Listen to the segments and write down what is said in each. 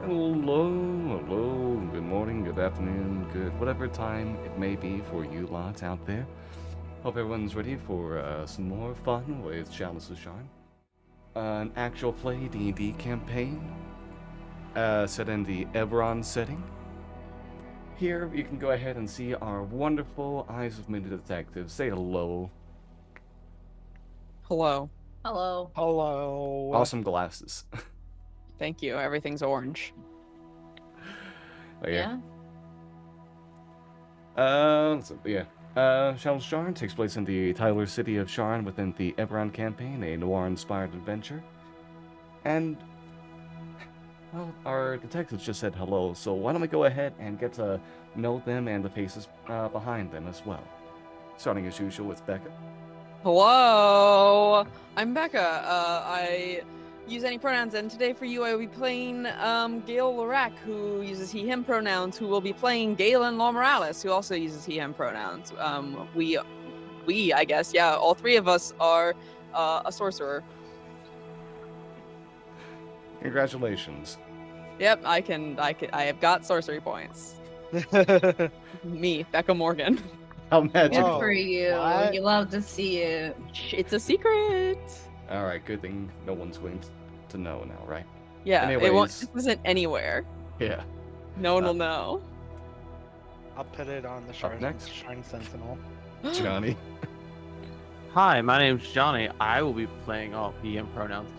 Hello, good morning, good afternoon, good whatever time it may be for you lots out there. Hope everyone's ready for some more fun with Chalice of Sharn. An actual play D&D campaign set in the Eberron setting. Here you can go ahead and see our wonderful Eyes of Many Detectives. Say hello. Hello. Hello. Hello. Awesome glasses. Thank you. Everything's orange. Oh, yeah. Yeah. Chalice of Sharn takes place in the Tyler city of Sharn within the Eberron campaign, a noir-inspired adventure. And, well, our detectives just said hello, so why don't we go ahead and get to know them and the faces behind them as well. Starting as usual with Becca. Hello. I'm Becca. I use any pronouns, and today for you I will be playing Gale Lorac, who uses he/him pronouns, who will be playing Galen Law Morales, who also uses he/him pronouns. We, I guess, yeah, all three of us are a sorcerer. Congratulations. Yep, I have got sorcery points. Me, Becca Morgan. How Good magical. Whoa, for you. what? You love to see it. It's a secret. Alright, good thing no one's going to know now, right? Yeah, it won't. Anyways. This isn't anywhere. Yeah. No one will know. I'll put it on the next. Sharn Sentinel. Johnny. Hi, my name's Johnny. I will be playing all he/him pronouns.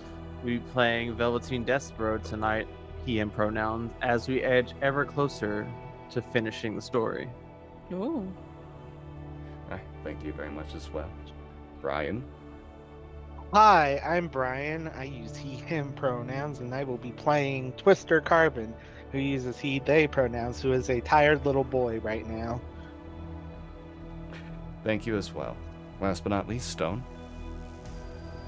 We'll be playing Velveteen Despero tonight, he/him pronouns, as we edge ever closer to finishing the story. Ooh. Thank you very much as well. Brian. Hi, I'm Brian. I use he/him pronouns, and I will be playing Twister Carbon, who uses he/they pronouns, who is a tired little boy right now. Thank you as well. Last but not least, Stone.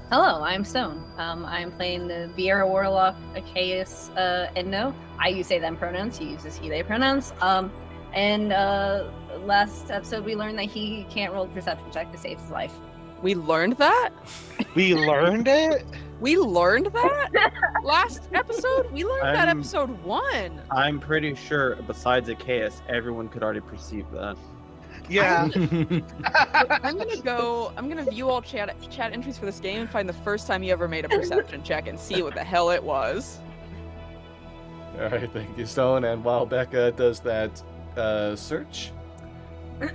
Hello, I'm Stone. I'm playing the Viera Warlock Achaeus Endo. I use they/them pronouns. He uses he/they pronouns. And last episode we learned that he can't roll a perception check to save his life. We learned that? We learned it? We learned that last episode? We learned that I'm- episode 1. I'm pretty sure, besides Achaeus, everyone could already perceive that. Yeah. I'm gonna view all chat entries for this game and find the first time you ever made a perception check and see what the hell it was. Alright, thank you, Stone. And while Becca does that search,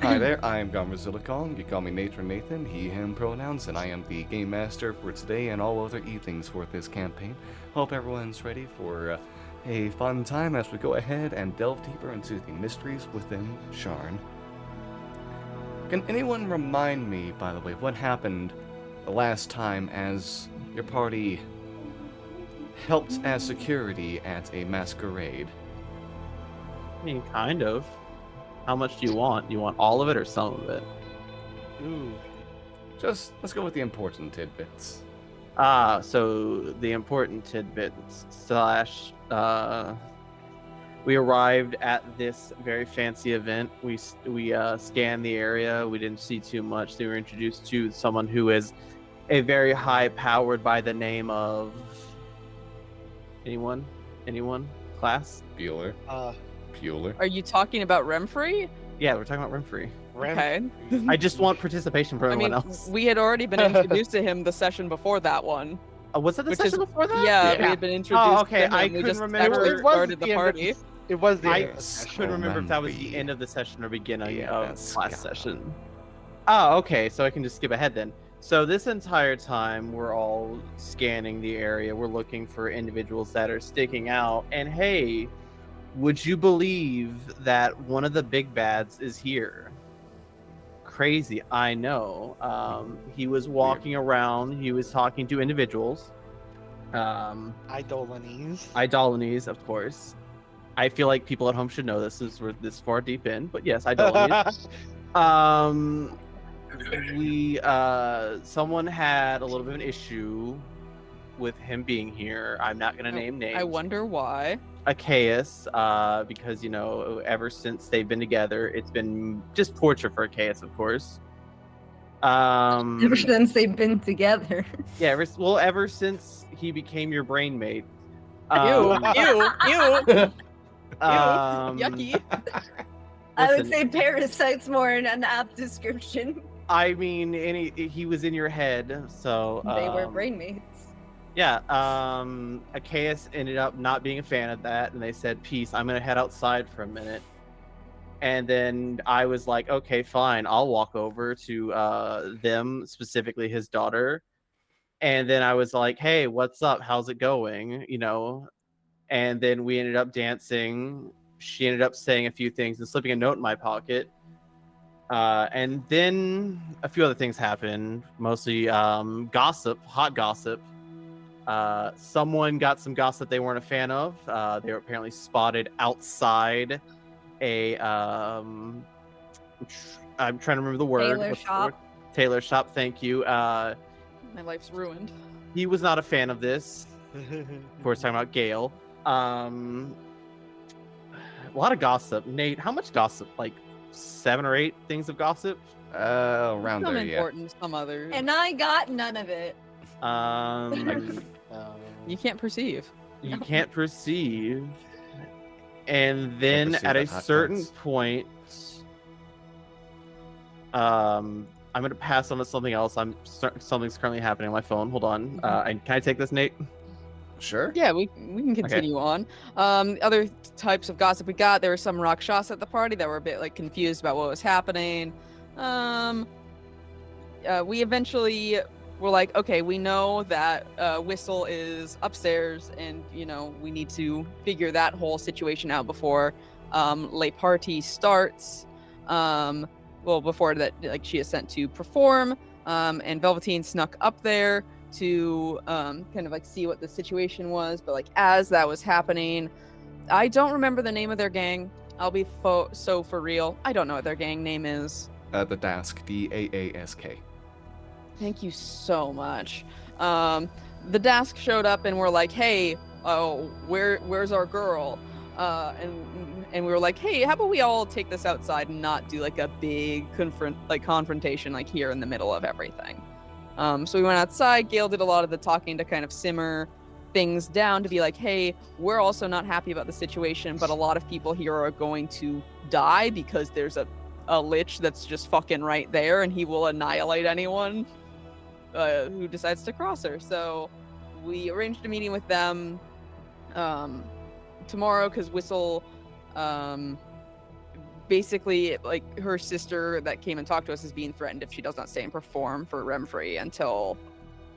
hi there, I am Gomrazillicon. You call me Nathan, he/him pronouns, and I am the game master for today and all other evenings for this campaign. Hope everyone's ready for a fun time as we go ahead and delve deeper into the mysteries within Sharn. Can anyone remind me, by the way, what happened the last time as your party helped as security at a masquerade? I mean, kind of. How much do you want? You want all of it or some of it? Ooh. Just, let's go with the important tidbits. So the important tidbits slash we arrived at this very fancy event. We scanned the area. We didn't see too much. They were introduced to someone who is a very high powered by the name of anyone class. Bueller. Bueller. Are you talking about Remfrey? Yeah, we're talking about Renfrey. Okay. I just want participation from I everyone mean, else. we had already been introduced to him the session before that one. Was it the which session is- before that? Yeah, we had been introduced okay, to him. I We couldn't just remember. actually It was started the the end of party. It was the I end of the session. couldn't remember if that was the Renfrey. end of the session or beginning Yes, of class God. session. Oh, okay, so I can just skip ahead then. So this entire time, we're all scanning the area. We're looking for individuals that are sticking out. And hey, would you believe that one of the big bads is here? Crazy, I know. He was walking around. He was talking to individuals. Idolanese. Idolines, of course. I feel like people at home should know this as we're this far deep in, but yes, Idolines. Someone had a little bit of an issue with him being here. I'm not gonna name names. I wonder why. Achaeus, because ever since they've been together, it's been just torture for Achaeus, of course. Ever since they've been together. Yeah, ever since he became your brain mate, Um, Ew. um, Yucky. I would listen, say parasites more in an apt description. I mean, he was in your head, so They were brainmates. yeah. Achaeus ended up not being a fan of that, and they said, "Peace. I'm gonna head outside for a minute." And then I was like, "Okay, fine. I'll walk over to them, specifically his daughter." And then I was like, "Hey, what's up? How's it going?" You know. And then we ended up dancing. She ended up saying a few things and slipping a note in my pocket. And then a few other things happened, mostly gossip, hot gossip. Someone got some gossip they weren't a fan of. They were apparently spotted outside a. I'm trying to remember the word. Tailor What's the shop. word? Tailor shop. Thank you. My life's ruined. He was not a fan of this. Of course, talking about Gale. A lot of gossip. Nate, how much gossip? Like 7 or 8 things of gossip? Around Some there, yeah. important, some others. And I got none of it. You can't perceive. You can't perceive. And then perceive at a at hot certain times. point, I'm gonna pass on to something else. Something's currently happening on my phone. Hold on. And can I take this, Nate? Sure. Yeah, we can continue on. Other types of gossip we got. There were some Rakshas at the party that were a bit like confused about what was happening. We eventually were like, okay, we know that Whistle is upstairs, and we need to figure that whole situation out before Le Party starts. Before that, like she is sent to perform. And Velveteen snuck up there to kind of like see what the situation was, but like as that was happening, I don't remember the name of their gang. I'll be so for real, I don't know what their gang name is. The Daask, Daask. Thank you so much. The Daask showed up and were like, hey, where's our girl? And we were like, hey, how about we all take this outside and not do like a big confrontation like here in the middle of everything. So we went outside. Gale did a lot of the talking to kind of simmer things down to be like, hey, we're also not happy about the situation, but a lot of people here are going to die because there's a lich that's just fucking right there, and he will annihilate anyone who decides to cross her. So we arranged a meeting with them tomorrow because Whistle basically, like, her sister that came and talked to us is being threatened if she does not stay and perform for Remfrey until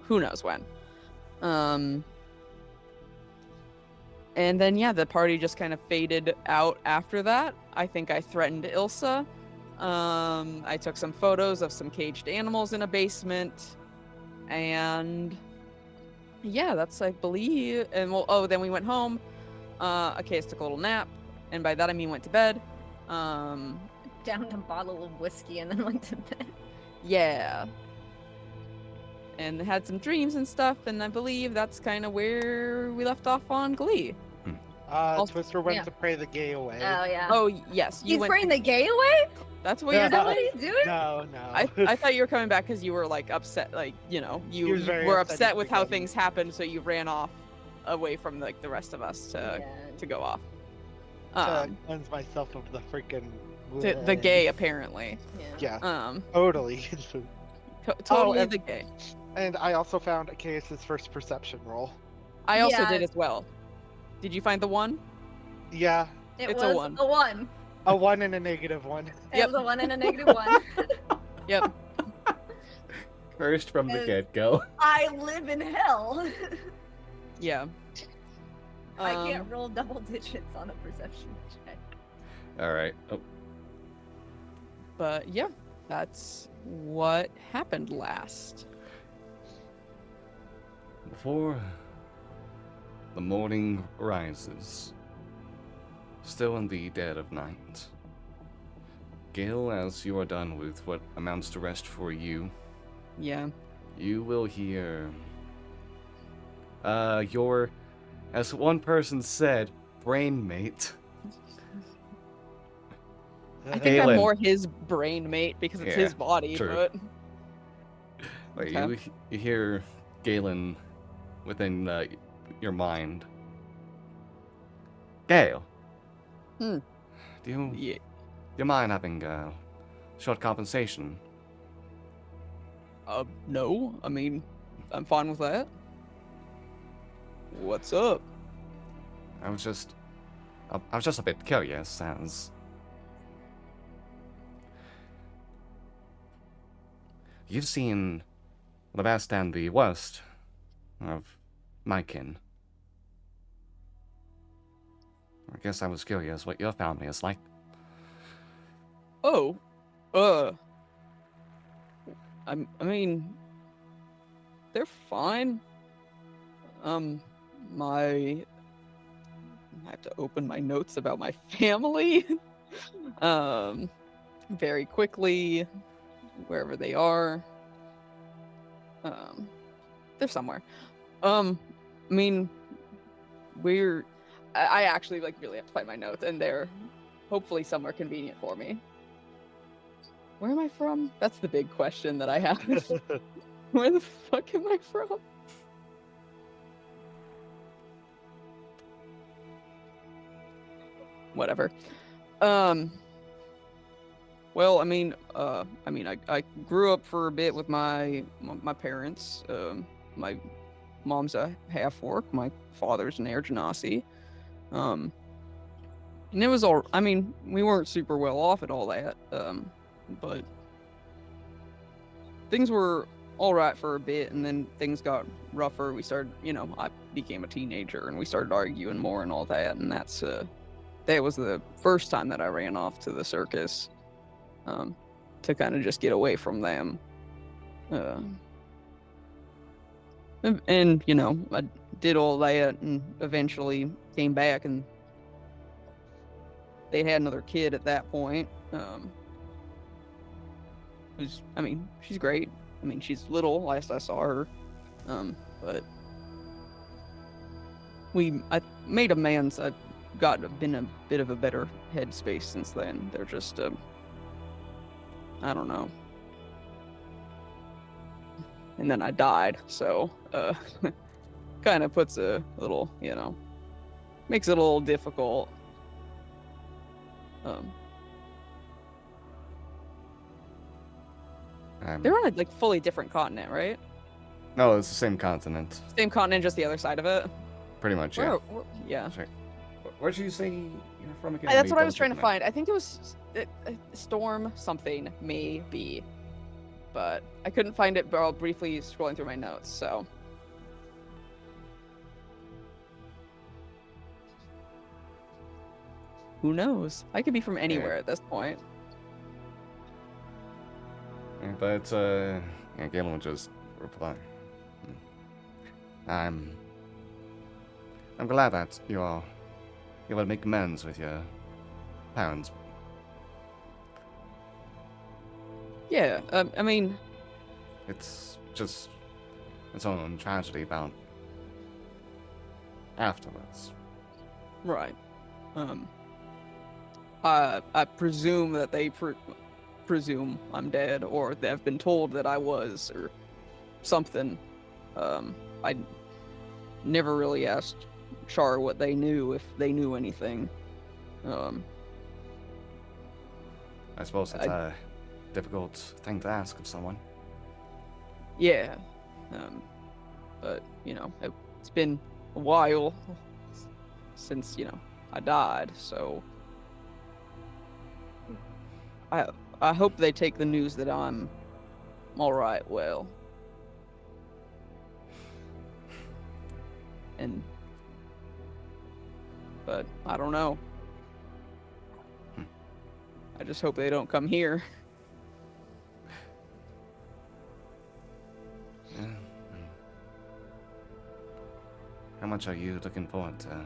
who knows when. And then, yeah, the party just kind of faded out after that. I think I threatened Ilsa. I took some photos of some caged animals in a basement. And yeah, that's, I believe. And then we went home. Achaeus took a little nap. And by that, I mean went to bed. Downed a bottle of whiskey and then went to bed. Yeah. And had some dreams and stuff, and I believe that's kind of where we left off on Glee. Twister went yeah. to pray the gay away. Oh yeah. Oh yes, He's praying the gay away? That's what you're Is that what doing? he's doing? No. I thought you were coming back because you were like upset, like you was very were upset upset at with the how beginning. things happened, so you ran off away from like the rest of us to go off. To cleanse myself of the freaking The gay apparently. Yeah. Totally. Totally and- the gay. And I also found Achaeus' first perception roll. I also Yeah. did as well. Did you find the one? Yeah, It It's was a 1. A 1. a 1 and a -1. It Yep. was a 1 and a -1. Yep. First from the Is- get-go. I live in hell. Yeah. I can't roll double digits on a perception check. All right. Oh, But yeah, that's what happened last. before the morning rises, still in the dead of night, Gale, as you are done with what amounts to rest for you, Yeah. you will hear your, as one person said, brainmate. I think Galen. I'm more his brain mate because it's Yeah, his body, true. but Wait, Okay. you hear Galen within your mind Gale. Hmm. Do Yeah. you mind having short compensation? No. I mean, I'm fine with that. What's up? I was just a bit curious, as you've seen the best and the worst of my kin. I guess I was curious what your family is like. Oh. I mean, they're fine. I have to open my notes about my family. um, very quickly, wherever they are. They're somewhere. I mean, I actually like really have to find my notes, and they're hopefully somewhere convenient for me. Where am I from? That's the big question that I have. Where the fuck am I from? Whatever. Well, I grew up for a bit with my parents. My mom's a half orc. My father's an Air Genasi. And it was all. I mean, we weren't super well off at all that. But things were all right for a bit, and then things got rougher. We started, I became a teenager, and we started arguing more and all that. And that was the first time that I ran off to the circus, to kind of just get away from them. And I did all that, and eventually came back, and they had another kid at that point. She's great. She's little. Last I saw her, but I made amends. I've been a bit of a better headspace since then. They're just, I don't know. And then I died, so kind of puts a little, makes it a little difficult. They're on a fully different continent, right? No, it's the same continent. Same continent, just the other side of it. Pretty much, yeah. Yeah. Sorry. Where'd you say you're from again? That's what I was trying to find. I think it was Storm something, maybe. But I couldn't find it while briefly scrolling through my notes, so. Who knows? I could be from anywhere at this point. But, Galen will just reply. I'm glad that you will make amends with your parents. Yeah, It's just its own tragedy about afterwards. Right. I presume that they presume I'm dead, or they've been told that I was, or something. I never really asked Char what they knew, if they knew anything. I suppose it's a difficult thing to ask of someone. Yeah. But, it's been a while since, I died, so I hope they take the news that I'm all right well. But I don't know. I just hope they don't come here. Yeah. How much are you looking forward to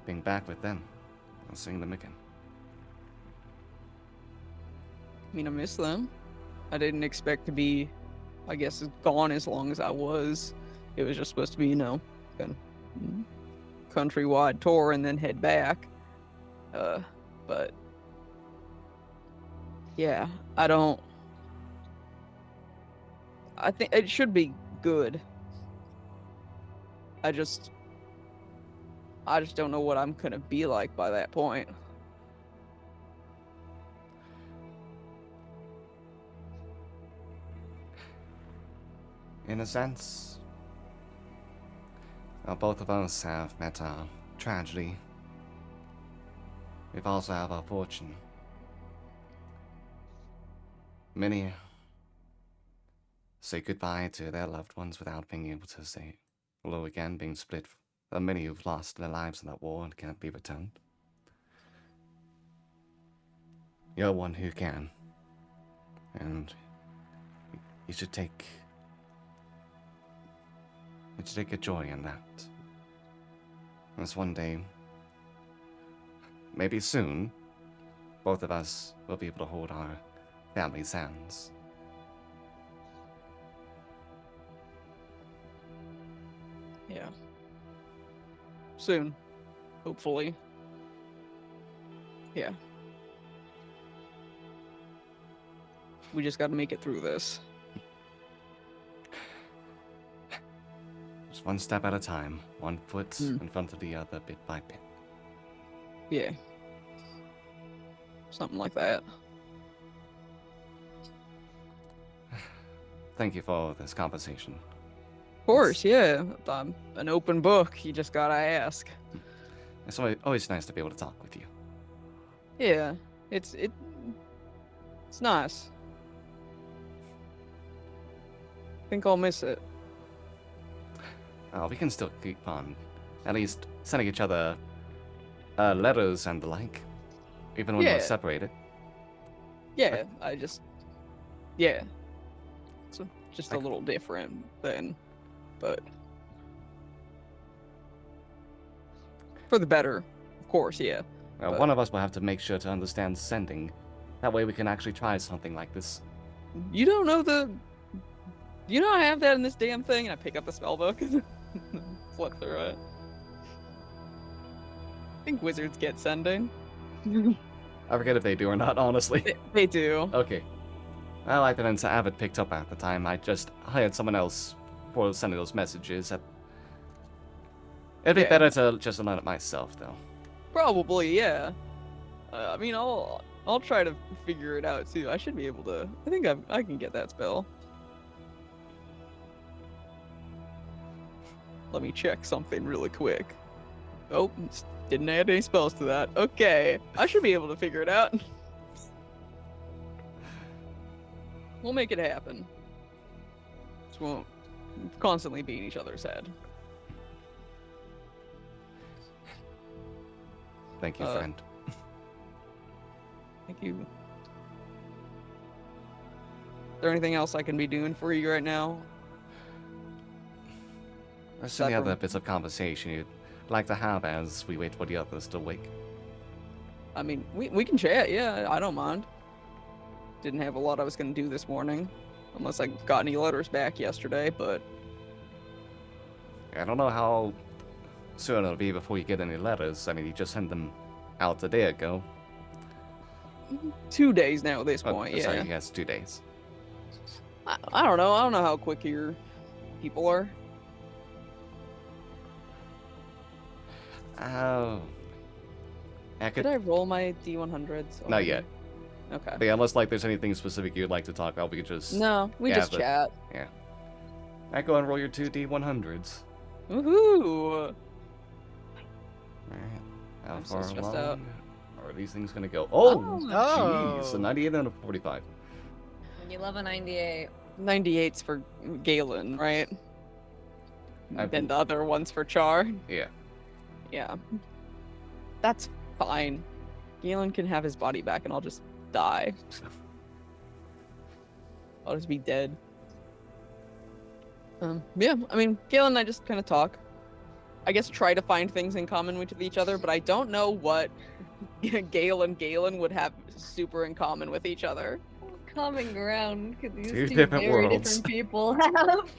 being back with them and seeing them again? I miss them. I didn't expect to be, I guess, gone as long as I was. It was just supposed to be, a countrywide tour and then head back. But yeah, I think it should be good. I just don't know what I'm gonna be like by that point. In a sense, both of us have met our tragedy. We've also have our fortune. Many say goodbye to their loved ones without being able to say hello again, being split. Many who've lost their lives in that war and can't be returned. You're one who can. And you should take a joy in that. As one day, maybe soon, both of us will be able to hold our family's hands. Yeah. Soon. Hopefully. Yeah. We just gotta make it through this. Just one step at a time, one foot in front of the other, bit by bit. Yeah. Something like that. Thank you for this conversation. Of course, yeah. I'm an open book. You just gotta ask. It's always nice to be able to talk with you. Yeah. It's nice. I think I'll miss it. We can still keep on, at least sending each other letters and the like, even when we're Yeah. separated. Yeah, yeah. It's just a Like- little different then, but for the better, of course, yeah. But- One of us will have to make sure to understand sending. That way we can actually try something like this. You don't know you know I have that in this damn thing, and I pick up the spell book and flip through it. I think wizards get sending. I forget if they do or not, honestly. They do. Okay. Well, I didn't have it picked up at the time. I just hired someone else for sending those messages. It'd be Yeah. better to just learn it myself, though. Probably, yeah. I mean, I'll try to figure it out too. I should be able to. I think I can get that spell. Let me check something really quick. Oh, didn't add any spells to that. Okay, I should be able to figure it out. We'll make it happen. Just won't constantly be in each other's head. Thank you, friend. Thank you. Is there anything else I can be doing for you right now? There's any aside other from- bits of conversation you'd like to have as we wait for the others to wake? I mean, we can chat, yeah, I don't mind. Didn't have a lot I was gonna do this morning. Unless I got any letters back yesterday, but I don't know how soon it'll be before you get any letters. I mean, you just sent them out a day ago. 2 days now at this Oh, point, yeah. Sorry, yes, 2 days. I don't know. I don't know how quick your people are. Oh. I Did could, I roll my D100s? Not yet. Okay. yeah, unless like there's anything specific you'd like to talk about, we could just No, we Yeah, just but- chat. I go and roll your 2D100s. Woohoo! Alright. How I'm so far stressed along out. are these things gonna go? Oh, Oh. jeez, a 98 and a 45. And you love a 98. 98's for Galen, right? I Then the other one's for Char. Yeah. Yeah. That's fine. Galen can have his body back and I'll just die. I'll just be dead. Yeah, I mean, Galen and I just kind of talk. I guess try to find things in common with each other, but I don't know what Gale and Galen would have super in common with each other. Common ground could these Two two different very worlds. different people have.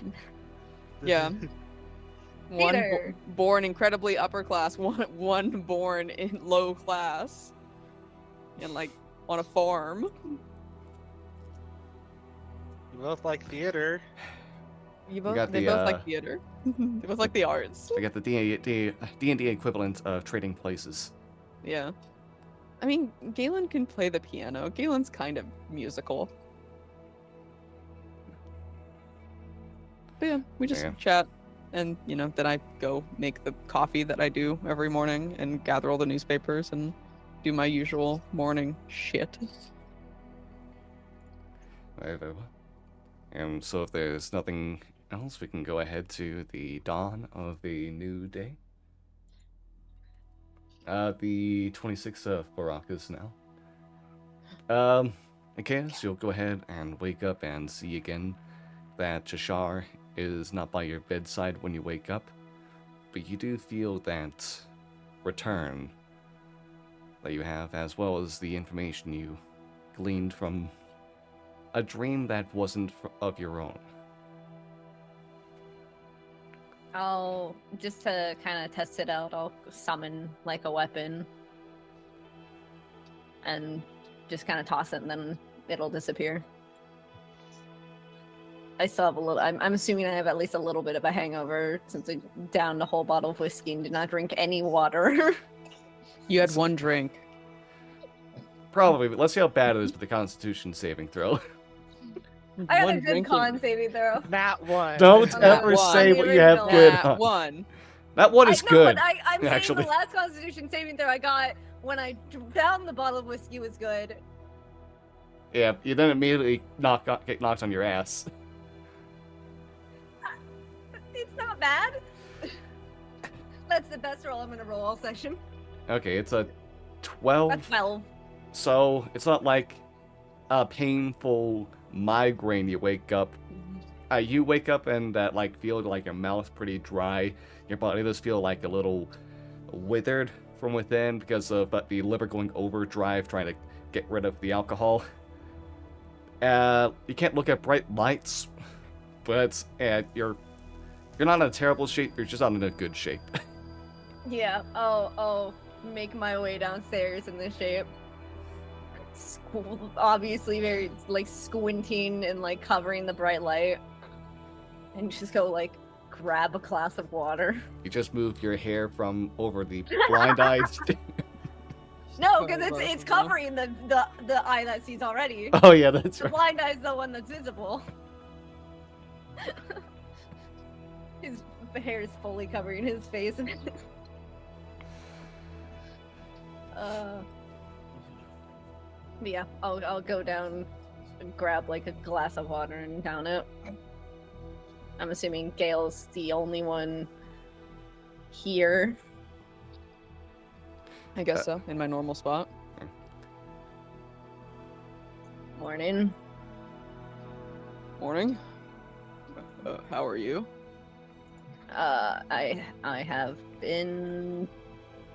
Yeah. One Peter. born incredibly upper class, one born in low class. And like on a farm. You both like theater. You got both, they the, both like theater. They both like the arts. I got the D&D equivalent of trading places. Yeah. I mean, Galen can play the piano. Galen's kind of musical. But yeah, we just Yeah. chat, and then I go make the coffee that I do every morning and gather all the newspapers and do my usual morning shit. Right, and so if there's nothing else, we can go ahead to the dawn of the new day. The 26th of Baracus now. Okay, so you'll go ahead and wake up and see again that Cheshire is not by your bedside when you wake up, but you do feel that return that you have, as well as the information you gleaned from a dream that wasn't of your own. I'll, just to kind of test it out, I'll summon like a weapon and just kind of toss it, and then it'll disappear. I still have a little, I'm assuming I have at least a little bit of a hangover since I downed a whole bottle of whiskey and did not drink any water. You had one drink. Probably, but let's see how bad it is with the Constitution saving throw. I got One a good drink con and- saving throw. Nat 1. Don't Okay, ever one. say The what you have original. good Nat on. one. That one is I know, good. but I'm saying actually. the last Constitution saving throw I got when I downed the bottle of whiskey was good. Yeah, you then immediately get knocked on your ass. It's not bad. That's the best roll I'm gonna roll all session. Okay, it's a 12. That's 12. So it's not like a painful migraine. You wake up. You wake up and that feel like your mouth's pretty dry. Your body does feel like a little withered from within because of the liver going overdrive, trying to get rid of the alcohol. You can't look at bright lights, but you're not in a terrible shape. You're just not in a good shape. Yeah, I'll make my way downstairs in this shape. Obviously very squinting and covering the bright light. And just go grab a glass of water. You just moved your hair from over the blind eyes. No, because it's covering the eye that sees already. Oh yeah, that's The right. blind eye's the one that's visible. His hair is fully covering his face. But yeah, I'll go down and grab a glass of water and down it. I'm assuming Gale's the only one here. I guess so, in my normal spot. Morning. Morning. How are you? I have been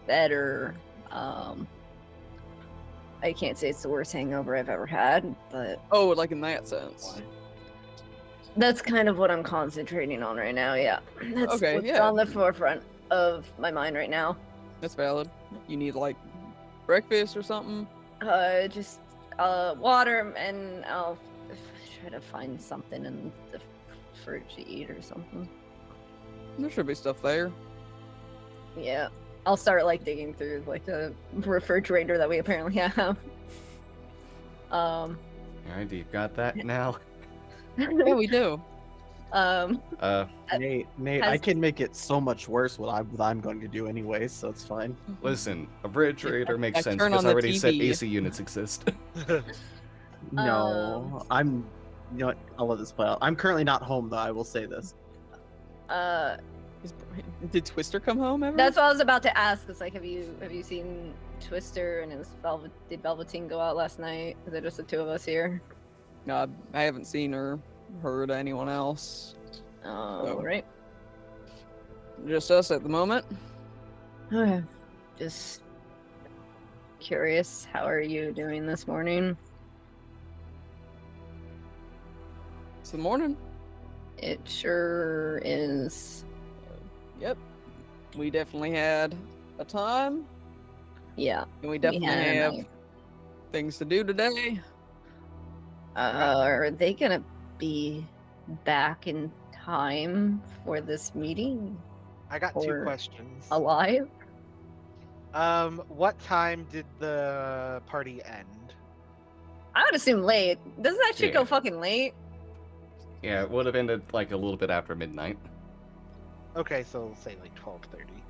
better. I can't say it's the worst hangover I've ever had, but Oh, in that sense. that's kind of what I'm concentrating on right now. Yeah, that's Okay, what's yeah. on the forefront of my mind right now. That's valid. You need breakfast or something? Just water, and I'll try to find something in the fridge to eat or something. There should be stuff there. Yeah, I'll start digging through the refrigerator that we apparently have. Alright, you've got that now. Yeah, we do. Nate, I can make it so much worse what I'm going to do anyway, so it's fine. Listen, a refrigerator makes I sense turn because on I the already said TV. AC units exist. No, you know what? I'll let this play out. I'm currently not home though. I will say this. Did Twister come home ever? That's what I was about to ask. It's have you seen Twister and did Velveteen go out last night? Is it just the two of us here? I haven't seen or heard anyone else. Oh, right. Just us at the moment. Okay. Just curious, how are you doing this morning? It's the morning. It sure is. Yep. We definitely had a time, Yeah. and we definitely had a have night. things to do today. Are they gonna be back in time for this meeting? I got two Or questions. Alive? What time did the party end? I would assume late. Doesn't that shit Yeah. go fucking late? Yeah, it would have ended like a little bit after midnight. Okay, so we'll say like 12:30.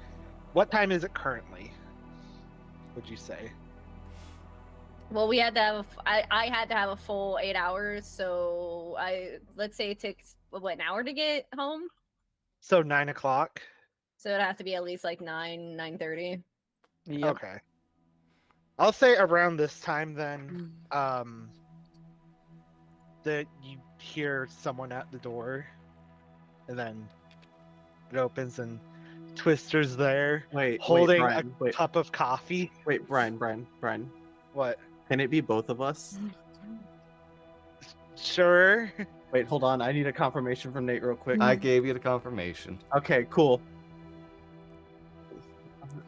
What time is it currently? Would you say? Well, we had to have I had to have a full 8 hours, so let's say it takes an hour to get home. So 9 o'clock. So it'd have to be at least like 9:30. Yep. Okay. I'll say around this time then. That you hear someone at the door, and then it opens and Twister's there, Wait, holding Brian, a cup of coffee. Wait, Brian. What? Can it be both of us? Sure. Wait, hold on. I need a confirmation from Nate real quick. I gave you the confirmation. Okay, cool.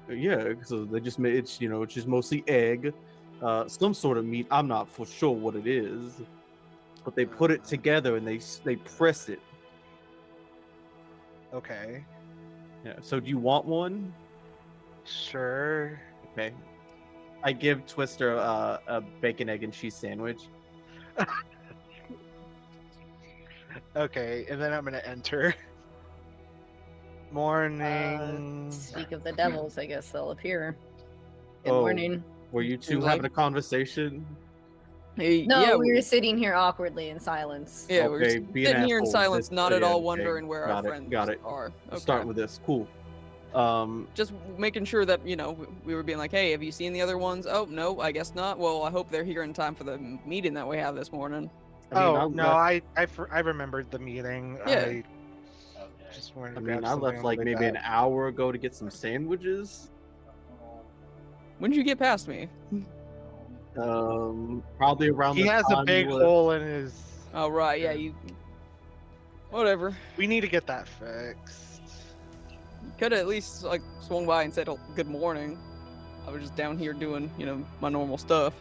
Yeah, so they just made it's it's just mostly egg, some sort of meat. I'm not for sure what it is, but they put it together and they press it. Okay. Yeah. So do you want one? Sure. Okay. I give Twister a bacon, egg, and cheese sandwich. Okay, and then I'm gonna enter. Morning. Speak of the devils, I guess they'll appear. Good Oh. morning. Were you two Like- having a conversation? Hey, No, yeah, we were sitting here awkwardly in silence. yeah, we're Okay, be an sitting here in asshole. silence, This- not at yeah, all okay, wondering where our got it, friends got it. are. Let's start Okay. with this. Cool. Just making sure that we were being like, hey, have you seen the other ones? Oh no, I guess not. Well, I hope they're here in time for the meeting that we have this morning. Oh no, I remembered the meeting. Yeah. I just wanted to I mean, grab I something left on like the way maybe an back. hour ago to get some sandwiches. When did you get past me? Probably around He the has a time big you were- hole in his. Oh right, yeah, Yeah. you. Whatever. We need to get that fixed. You could have at least like swung by and said good morning. I was just down here doing, my normal stuff.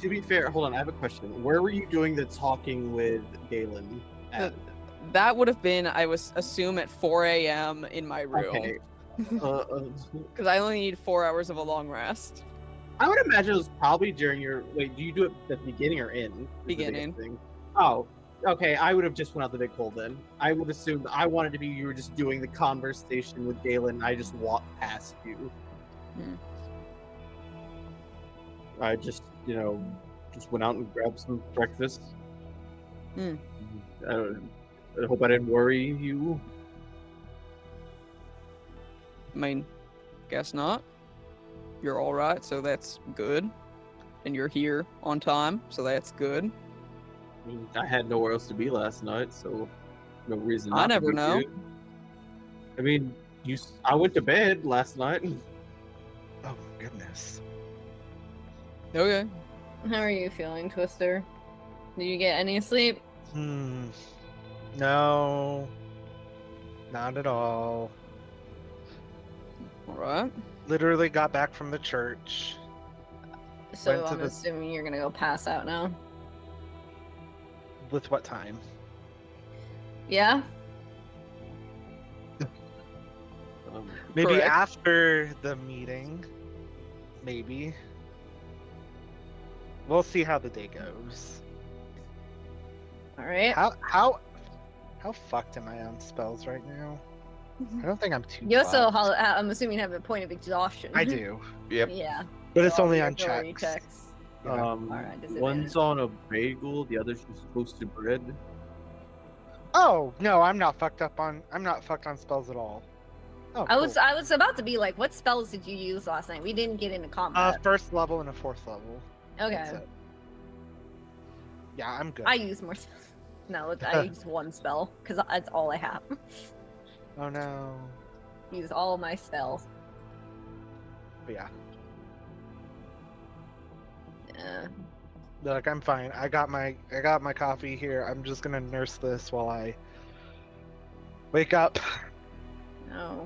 To be fair, hold on, I have a question. Where were you doing the talking with Galen at? That would have been, I assume, at 4 a.m. in my room. Okay. Because I only need 4 hours of a long rest. I would imagine it was probably during your. Wait, do you do it at the beginning or in? Is the biggest Beginning. thing. Oh, okay. I would have just went out the big hole then. I would assume I wanted to be you were just doing the conversation with Galen. I just walked past you. Hmm. I just just went out and grabbed some breakfast. Hmm. I hope I didn't worry you. I mean, guess not. You're all right, so that's good. And you're here on time, so that's good. I mean, I had nowhere else to be last night, so no reason. I not to never be know. here. I mean, I went to bed last night. Oh goodness. Okay. How are you feeling, Twister? Did you get any sleep? No. Not at all. All right. Literally got back from the church. So Went to I'm the- assuming you're gonna go pass out now. With what time? Yeah? Maybe Correct. after the meeting. Maybe. We'll see how the day goes. Alright. How fucked am I on spells right now? I don't think I'm too. You also, fucked. I'm assuming, have a point of exhaustion. I do, Yep. Yeah. but it's So all only your on ability checks. Yeah. Alright, disadvantage. One's on a bagel, the other's just toasted bread. Oh no, I'm not fucked on spells at all. Oh, I cool. was about to be like, what spells did you use last night? We didn't get into combat. First level and a fourth level. Okay. That's it. Yeah, I'm good. I use more spells. No, I use one spell because that's all I have. Oh no. Use all my spells. But yeah, Yeah. look, I'm fine. I got my coffee here. I'm just gonna nurse this while I wake up.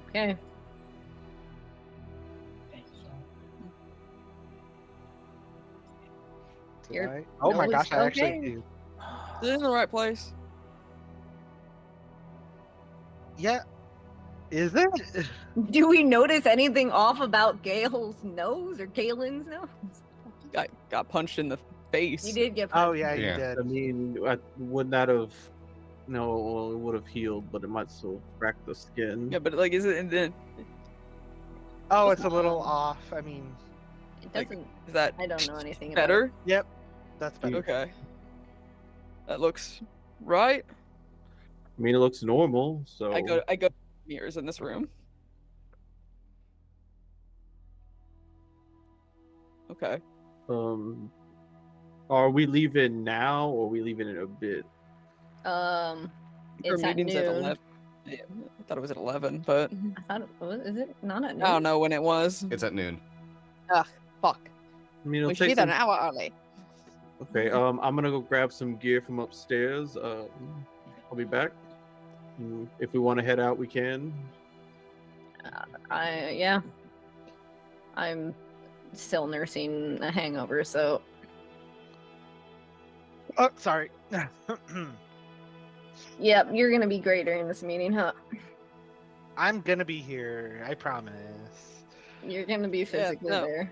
Okay. Did Your I? Oh my nose gosh, I actually okay? do. Is it in the right place? Yeah. Is it? Do we notice anything off about Gale's nose or Galen's nose? Got punched in the face. You did get Oh punched. yeah, Yeah. you did. I mean, wouldn't that have? No, well, it would have healed, but it might still crack the skin. Yeah, but like, is it? And then Oh, it's a little off. I mean, It like, doesn't. is that I don't know anything about better? yep, that's better. Okay. That looks right. I mean, it looks normal, so I go mirrors in this room. Okay. Are we leaving now, or are we leaving in a bit? Our It's at meeting's noon. at 11. Yeah, I thought it was at 11, but I thought is it not at noon? I don't know when it was. It's at noon. Fuck. I mean, it'll We should be take there some... an hour early. Okay, I'm gonna go grab some gear from upstairs. I'll be back. If we want to head out, we can. Yeah. I'm still nursing a hangover, so Oh, sorry. yep, you're gonna be great during this meeting, huh? I'm gonna be here. I promise. You're gonna be physically no. there.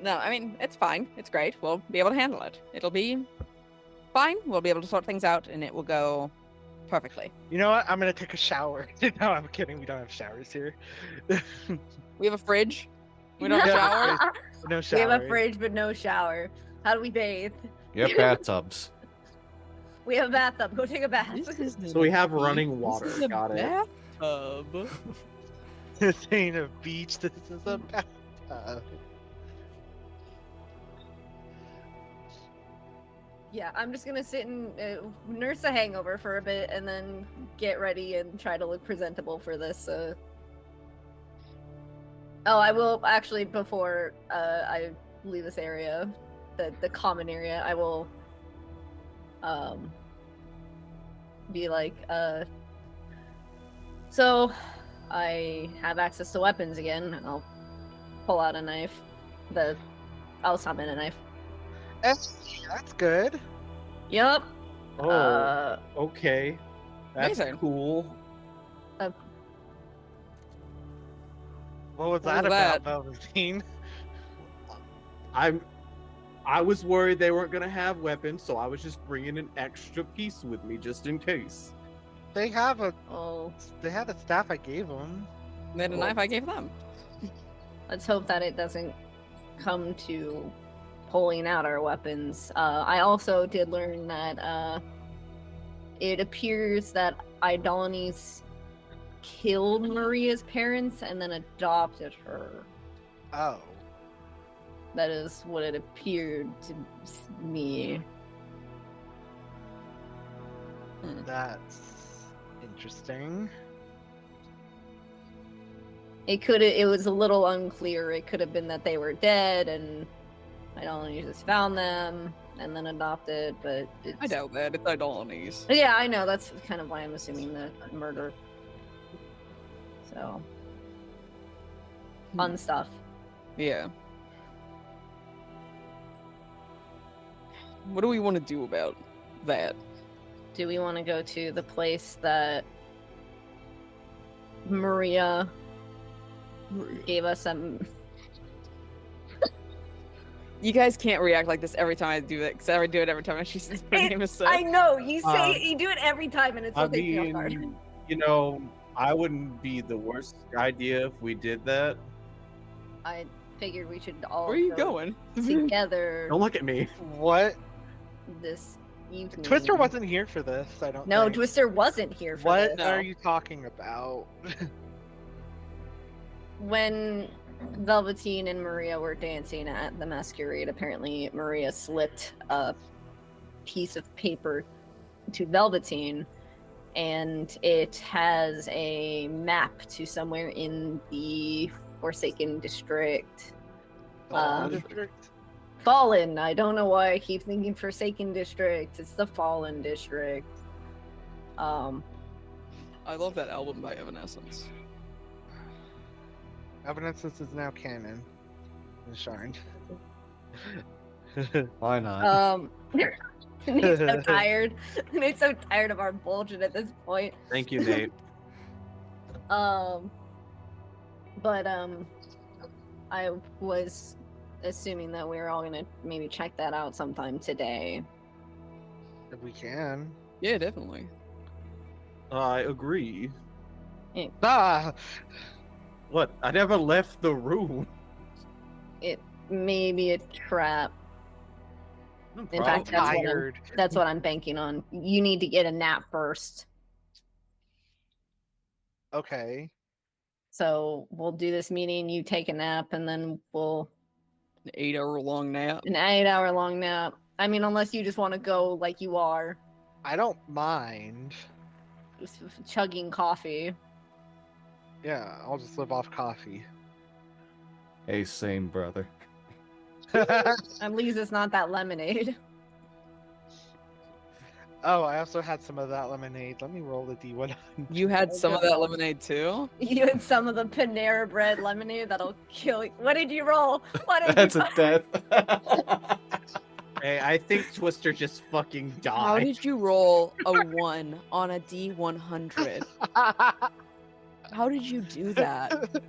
No, I mean, it's fine. It's great. We'll be able to handle it. It'll be fine. We'll be able to sort things out, and it will go perfectly. You know what? I'm gonna take a shower. No, I'm kidding. We don't have showers here. We have a fridge. We don't have Yeah. showers. No We shower. have a fridge, but no shower. How do we bathe? Yep, bathtubs. We have a bathtub. Go take a bath. So we have running water. This is a Got it. bathtub. This ain't a beach. This is a bathtub. Yeah, I'm just gonna sit and nurse a hangover for a bit, and then get ready and try to look presentable for this. Oh, I will actually before I leave this area, the common area. I will be like, so I have access to weapons again, and I'll pull out a knife. I'll summon a knife. That's good. Yup. Oh, okay. That's Amazing. cool. What was What that was about, that? Velveteen? I was worried they weren't gonna have weapons, so I was just bringing an extra piece with me just in case. They have a Oh, staff I gave them. They had a knife I gave them. let's hope that it doesn't come to pulling out our weapons. I also did learn that it appears that Idolanes killed Maria's parents and then adopted her. Oh, That is what it appeared to me. that's interesting. It was a little unclear. It could have been that they were dead and Idolanes just found them and then adopted, but I doubt that. It's Idolanes. Yeah, I know. That's kind of why I'm assuming the murder. So, fun stuff. Yeah. What do we want to do about that? Do we want to go to the place that Maria gave us some? You guys can't react like this every time I do it, because I do it every time she says her name is I know you say Um, you do it every time, and it's I so taking me off guard. mean, you know, I wouldn't be the worst idea if we did that. I figured we should all Where are you go going? together Don't look at me. What? this evening. Twister wasn't here for this. I don't. No, think. Twister wasn't here for What this. are No. you talking about? When Velveteen and Maria were dancing at the masquerade, apparently Maria slipped a piece of paper to Velveteen, and it has a map to somewhere in the Forsaken District. District? Fallen. I don't know why I keep thinking Forsaken District. It's the Fallen District. I love that album by Evanescence. Evanescence is now canon. In Sharn. Why not? Nate's so tired. Nate's so tired of our bullshit at this point. Thank you, Nate. But I was assuming that we were all gonna maybe check that out sometime today. If we can. Yeah, definitely. I agree. Ah! What? I never left the room. It may be a trap. No In problem. fact, that's Tired. that's what I'm banking on. You need to get a nap first. Okay. So we'll do this meeting, you take a nap, and then we'll An 8-hour-long nap. an 8-hour long nap. I mean, unless you just want to go like you are, I don't mind. just chugging coffee. Yeah, I'll just live off coffee. Hey, same brother. At least it's not that lemonade. Oh, I also had some of that lemonade. Let me roll the D100. You had some of that lemonade too? You had some of the Panera bread lemonade that'll kill you. What did you roll? What did That's you a death. Hey, I think Twister just fucking died. How did you roll a 1 on a D100? How did you do that?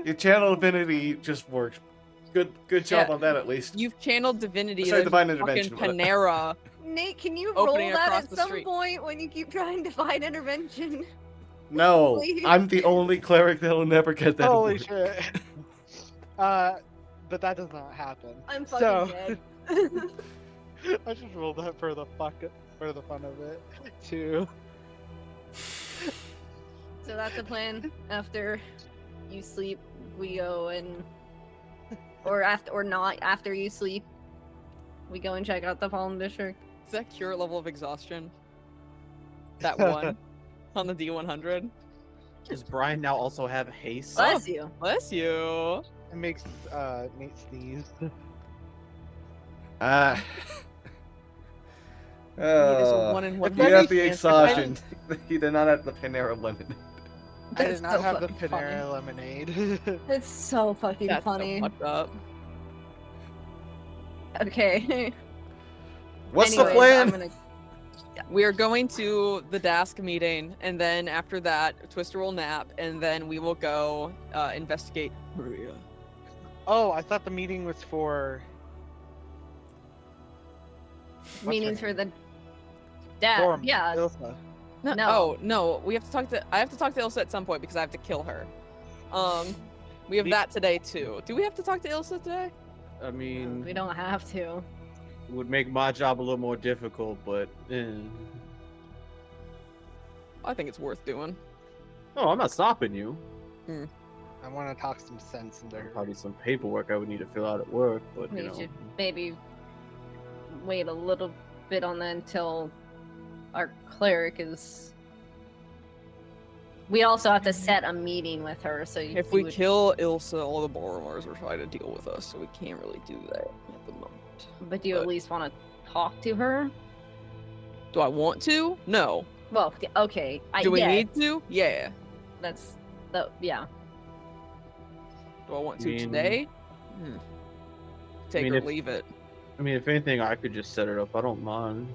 Your channel divinity just worked. Good job Yeah. on that at least. You've channeled divinity. Sorry, there's divine fucking intervention, what- Panera. Nate, can you Opening roll that across at the some street. point when you keep trying to find intervention? No, Please. I'm the only cleric that'll never get that. Holy award. shit. But that does not happen. I'm So- fucking dead. I just rolled that for the fun of it, too. So that's the plan. After you sleep, we go and, or not after you sleep, we go and check out the Fallen District. Is that cure level of exhaustion? That 1 on the D100? Does Brian now also have haste? Bless you. Bless you. It makes Nate sneeze. Ah. Need is a Oh, 1 in you 100. have the chance to exhaustion. You did not have the Panera lemon. I That's did not so have the fucking Panera funny. lemonade. It's so fucking That's funny. so fucked up. Okay. What's Anyways, the plan? I'm gonna... We are going to the Daask meeting, and then after that, Twister will nap, and then we will go investigate Maria. Oh, I thought the meeting was for Meetings her for the dad. for Yeah. Ilsa. No. No. Oh no, we have to talk to. I have to talk to Ilsa at some point because I have to kill her. We have We- that today too. Do we have to talk to Ilsa today? I mean, We don't have to. it would make my job a little more difficult, but I think it's worth doing. no, I'm not stopping you. I want to talk some sense into her. Probably some paperwork I would need to fill out at work, but We you know. should maybe wait a little bit on that until our cleric is. We also have to set a meeting with her, so If we kill Ilsa, all the borrowers will try to deal with us, so we can't really do that at the moment. But do you at least want to talk to her? Do I want to? No. Well, okay. Do we yeah, need to? Yeah. That's the yeah. Do I want to mean- today? Take mean, or if- leave it. I mean, if anything, I could just set it up. I don't mind.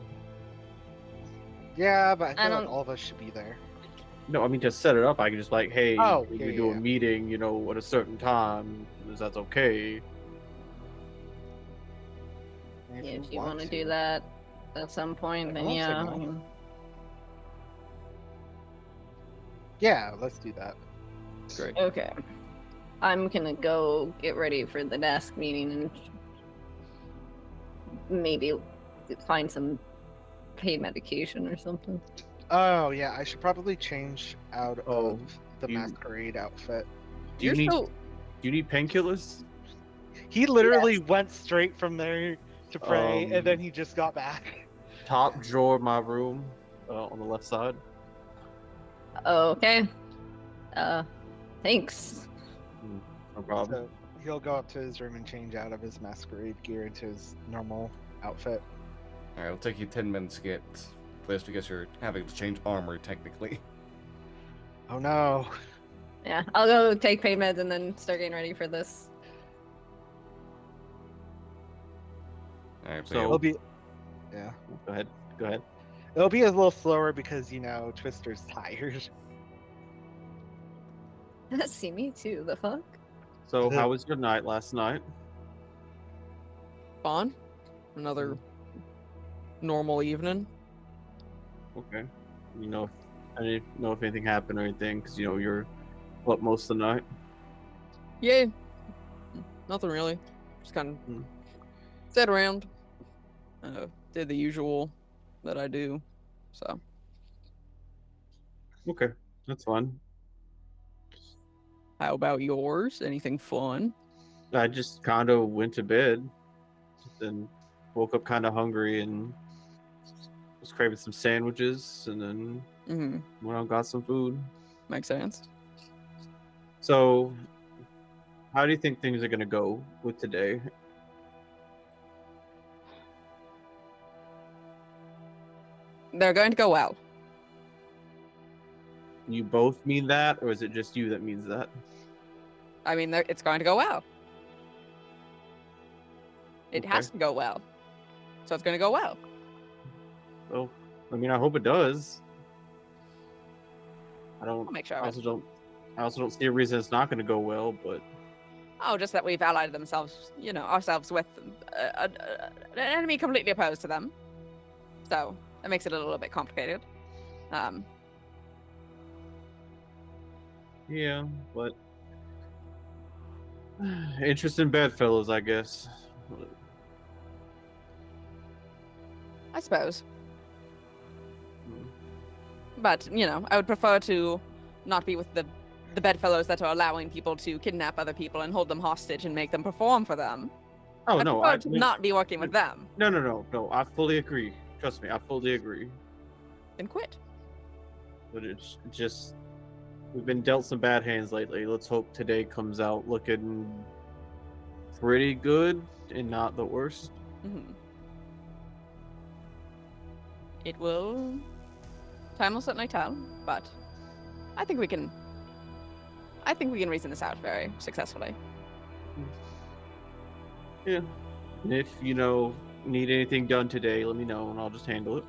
Yeah, but I I feel like don't- all of us should be there. No, I mean, just set it up. I could just like, hey, Oh, we yeah, could do yeah. a meeting, you know, at a certain time. Is that okay? And Yeah, if you want to do that at some point, then I'll say yeah. no. I mean, Yeah, let's do that. Great. okay. I'm gonna go get ready for the desk meeting and maybe find some pain medication or something. Oh yeah, I should probably change out Oh, of the you- masquerade outfit. Do you You're need so do you need painkillers? He literally went straight from there to pray, and then Um, he just got back. Top drawer of my room, on the left side. Okay. Thanks. No problem. So he'll go up to his room and change out of his masquerade gear into his normal outfit. Alright, it'll take you 10 minutes to get this because you're having to change armor technically. Oh no. Yeah, I'll go take pain meds and then start getting ready for this. Alright, So- so He'll be. Yeah. Go ahead. Go ahead. It'll be a little slower because Twister's tired. See me too. The fuck? So, how was your night last night? Fun. Another normal evening. Okay. I didn't know if anything happened or anything, because you're up most of the night. Yeah. Nothing really. Just kind of Hmm. sat around. Did the usual that I do. So Okay, that's fine. how about yours? Anything fun? I just kind of went to bed, then woke up kind of hungry and was craving some sandwiches, and then went out and got some food. Makes sense. So, how do you think things are gonna go with today? They're going to go well. You both mean that, or is it just you that means that? I mean, it's going to go well. It has to go well. So it's going to go well. Well, I mean, I hope it does. I'll make sure I of also it. don't see a reason it's not going to go well. But Oh, just that we've allied ourselves with an enemy completely opposed to them. So that makes it a little bit complicated. yeah, but interesting bedfellows, I guess. I suppose. Hmm. But, I would prefer to not be with the bedfellows that are allowing people to kidnap other people and hold them hostage and make them perform for them. Oh I no, prefer to not be working with them. No. I fully agree. Trust me, I fully agree. Then quit. But it's just we've been dealt some bad hands lately. Let's hope today comes out looking pretty good and not the worst. Mm-hmm. It will. Time will certainly tell, but I think we can reason this out very successfully. Yeah. And if need anything done today, let me know and I'll just handle it.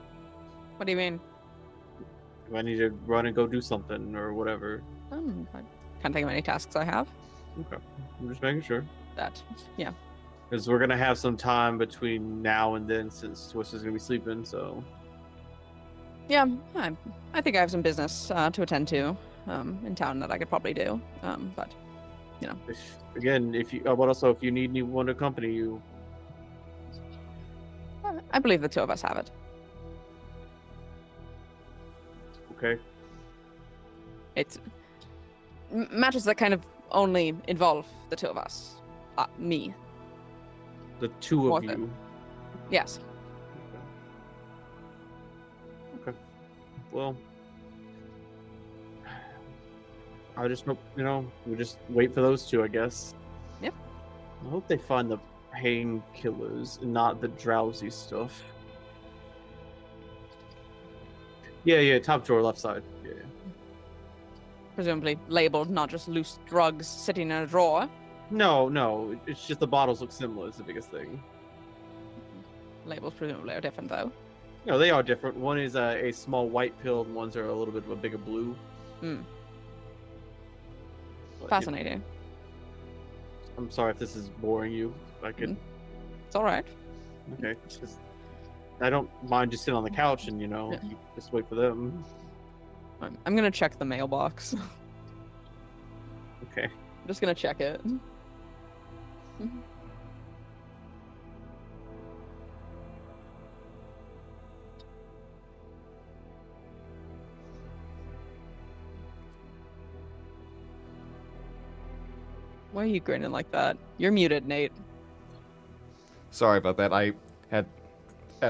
What do you mean? If I need to run and go do something or whatever. I can't think of any tasks I have. Okay. I'm just making sure. Yeah. Because we're gonna have some time between now and then since Twister's gonna be sleeping, so Yeah, I think I have some business to attend to in town that I could probably do. But if you need anyone to accompany you. I believe the two of us have it. Okay. It's matters that kind of only involve the two of us. Me. The two More of than- you. Yes. Okay. Well, I just hope we just wait for those two, I guess. Yep. I hope they find the painkillers and not the drowsy stuff. Yeah, top drawer, left side. Yeah. Presumably labeled, not just loose drugs sitting in a drawer. No, it's just the bottles look similar. Is the biggest thing. Labels presumably are different, though. No, they are different. One is a small white pill, and ones are a little bit of a bigger blue. But, Fascinating. I'm sorry if this is boring you. I could. It's all right. Okay. Just, I don't mind just sitting on the couch and you just wait for them. I'm gonna check the mailbox. Okay. I'm just gonna check it. Why are you grinning like that? You're muted, Nate. Sorry about that. I had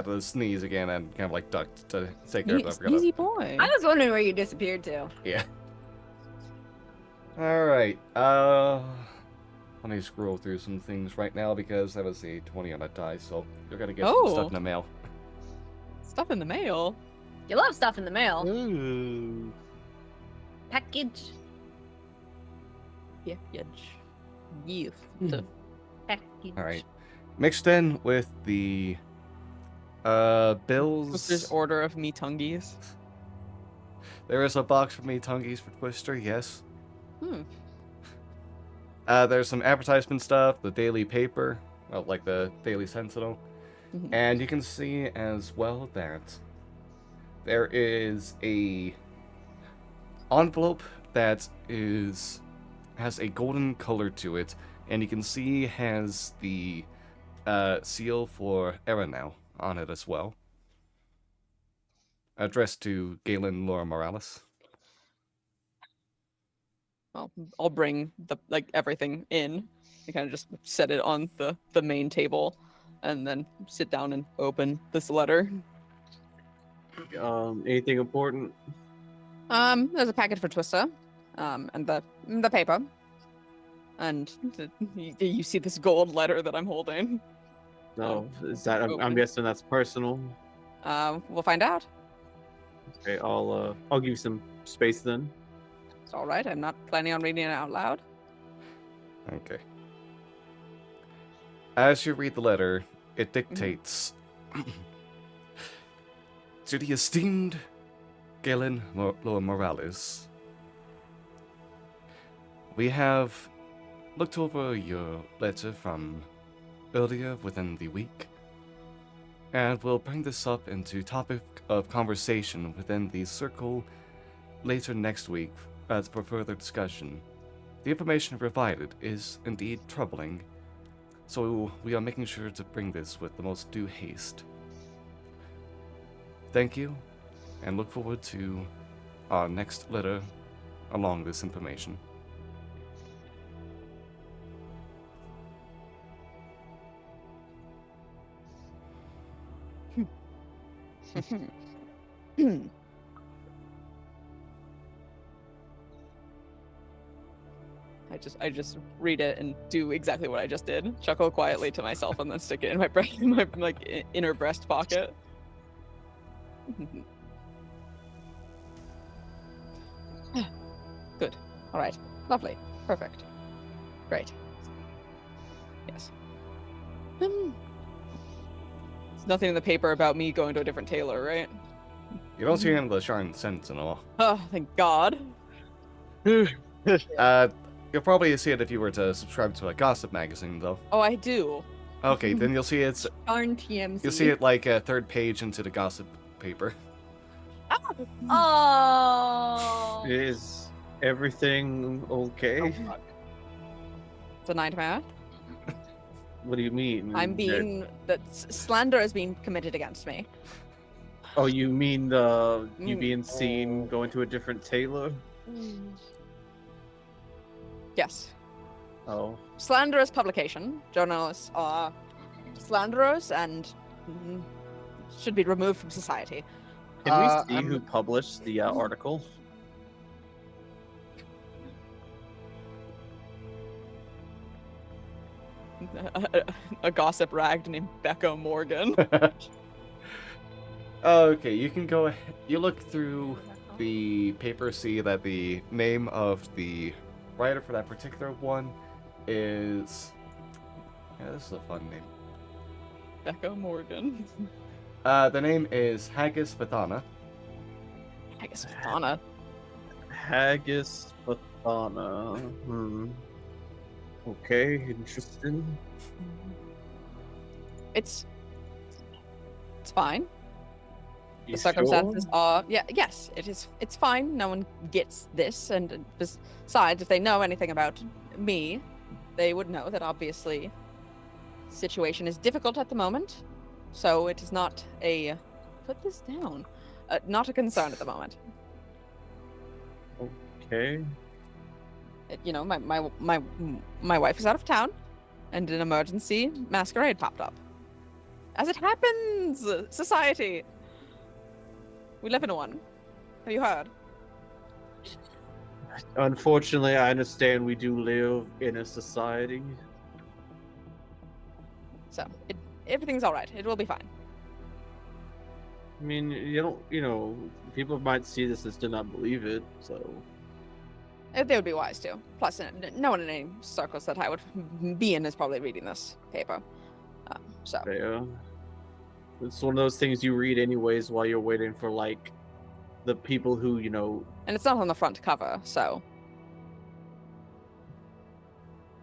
to sneeze again and kind of like ducked to take care of that. Easy boy. I was wondering where you disappeared to. Yeah. Alright, let me scroll through some things right now because that was a 20 on a die, so you're gonna get some stuff in the mail. Stuff in the mail? You love stuff in the mail. Ooh. Package. Gift. Package. Alright. Mixed in with the Twister's Bills. order of meatungies. There is a box for me tungies for Twister, yes. Hmm. There's some advertisement stuff, the daily paper, well, like the Daily Sentinel. Mhm. And you can see as well that there is a envelope that has a golden color to it, and you can see has the seal for Erenau on it as well. Addressed to Galen Laura Morales. Well, I'll bring everything in. I kind of just set it on the main table, and then sit down and open this letter. Anything important? There's a packet for Twister, and the paper, and you see this gold letter that I'm holding. No, is that? I'm Open. guessing that's personal. We'll find out. Okay, I'll give you some space then. It's all right. I'm not planning on reading it out loud. Okay. As you read the letter, it dictates to the esteemed Galen Laura Morales. We have looked over your letter from earlier within the week, and we'll bring this up into topic of conversation within the circle later next week for further discussion. The information provided is indeed troubling, so we are making sure to bring this with the most due haste. Thank you, and look forward to our next letter along this information. I just read it and do exactly what I just did. Chuckle quietly to myself and then stick it in my inner breast pocket. Good. All right. Lovely. Perfect. Great. Yes. There's nothing in the paper about me going to a different tailor, right? You don't see him in the Sharn Sentinel. Oh, thank God. You'll probably see it if you were to subscribe to a gossip magazine, though. Oh, I do. Okay, then you'll see it's Darn TMZ. you'll see it like a third page into the gossip paper. Oh. Is everything okay? Oh, fuck. It's a nightmare. What do you mean? I'm being slander is being committed against me. Oh, you mean you Mm. being seen going to a different tailor? Yes. Oh, Slanderous publication. Journalists are slanderers and should be removed from society. can we see I'm- who published the article? A gossip rag named Becca Morgan. Okay, you can go ahead. You look through the paper, see that the name of the writer for that particular one is. Yeah, this is a fun name. Becca Morgan. The name is Haggis Fathana. I guess Fauna. Haggis Fathana. Okay, interesting. It's fine. You The circumstances sure? are yes, it's fine. No one gets this, and besides, if they know anything about me, they would know that obviously the situation is difficult at the moment. So it is not a put this down. Not a concern at the moment. Okay. My wife is out of town, and an emergency masquerade popped up. As it happens, society. We live in one. Have you heard? Unfortunately, I understand we do live in a society. So everything's all right. It will be fine. I mean, people might see this and still not believe it, so. They would be wise to. Plus, no one in any circles that I would be in is probably reading this paper. So Yeah. It's one of those things you read anyways while you're waiting for like the people who And it's not on the front cover, so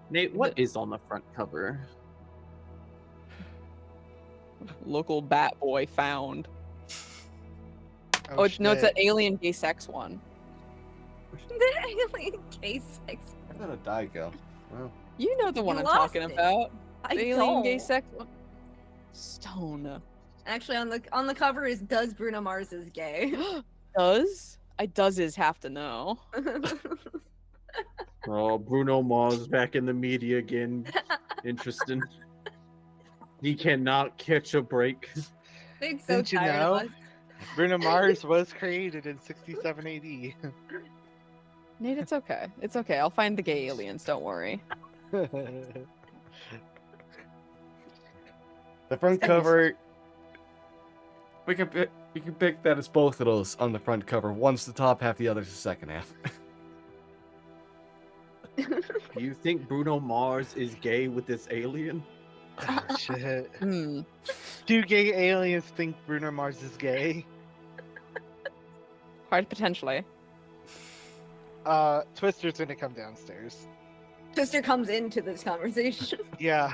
Nate, what is on the front cover? local bat boy found. Oh, It's an shit. alien gay sex one. The alien case sex. Where did a die go? Well, You know the one You I'm lost talking it. about. I The alien gay don't. sex one. Stone. Actually, on the cover is does Bruno Mars is gay. Does have to know. Oh, Bruno Mars back in the media again. Interesting. He cannot catch a break. They're so Didn't you tired know? of us. Bruno Mars was created in 67 AD. Nate, it's okay. It's okay. I'll find the gay aliens. Don't worry. the front cover. We can pick that it's both of those on the front cover. One's the top half, the other's the second half. Do you think Bruno Mars is gay with this alien? Oh, shit. Hmm. Do gay aliens think Bruno Mars is gay? Quite potentially. Twister's gonna come downstairs. Twister comes into this conversation. Yeah.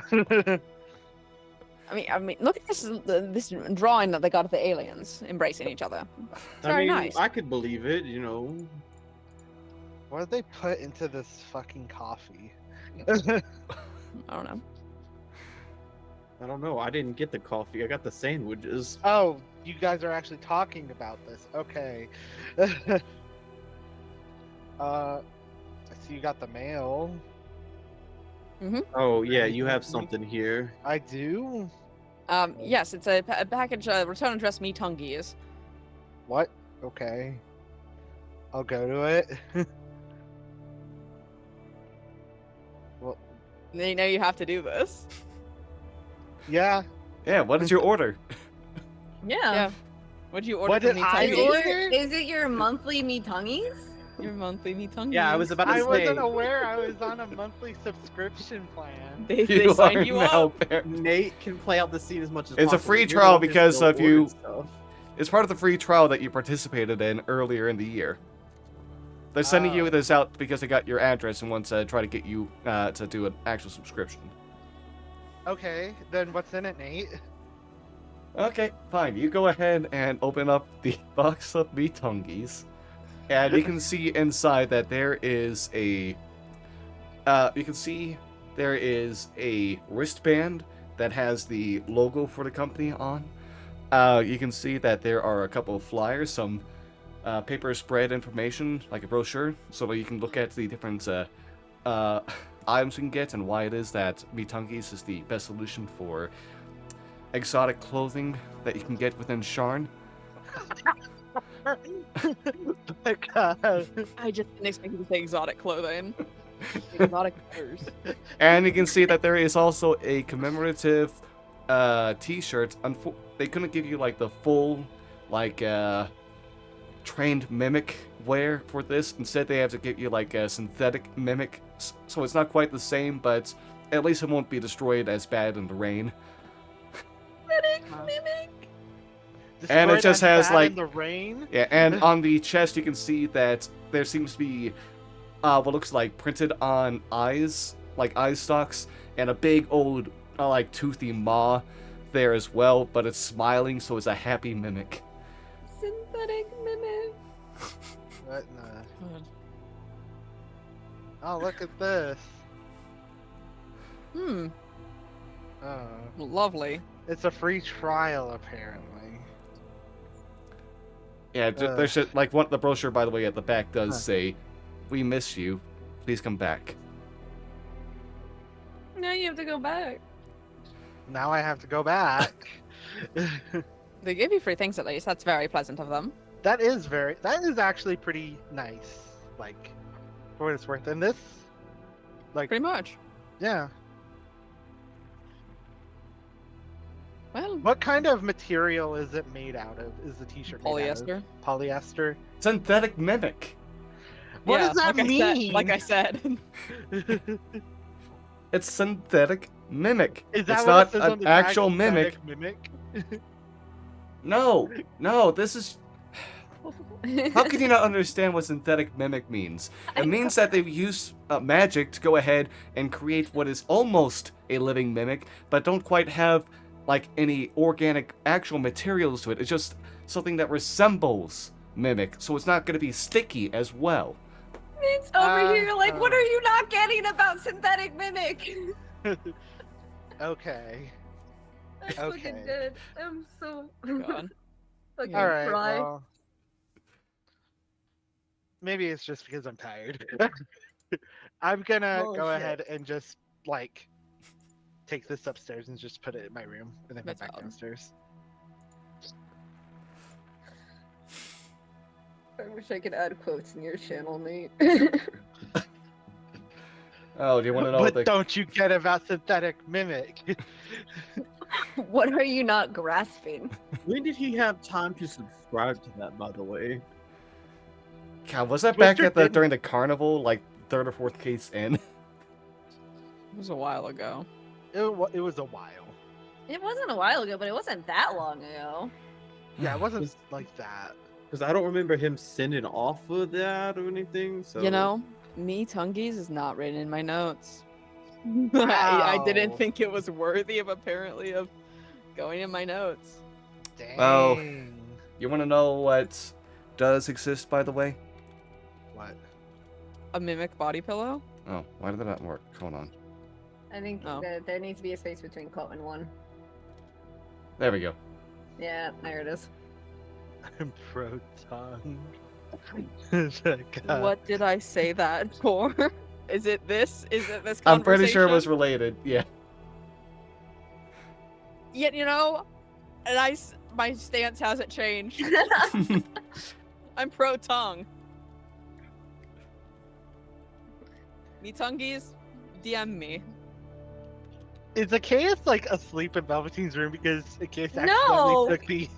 I mean, look at this drawing that they got of the aliens embracing each other. It's very nice. I could believe it, What did they put into this fucking coffee? I don't know. I don't know. I didn't get the coffee. I got the sandwiches. Oh, you guys are actually talking about this. Okay. I see you got the mail. Oh yeah, you have something here. I do? Yes, it's a package. Return address me Tungies. What? Okay. I'll go to it. Well, They know you have to do this. yeah. Yeah, what is your order? Yeah. What'd you order What from did me I Tungies? order? Is it your monthly meetungies? Your monthly me Tungies. Yeah, I was about to I say. wasn't aware I was on a monthly subscription plan. They signed you up. Nate can play out the scene as much as It's a possible. free You're the trial one who because still of you- ordered stuff. It's part of the free trial that you participated in earlier in the year. They're sending you Oh. this out because they got your address and want to try to get you to do an actual subscription. Okay, then what's in it, Nate? Okay, fine. You go ahead and open up the box of meat tungies. And you can see inside that there is a... you can see there is a wristband that has the logo for the company on. You can see that there are a couple of flyers, some paper spread information, like a brochure, so that you can look at the different items you can get and why it is that Mitungies is the best solution for exotic clothing that you can get within Sharn. I just didn't expect you to say exotic clothing. Exotic furs. And you can see that there is also a commemorative t-shirt. They couldn't give you like the full like trained mimic wear for this. Instead they have to give you like a synthetic mimic, so it's not quite the same, but at least it won't be destroyed as bad in the rain. And it just has, like- in the rain. Yeah, and on the chest you can see that there seems to be what looks like printed on eyes, like eye stalks, and a big old like toothy maw there as well, but it's smiling, so it's a happy mimic. Synthetic mimic. What in the... Oh, look at this. Hmm. Oh, Lovely. it's a free trial, apparently. Yeah, there's just, like the brochure, by the way, at the back does say, "We miss you. Please come back." Now you have to go back. Now I have to go back. They gave you free things at least. That's very pleasant of them. That is actually pretty nice. Like, for what it's worth. And this, like, Pretty much. yeah. Well, What kind of material is it made out of? Is the t-shirt made out of? polyester. Polyester. Synthetic mimic. What Yeah, does that mean? Like I said. It's synthetic mimic. Is that It's what not it says on an the tag? actual mimic. Synthetic mimic? No, this is. How can you not understand what synthetic mimic means? It means that they've used magic to go ahead and create what is almost a living mimic, but don't quite have like any organic actual materials to it. It's just something that resembles mimic, so it's not going to be sticky as well. It's over here. Like, what are you not getting about synthetic mimic? Okay. I'm fucking dead. I'm so God. fucking All right. cry. Well, maybe it's just because I'm tired. I'm gonna Holy go shit. ahead and just like take this upstairs and just put it in my room and then come That's back valid. downstairs. I wish I could add quotes in your channel, Nate. Oh, do you want to know What what the don't you get about synthetic mimic? What are you not grasping? When did he have time to subscribe to that, by the way? God, was that back Twister at the didn't- during the carnival, like third or fourth case in? It was a while ago. It was a while. It wasn't a while ago, but it wasn't that long ago. Yeah, it wasn't Was- like that. Because I don't remember him sending off of that or anything. So You know, me Tungies is not written in my notes. I didn't Wow. think it was worthy of apparently of going in my notes. Dang. Well- You want to know what does exist, by the way? What? A mimic body pillow? Oh, why did that not work? Hold on. I think Oh. that there needs to be a space between quote and one. There we go. Yeah, there it is. I'm proton. What did I say that for? Is it this? Is it this conversation? I'm pretty sure it was related. Yeah. Yet, you know, and my stance hasn't changed. I'm pro tongue. Me Tungies, DM me. Is Zacchaeus like asleep in Velveteen's room because Zacchaeus No! accidentally took the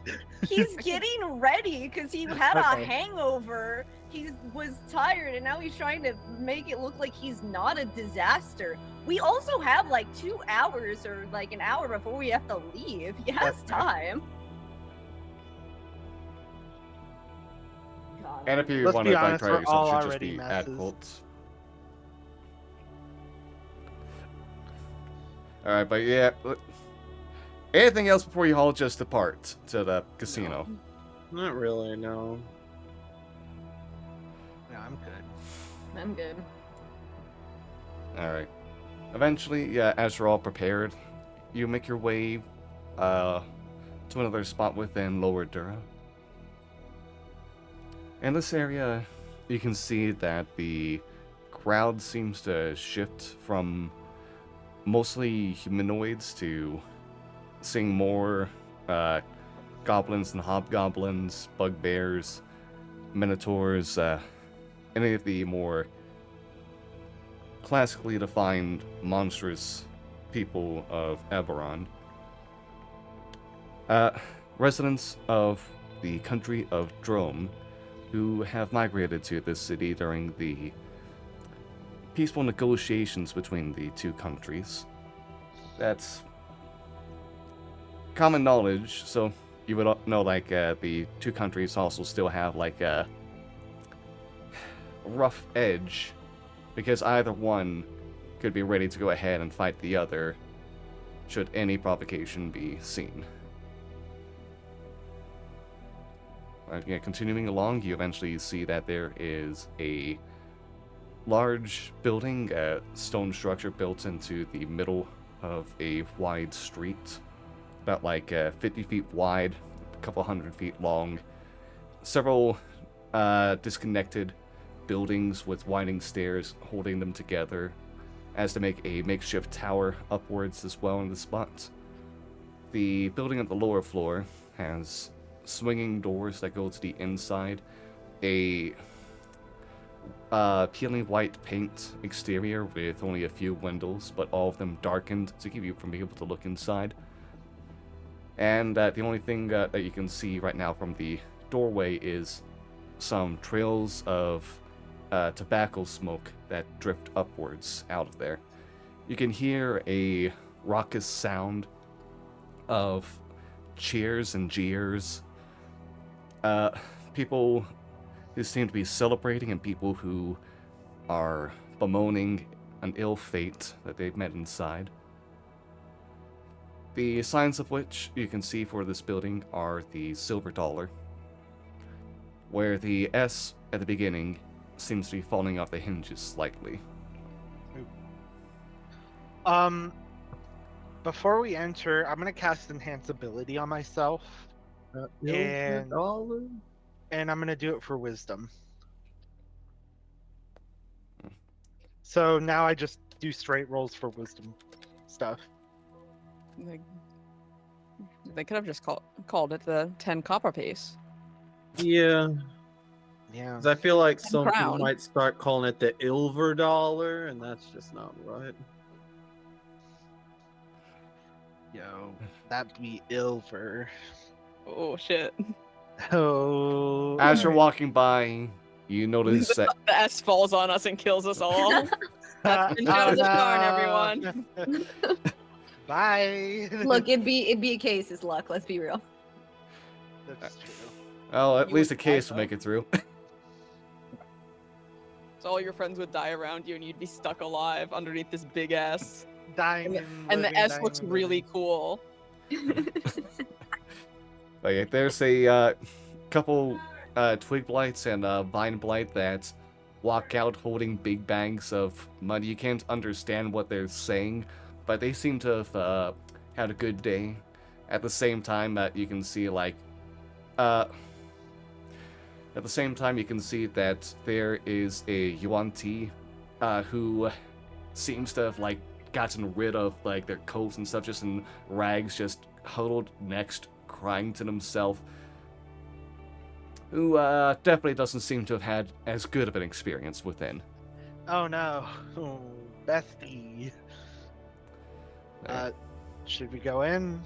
He's getting ready because he had Okay. a hangover. He was tired, and now he's trying to make it look like he's not a disaster. We also have like 2 hours or like an hour before we have to leave. He has That's fair. time. God. And if you Let's want be to like honest, try we're all yourself, should just already be at messes. quotes. All right, but yeah. Anything else before you all just depart to the casino? not really. No. No, I'm good. I'm good. All right. Eventually, yeah, as you're all prepared, you make your way to another spot within Lower Dura. In this area, you can see that the crowd seems to shift from mostly humanoids to seeing more goblins and hobgoblins, bugbears, minotaurs, any of the more classically defined monstrous people of Eberron. Residents of the country of Drome, who have migrated to this city during the peaceful negotiations between the two countries. That's common knowledge, so you would know, like, the two countries also still have, like, a rough edge, because either one could be ready to go ahead and fight the other, should any provocation be seen. Yeah, continuing along, you eventually see that there is a large building, a stone structure built into the middle of a wide street, about like 50 feet wide, a couple hundred feet long. Several disconnected buildings with winding stairs holding them together, as to make a makeshift tower upwards as well in the spot. The building at the lower floor has swinging doors that go to the inside, a peeling white paint exterior with only a few windows, but all of them darkened to keep you from being able to look inside. And the only thing that you can see right now from the doorway is some trails of tobacco smoke that drift upwards out of there. You can hear a raucous sound of cheers and jeers. People who seem to be celebrating and people who are bemoaning an ill fate that they've met inside. The signs of which you can see for this building are the silver dollar, where the S at the beginning seems to be falling off the hinges slightly. Before we enter, I'm gonna cast Enhance Ability on myself, and I'm gonna do it for Wisdom. So now I just do straight rolls for Wisdom stuff. They could have just called it the 10 copper piece. Yeah, Yeah. 'cause I feel like some people crown. might start calling it the Ilver dollar, and that's just not right. Yo, that'd be Ilver. Oh shit. Oh. As you're walking by, you notice that The S falls on us and kills us all. That's been shown the Sharn, everyone. Bye. Look, it'd be a case is luck. Let's be real. That's true. well, at You least a would die, case will though. make it through. So all your friends would die around you and you'd be stuck alive underneath this big S. Dying And the living, S dying looks and really living. cool. Like, there's a couple twig blights and vine blight that walk out holding big bags of money. You can't understand what they're saying, but they seem to have had a good day. At the same time, you can see at the same time you can see that there is a Yuan Ti who seems to have gotten rid of their coats and stuff, just in rags, just huddled next, crying to himself. Who definitely doesn't seem to have had as good of an experience within. Oh no. Oh, bestie. There. Should we go in?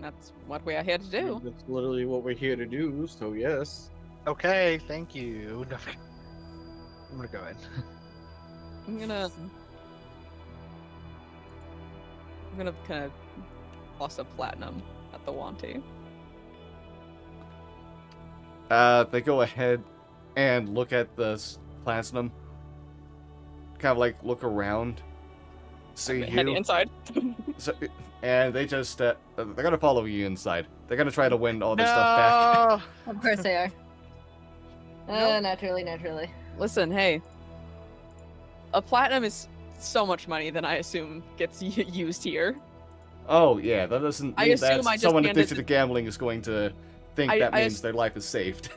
That's what we are here to do. That's literally what we're here to do, so yes. Okay, thank you. I'm gonna go in. I'm gonna kind of toss a platinum at the Wanty. They go ahead and look at the platinum, kind of look around, see Heading you, inside. so, and they just they're gonna follow you inside. They're gonna try to win all this stuff back. No! Of course they are. Nope. Naturally. Listen, hey. A platinum is so much money than I assume gets used here. Oh yeah, that doesn't I mean assume that I just someone handed addicted to gambling is going to think that I means their life is saved.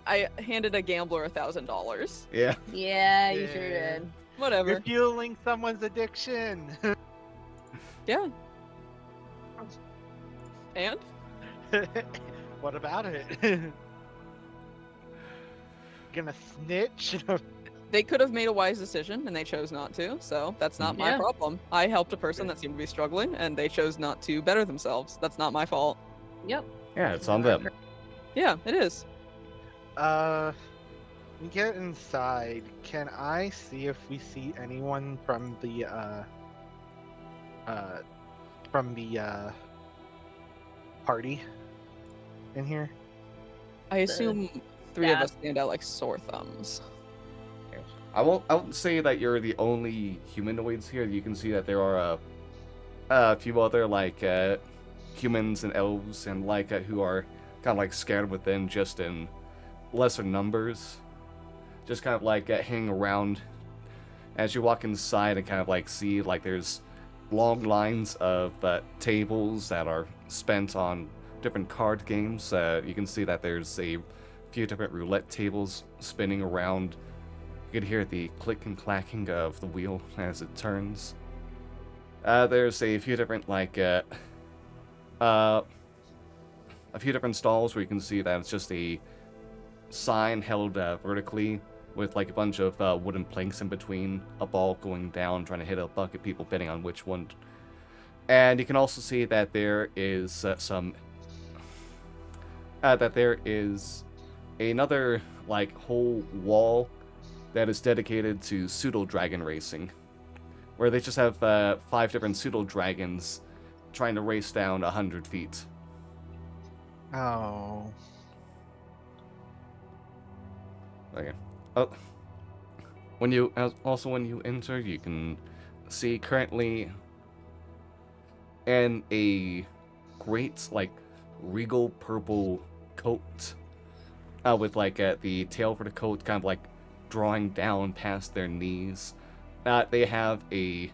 I handed a gambler $1,000. Yeah. Yeah, you sure Yeah. did. Whatever. You're fueling someone's addiction. Yeah. And? What about it? Gonna snitch? They could have made a wise decision and they chose not to, so that's not my Yeah. problem. I helped a person that seemed to be struggling and they chose not to better themselves. That's not my fault. Yep. Yeah, it's on them. Yeah, it is. We get inside. Can I see if we see anyone from the party in here? I assume three of yeah. us stand out like sore thumbs. I won't say that you're the only humanoids here. You can see that there are a few other humans and elves and who are kind of scattered within, just in lesser numbers, just kind of hanging around. As you walk inside and kind of see there's long lines of tables that are spent on different card games. You can see that there's a few different roulette tables spinning around. You can hear the click and clacking of the wheel as it turns. There's a few different a few different stalls where you can see that it's just a sign held vertically with a bunch of wooden planks in between, a ball going down trying to hit a bucket, people betting on which one. And you can also see that there is another whole wall that is dedicated to pseudo dragon racing, where they just have 5 different pseudo dragons trying to race down 100 feet. Oh. Okay. When you enter, you can see currently in a great like regal purple coat, with like the tail for the coat kind of like drawing down past their knees. They have an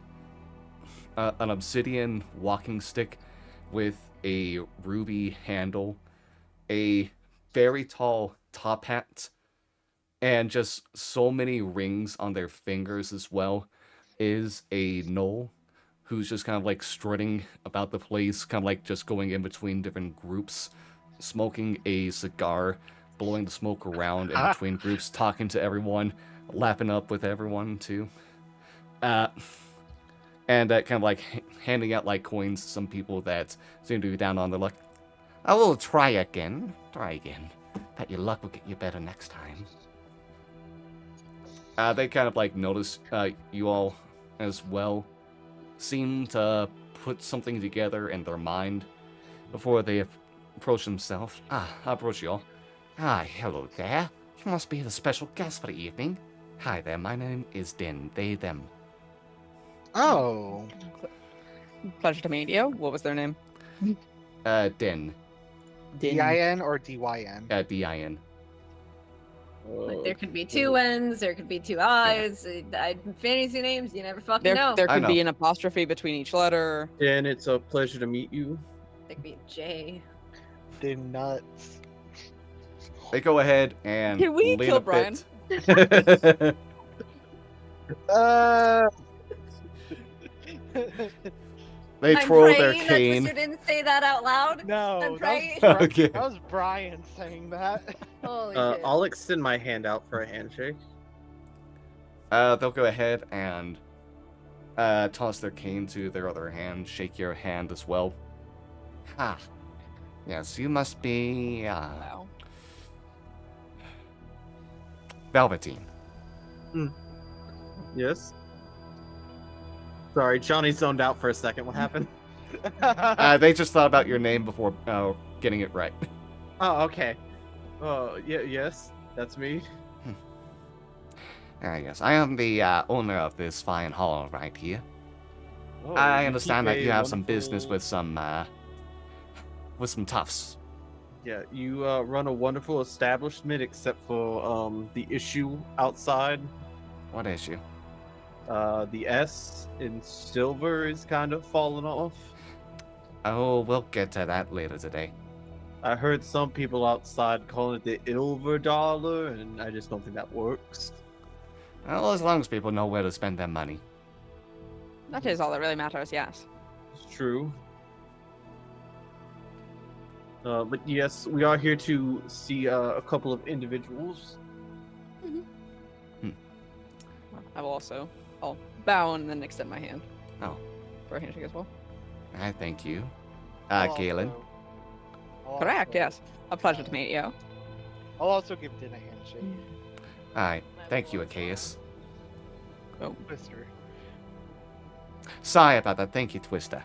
obsidian walking stick with a ruby handle, a very tall top hat, and just so many rings on their fingers as well, is a gnoll who's just kind of like strutting about the place, kind of like just going in between different groups, smoking a cigar, blowing the smoke around in between groups, talking to everyone, lapping up with everyone too. Uh, and kind of like handing out like coins to some people that seem to be down on their luck. I will try again. Try again. Bet your luck will get you better next time. They kind of like notice you all as well. Seem to put something together in their mind before they approach themselves. Approach you all. Hello there. You must be the special guest for the evening. Hi there, my name is Din. They, them. Oh. Pleasure to meet you. What was their name? Din. Din. D-I-N or D-Y-N? D-I-N. Like, there could be two N's, there could be two I's. Fantasy names, you never fucking know. There I could know. be an apostrophe between each letter. Dan, it's a pleasure to meet you. There could be a J. They're nuts. They go ahead and Can we lean kill a Brian? bit. They I'm twirl praying their that cane. Twister didn't say that out loud. No, I'm praying. Okay. that was Brian saying that. Holy shit. I'll extend my hand out for a handshake. They'll go ahead and toss their cane to their other hand, shake your hand as well. Yes, you must be Wow. Velveteen. Yes. Sorry, Johnny zoned out for a second. What happened? They just thought about your name before getting it right. Oh, okay. Yes, that's me. Yes, I am the owner of this fine hall right here. Oh, I you understand keep that a you have some wonderful- business with some toughs. Yeah, you run a wonderful establishment, except for the issue outside. What issue? The S in silver is kind of falling off. Oh, we'll get to that later today. I heard some people outside calling it the Ilver dollar, and I just don't think that works. Well, as long as people know where to spend their money. That is all that really matters, yes. It's true. But yes, we are here to see a couple of individuals. I'll bow and then extend my hand. Oh. For a handshake as well. I thank you. I'll Galen. also- Correct, yes. A pleasure to meet you. I'll also give Din a handshake. Alright, thank you, Achaeus. Twister. Sorry about that, thank you, Twister.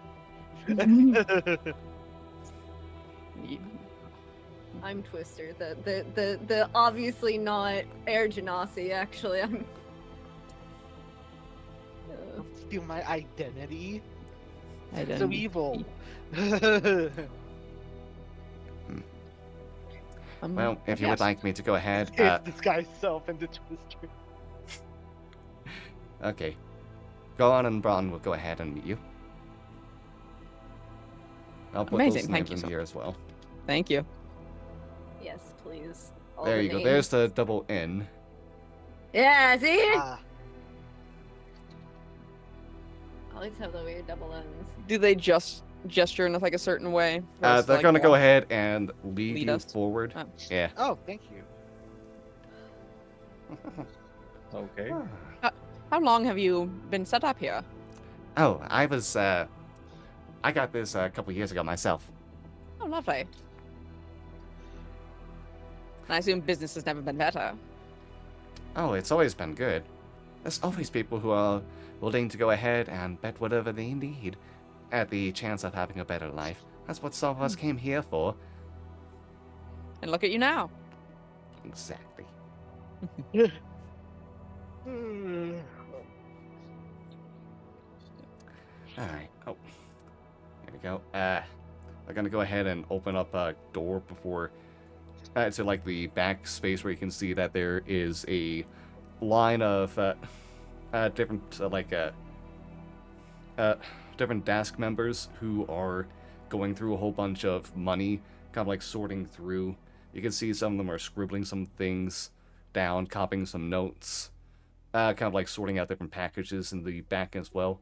I'm Twister. The obviously not Air Genasi, actually. I'm Steal my identity. I So didn't- evil. Well, if you would yes. like me to go ahead, It's disguise self into Twister. okay. Goran and Braun will go ahead and meet you. I'll put Amazing, those thank names you in so here as well. Thank you. yes, pleplease. All There the you go. names. There's the double N. Yeah, see? Ah, I always have the weird double N's. Do they just gesture in like a certain way? for us to, They're like, gonna go walk? ahead and lead Lead you us? forward. Oh. Yeah. oh, thank you. Okay. How long have you been set up here? Oh, I got this a couple years ago myself. Oh, lovely. And I assume business has never been better. Oh, it's always been good. There's always people who are willing to go ahead and bet whatever they need at the chance of having a better life. That's what some of us came here for. And look at you now. Exactly. Alright. Oh. There we go. I'm gonna go ahead and open up a door before to like the back space where you can see that there is a line of different different Daask members who are going through a whole bunch of money, kind of like sorting through. You can see some of them are scribbling some things down, copying some notes, kind of like sorting out different packages in the back as well.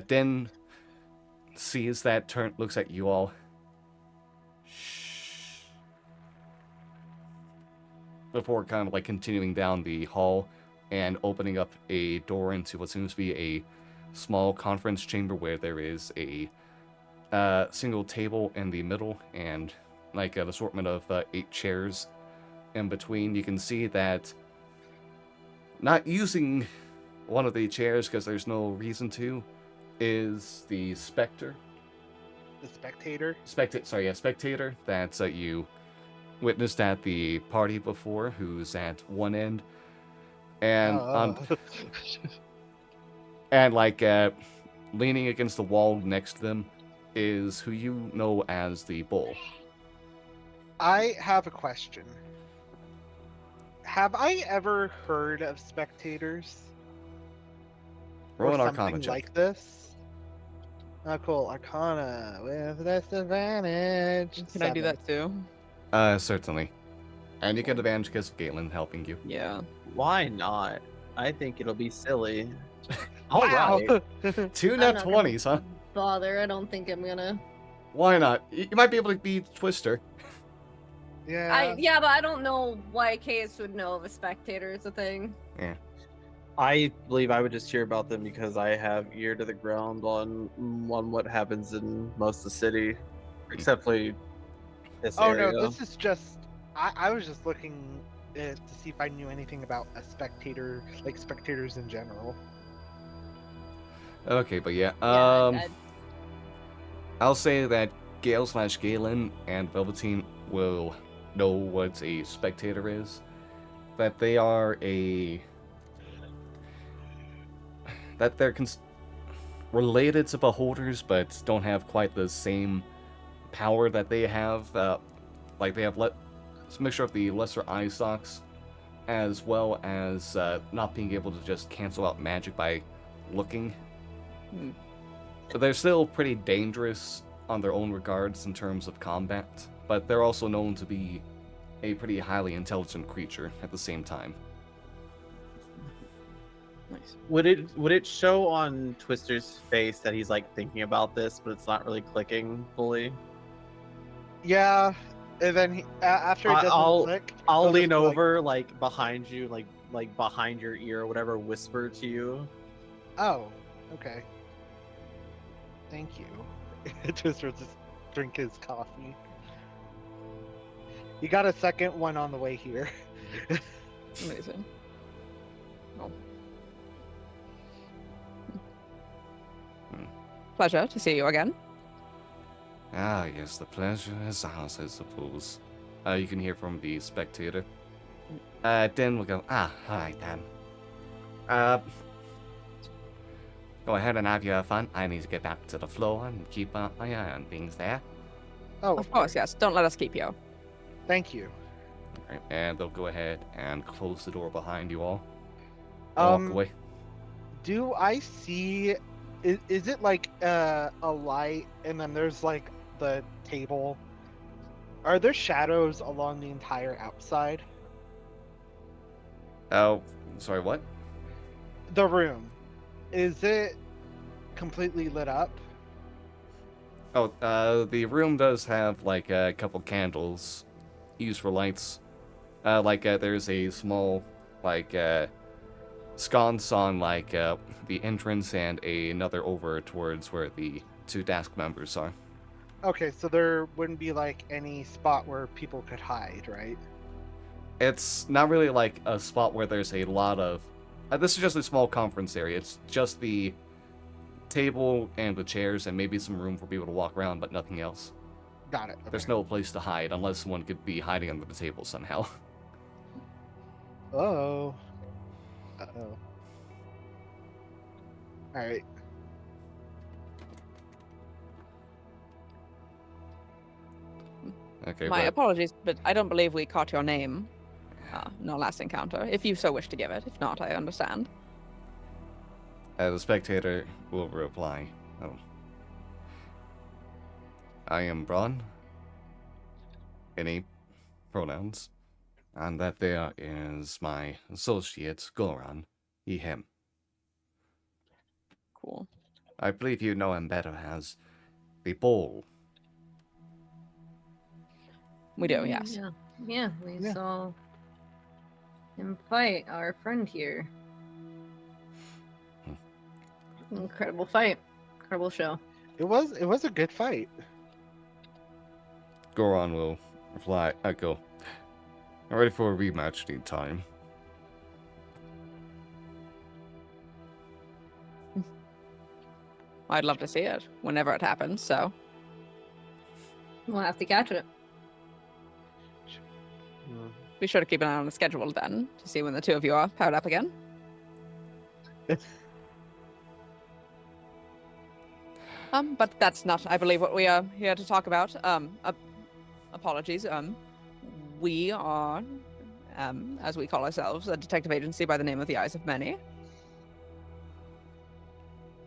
Den sees that, looks at you all. Shh. Before kind of like continuing down the hall and opening up a door into what seems to be a small conference chamber where there is a single table in the middle and like an assortment of 8 chairs in between. You can see that not using one of the chairs because there's no reason to is the Spectre. The spectator? Spectator that you witnessed at the party before, who's at one end. And and like leaning against the wall next to them is who you know as the Bull. I have a question. Have I ever heard of spectators? Roll an or Arcana something check. like this? Oh, cool. Arcana with disadvantage. Can I do that too? Certainly. And you get advantage because of Galen helping you. Yeah. Why not? I think it'll be silly. Wow. Alright. 2 I'm nat not 20s, huh? Bother, I don't think I'm gonna. Why not? You might be able to beat Twister. Yeah. Yeah, but I don't know why Case would know if a spectator is a thing. I believe I would just hear about them because I have ear to the ground on what happens in most of the city, except for this Oh area. no, this is just. I was just looking to see if I knew anything about a spectator, like spectators in general. Okay, but yeah. I- I'll say that Gale/Galen and Velveteen will know what a spectator is. That they are that they're related to beholders, but don't have quite the same power that they have. Like they have it's a mixture of the lesser eye stalks, as well as not being able to just cancel out magic by looking. Hmm. So they're still pretty dangerous on their own regards in terms of combat, but they're also known to be a pretty highly intelligent creature at the same time. Nice. Would it show on Twister's face that he's like thinking about this, but it's not really clicking fully? Yeah, and then after it doesn't click, I'll he'll lean just be like, over like behind you, like behind your ear or whatever, whisper to you. Oh, okay. Thank you. Twister just drink his coffee. You got a second one on the way here. Amazing. Oh. Pleasure to see you again. Ah, yes, the pleasure is ours, I suppose. You can hear from the spectator. Den will go, hi, Dan. Go ahead and have your fun. I need to get back to the floor and keep my eye on things there. Oh, Of course, yes. Don't let us keep you. Thank you. Alright, and they'll go ahead and close the door behind you all. Walk away. Do I see? Is it like a light, and then there's like the table? Are there shadows along the entire outside? Oh, sorry, what? The room, is it completely lit up? Oh, the room does have like a couple candles used for lights. There's a small sconce on the entrance and another over towards where the 2 Daask members are. Okay, so there wouldn't be like any spot where people could hide, right? It's not really like a spot where there's a lot of. This is just a small conference area. It's just the table and the chairs and maybe some room for people to walk around, but nothing else. Got it. There's Okay. no place to hide unless one could be hiding under the table somehow. Oh. Uh-oh. Alright. Okay, My but apologies, but I don't believe we caught your name in our last encounter. If you so wish to give it. If not, I understand. the spectator will reply, "Oh, I am Braun. Any pronouns, and that there is my associate Goran, he, him. Cool. I believe you know him better as the Bull. We do, yes. Yeah, yeah, we Yeah. saw him fight our friend here. Incredible fight. Incredible show. It was a good fight. Goran will reply, echo. I'm ready for a rematch anytime. I'd love to see it whenever it happens, so We'll have to catch it. be sure to keep an eye on the schedule then to see when the two of you are paired up again. But that's not, I believe, what we are here to talk about. Apologies. We are, as we call ourselves, a detective agency by the name of the Eyes of Many.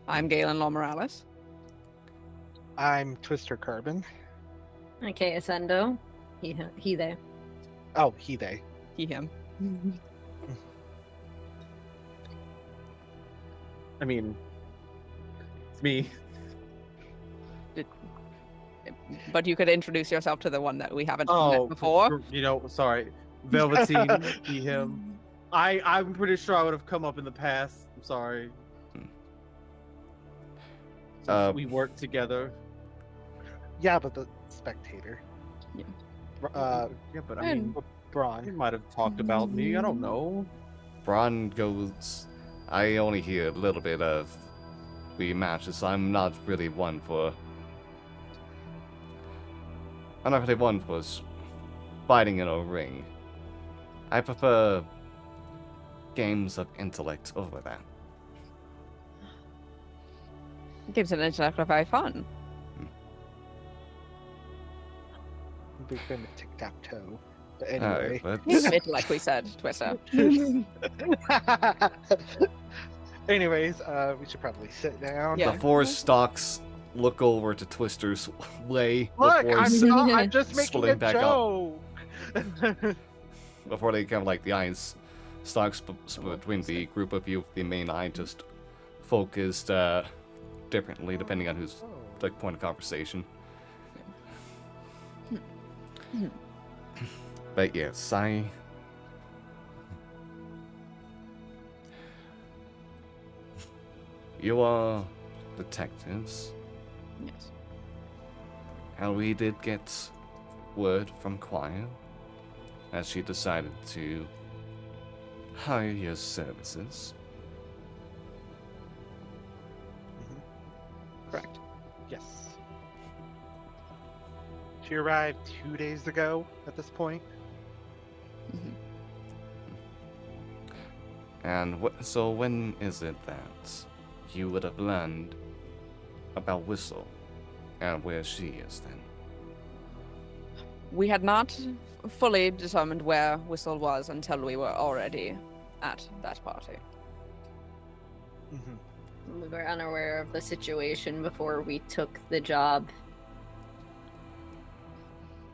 I'm Galen Law Morales. I'm Twister Carbon. Okay, Ascendo. He they. Oh, he they. He, him. I mean, it's me. But you could introduce yourself to the one that we haven't Oh, met before. you know, sorry. Velveteen, he, him. I'm pretty sure I would have come up in the past. I'm sorry. Since we worked together. Yeah, but the spectator. Yeah. Yeah, but I mean, you Braun. might have talked about me. I don't know. Braun goes, I only hear a little bit of the matches. I'm not really one for fighting in a ring. I prefer games of intellect over that. Games of intellect are very fun. I'm a big fan of tic-tac-toe. But Alright, anyway. Games of intellect, we said, Twister. Anyways, we should probably sit down. Yeah. The four stocks look over to Twister's way Look, before, I'm just making splitting a back up. joke. before they kind of like the eyes stocks between the group of you. The main eye just focused differently depending on who's like point of conversation. But yes, you are detectives, Yes. and we did get word from Choir as she decided to hire your services. Correct. Yes. She arrived 2 days ago at this point. Mhm. And so when is it that you would have learned about Whistle and where she is then? We had not fully determined where Whistle was until we were already at that party. We were unaware of the situation before we took the job.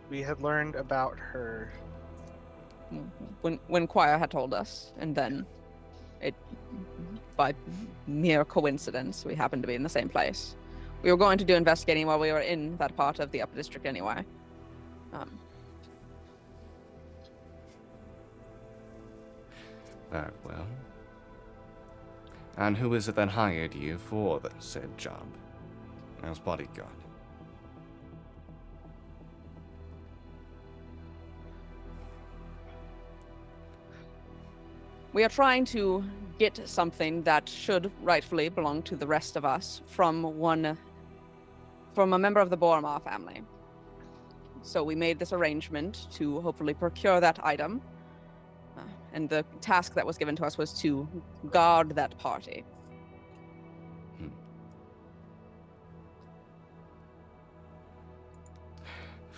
We had learned about her. When Choir had told us, and then it, by mere coincidence, we happened to be in the same place. We were going to do investigating while we were in that part of the Upper District anyway. Very well. And who is it that hired you for the said job as bodyguard? We are trying to get something that should rightfully belong to the rest of us from a member of the Boromar family. So we made this arrangement to hopefully procure that item. And the task that was given to us was to guard that party.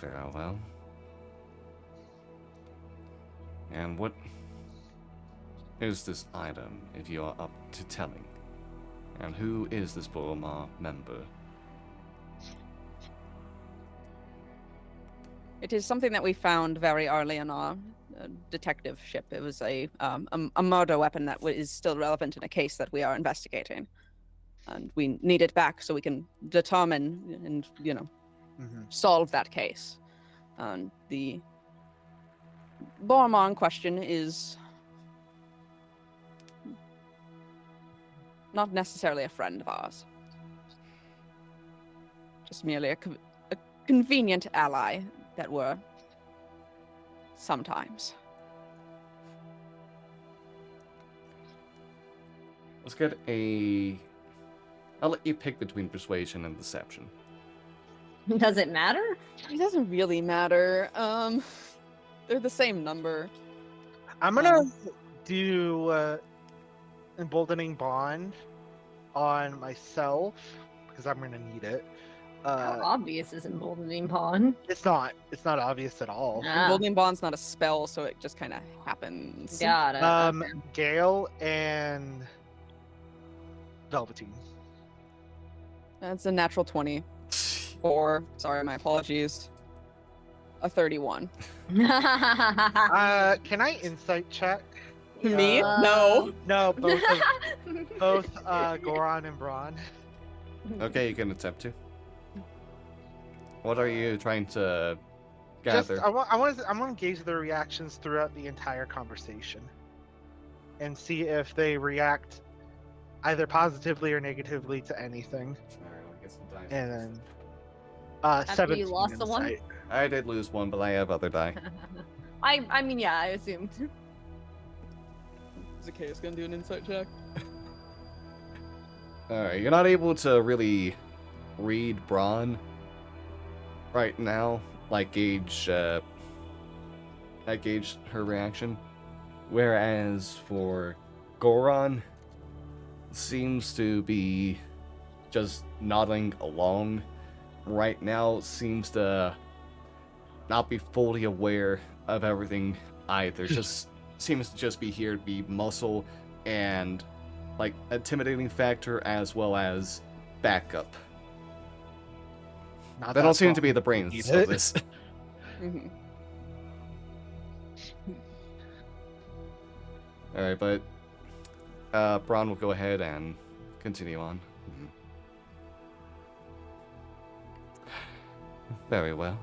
Very well. And what is this item, if you are up to telling? And who is this Boromar member? It is something that we found very early in our detectiveship. It was a murder weapon that is still relevant in a case that we are investigating. And we need it back so we can determine and, solve that case. And the Boromar in question is not necessarily a friend of ours. Just merely a convenient ally that we're sometimes. Let's get I'll let you pick between persuasion and deception. Does it matter? It doesn't really matter. They're the same number. I'm gonna do emboldening bond on myself because I'm gonna need it. How obvious is emboldening bond? It's not obvious at all. Ah, Emboldening Bond's not a spell, so it just kind of happens. got it. Okay. Gale and Velveteen. That's a natural 20. Or, sorry, my apologies. A 31. Can I insight check? Me? No. No, both Goron and Braun. Okay, you can attempt to. What are you trying to gather? I want to gauge their reactions throughout the entire conversation, and see if they react either positively or negatively to anything. Alright, I'll get some dice. And then, After 17 you lost the one? insight. I did lose one, but I have other die. I mean, yeah, I assumed. Zacchaeus gonna do an insight check. Alright, you're not able to really read Braun right now, gauge her reaction. Whereas for Goron, seems to be just nodding along right now, seems to not be fully aware of everything either. Just seems to just be here to be muscle and intimidating factor as well as backup. Not They that don't seem to strong. be the brains of this. Mm-hmm. Alright, but Braun will go ahead and continue on. Very well.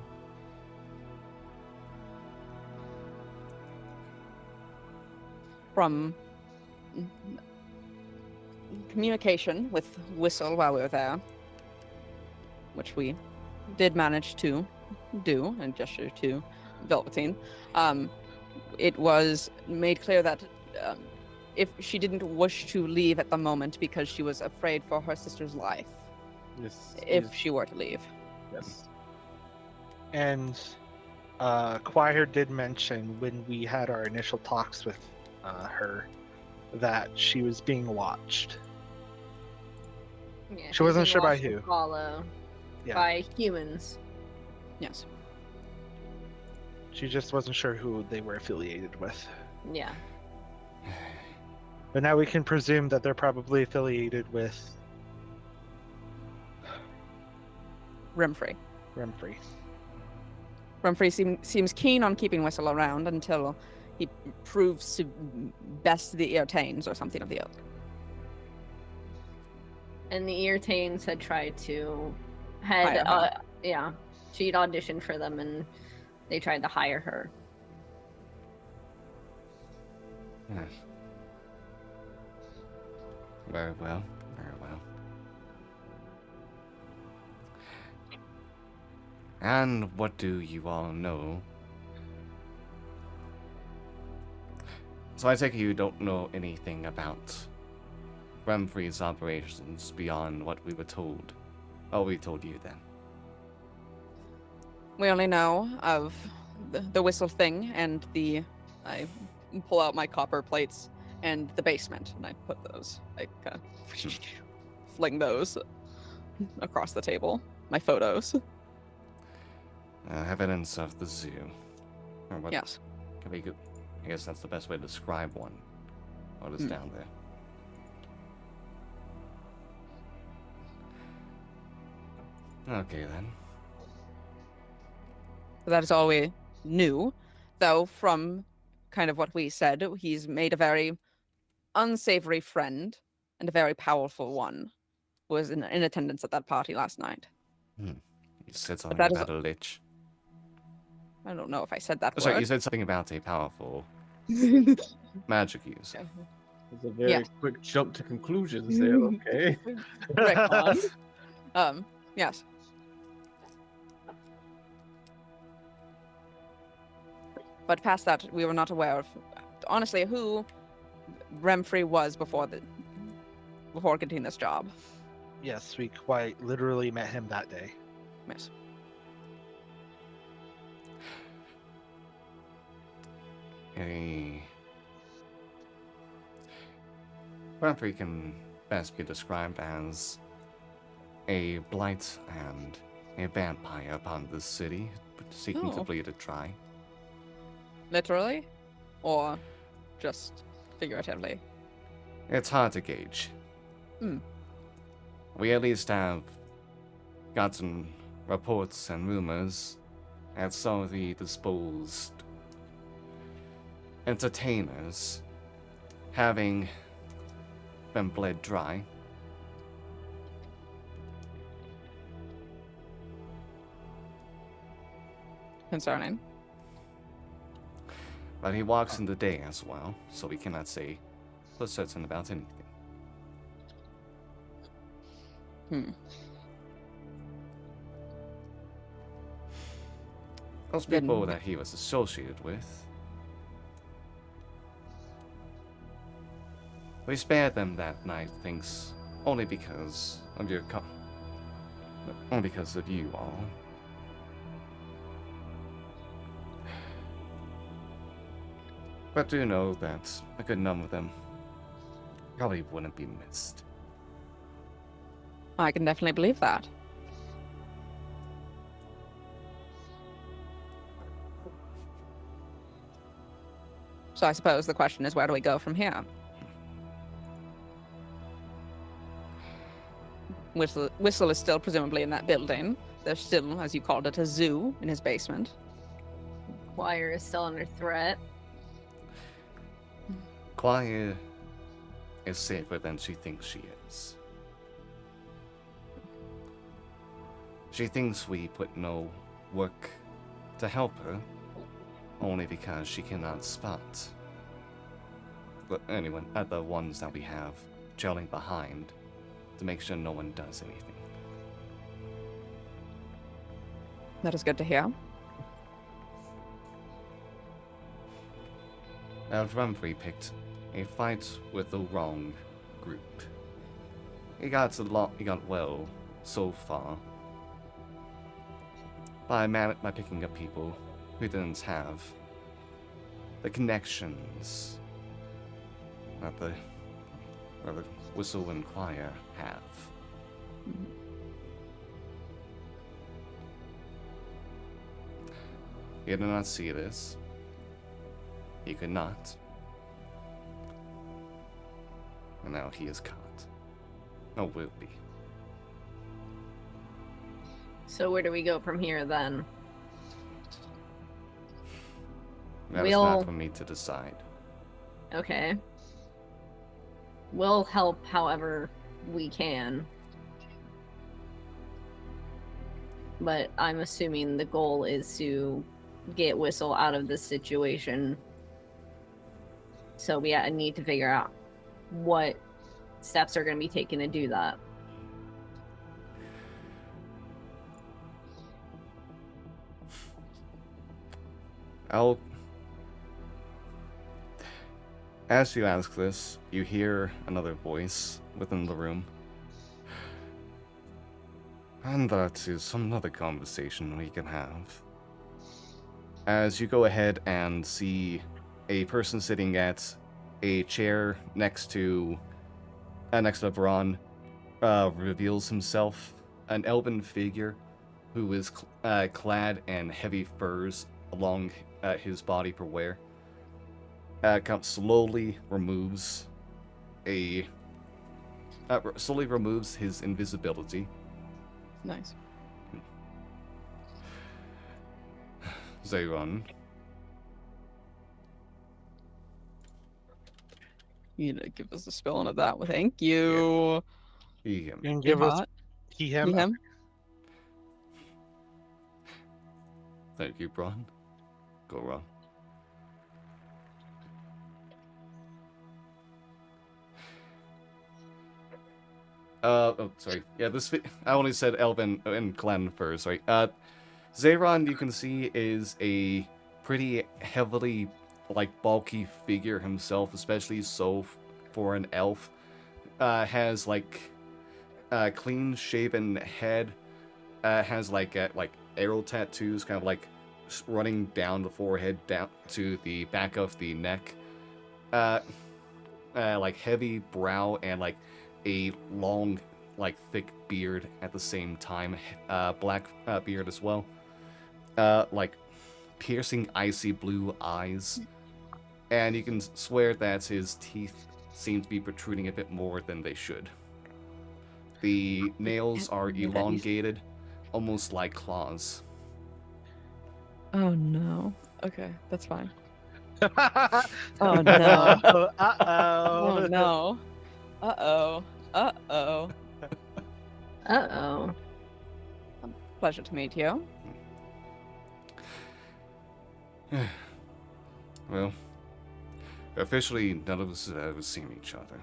From communication with Whistle while we were there, which we did manage to do and gesture to Velveteen, it was made clear that if she didn't wish to leave at the moment because she was afraid for her sister's life Yes. if she were to leave. Yes. And Choir did mention when we had our initial talks with her that she was being watched. Yeah, She wasn't she's sure by lost to who. Follow Yeah, by humans. Yes. she just wasn't sure who they were affiliated with. Yeah. But now we can presume that they're probably affiliated with Remfrey. Remfrey. Remfrey seems keen on keeping Whistle around until he proves to best the Eartains or something of the ilk. And the Eartains had tried to Hire her. yeah, she'd auditioned for them and they tried to hire her. Yes. Very well. Very well. And what do you all know? So I take it you don't know anything about Remfrey's operations beyond what we were told. Oh, we told you then. We only know of the whistle thing and I pull out my copper plates and the basement, and I put those. I kind of fling those across the table. My photos. Evidence of the zoo. Or what? Yes. Can we, I guess that's the best way to describe one. What is down there? Okay then. That is all we knew, though. From kind of what we said, he's made a very unsavory friend and a very powerful one who was in attendance at that party last night. You said But something that is, about a lich. I don't know if I said that Oh, sorry, you word. said something about a powerful magic user. It's a very Yeah. quick jump to conclusions there. Okay. Retcon. Yes. But past that, we were not aware of, honestly, who Remfrey was before getting this job. Yes, we quite literally met him that day. Yes. Remfrey can best be described as a blight and a vampire upon this city, seeking to Oh. bleed a dry. Literally? Or just figuratively? It's hard to gauge. Hmm. We at least have gotten reports and rumors that some of the disposed entertainers having been bled dry. Concerning. But he walks in the day as well, so we cannot say for certain about anything. Those people Then- that he was associated with, we spared them that night, thanks only because of only because of you all. But do know that a good number of them probably wouldn't be missed. I can definitely believe that. So I suppose the question is, where do we go from here? Whistle is still presumably in that building. There's still, as you called it, a zoo in his basement. Choir is still under threat. Quiet is safer than she thinks she is. She thinks we put no work to help her, only because she cannot spot anyone at the ones that we have trailing behind to make sure no one does anything. That is good to hear. Now, Rumfrey picked a fight with the wrong group. He got well so far by picking up people who didn't have the connections that the Whistle and Choir have. He did not see this. He could not. And now he is caught. Or will be. So where do we go from here then? That is not for me to decide. Okay. We'll help however we can. But I'm assuming the goal is to get Whistle out of this situation. So we need to figure out what steps are going to be taken to do that. As you ask this, you hear another voice within the room. And that is another conversation we can have. as you go ahead and see a person sitting at a chair next to Bron, reveals himself, an elven figure who is clad in heavy furs along his body for wear. Slowly removes his invisibility. Nice. Zayron. You need to give us a spell on that. Well, thank you. He, You can give us Hot. he him. Him. Thank you, Bron. Go wrong. Oh, sorry. Yeah, I only said Elven and Glenn first, right? Zayron, you can see, is a pretty heavily, bulky figure himself, especially so for an elf. Has, clean-shaven head, has, arrow tattoos, kind of, running down the forehead, down to the back of the neck. Heavy brow and, a long, thick beard at the same time. Black beard as well. Piercing icy blue eyes. And you can swear that his teeth seem to be protruding a bit more than they should. The nails are elongated, almost like claws. Oh no. Okay, that's fine. Oh Oh no. Uh-oh. Oh no. Uh-oh. Uh-oh. Uh-oh. Pleasure to meet you. Well, officially, none of us have ever seen each other.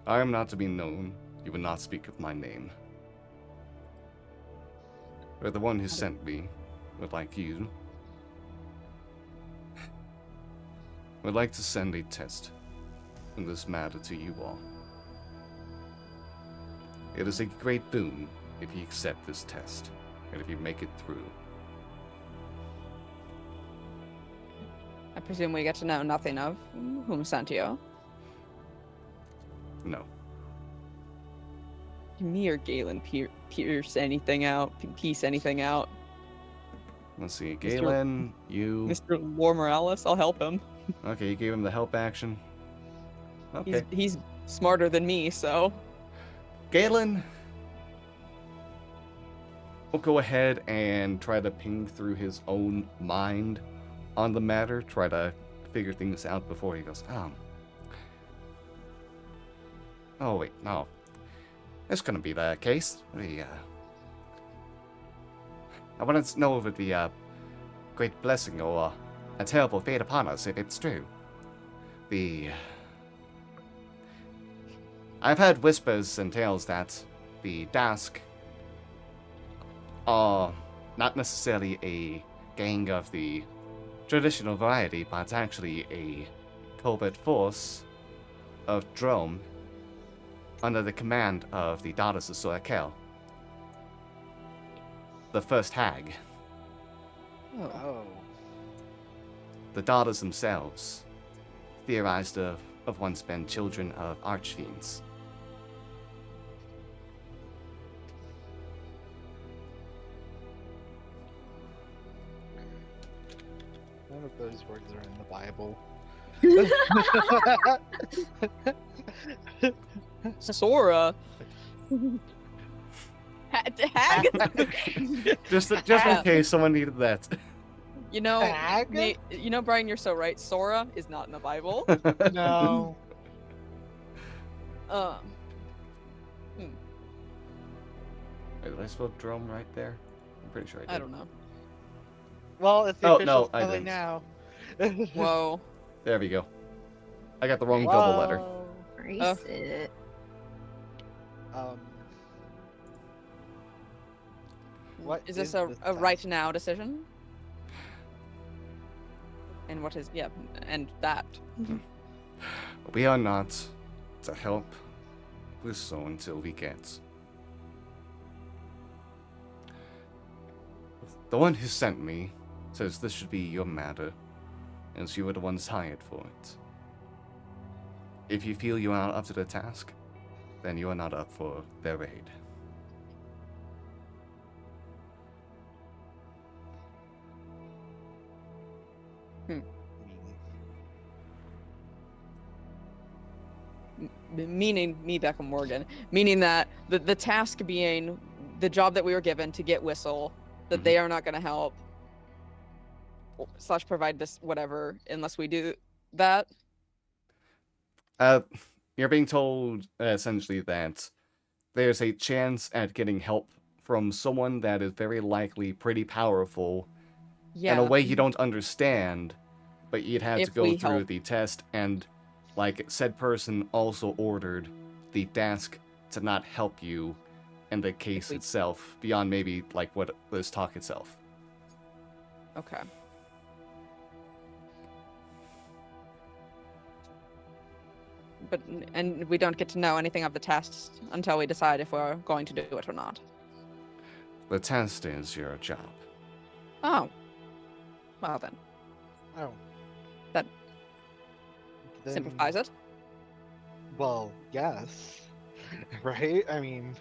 I am not to be known. You will not speak of my name. But the one who sent me would like to send a test in this matter to you all. It is a great boon if you accept this test, and if you make it through. I presume we get to know nothing of whom sent you. No. Me or Galen pierce anything out, piece anything out. Let's see, Galen, you... Mr. Lore Morales, I'll help him. Okay, you gave him the help action. Okay. He's smarter than me, so... Galen will go ahead and try to ping through his own mind on the matter, try to figure things out before he goes, oh wait, no. This couldn't be the case. I want to know if the great blessing or a terrible fate upon us if it's true. I've heard whispers and tales that the Daask are not necessarily a gang of the traditional variety, but actually a covert force of Drome under the command of the daughters of Sorakel, the first hag. Oh. The daughters themselves theorized to have once been children of archfiends. None of those words are in the Bible. Sora. Hag. just in case someone needed that. You know, Hag? Brian, you're so right. Sora is not in the Bible. No. Wait, did I spell Drome right there? I'm pretty sure I did. I don't know. Well, it's the Oh, official no, I spelling didn't. now. Whoa. There we go. I got the wrong double letter. Erase it. What Is this this a test? right now decision? And what is, and that. We are not to help with so until we get. The one who sent me says this should be your matter, as you were the ones hired for it. If you feel you are not up to the task, then you are not up for their aid. Meaning me, Becca Morgan, meaning that the task being the job that we were given to get Whistle, that they are not going to help / provide this whatever unless we do that. You're being told essentially that there's a chance at getting help from someone that is very likely pretty powerful in a way you don't understand, but you'd have to If go we through help. the test, and like said person also ordered the Daask to not help you in the case we- itself, beyond maybe like what this talk itself. Okay. But and we don't get to know anything of the tests until we decide if we're going to do it or not. The test is your job. Oh. Well then, Oh. That Then- simplifies it. Well, yes. Right? I mean,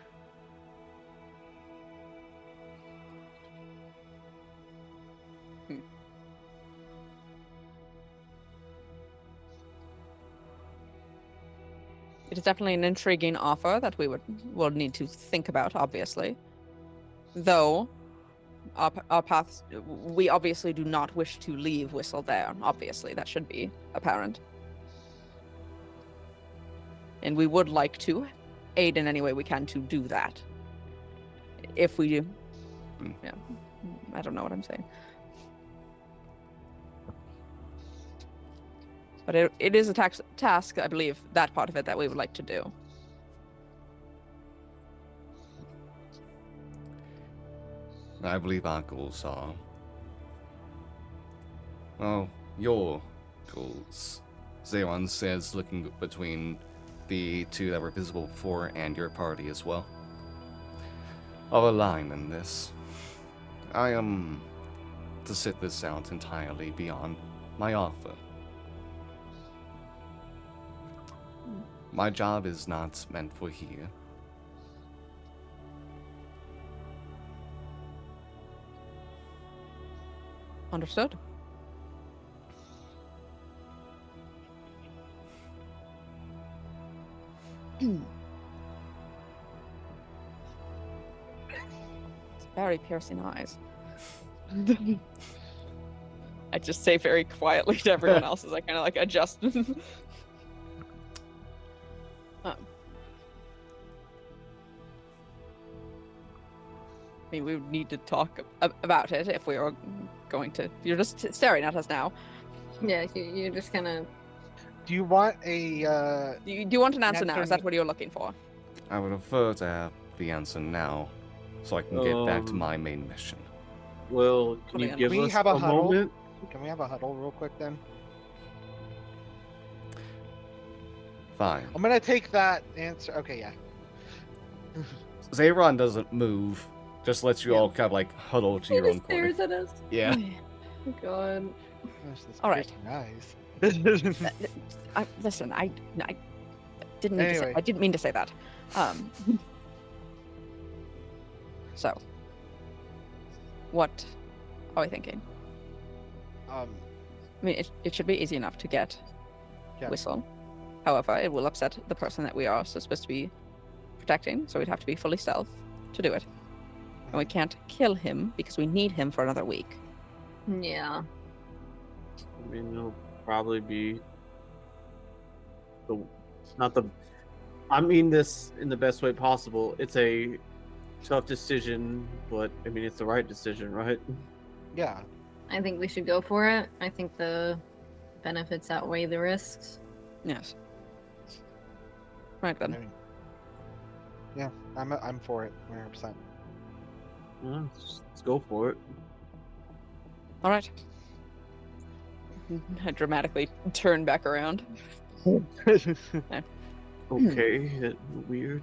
It is definitely an intriguing offer that we will need to think about, obviously. Though, our paths, we obviously do not wish to leave Whistle there. Obviously, that should be apparent. And we would like to aid in any way we can to do that. If we do. Yeah. I don't know what I'm saying. But it is a task, I believe, that part of it that we would like to do. I believe our goals are, well, your goals. Zeron says, looking between the two that were visible before and your party as well, are aligned in this. I am to sit this out entirely beyond my offer. My job is not meant for here. Understood. It's very piercing eyes. I just say very quietly to everyone else as I kind of like adjust. I mean, we would need to talk about it if we were going to. You're just staring at us now. Yeah, you're just kind of. do you want a Do you want an answer now? Is Answer that me. what you're looking for? I would prefer to have the answer now, so I can get back to Um, my main mission. Well, can you Can give we us have a huddle? moment? Can we have a huddle real quick then? Fine. I'm gonna take that answer. Okay, yeah. Zeron doesn't move, just lets you all kind of like huddle to He your own just corner. stares at us. Yeah. Oh God. Gosh, this All right. piercing eyes. Listen, I didn't mean to say. Anyway. I didn't mean to say that. So, what are we thinking? I mean, it should be easy enough to get Yeah. Whistle. However, it will upset the person that we are supposed to be protecting, so we'd have to be fully stealth to do it. And we can't kill him because we need him for another week. Yeah. I mean, it'll probably be not the. I mean this in the best way possible. It's a tough decision, but I mean it's the right decision, right? Yeah. I think we should go for it. I think the benefits outweigh the risks. Yes. Right I then. mean, yeah, I'm for it 100%. Yeah, let's go for it. All right. I dramatically turn back around. Okay, weird.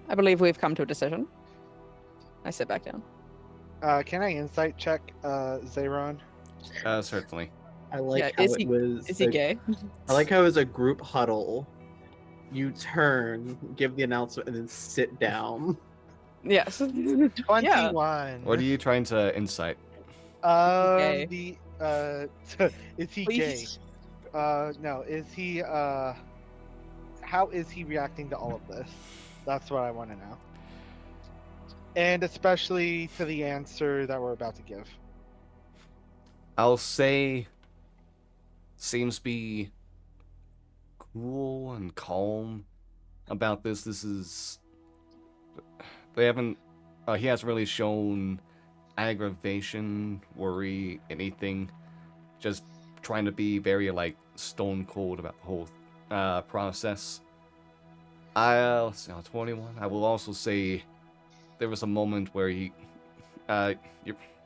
I believe we've come to a decision. I sit back down. Can I insight check Zayron? Certainly. I like Yeah, how is it he- was. Is he gay? I like how it was a group huddle. You turn, give the announcement, and then sit down. Yes. 21. What are you trying to insight? Gay. The is he gay? Please. No, is he how is he reacting to all of this? That's what I want to know. And especially to the answer that we're about to give. I'll say seems to be cool and calm about this. This is they haven't he hasn't really shown aggravation, worry, anything. Just trying to be very like stone cold about the whole process. I'll say 21. I will also say there was a moment where he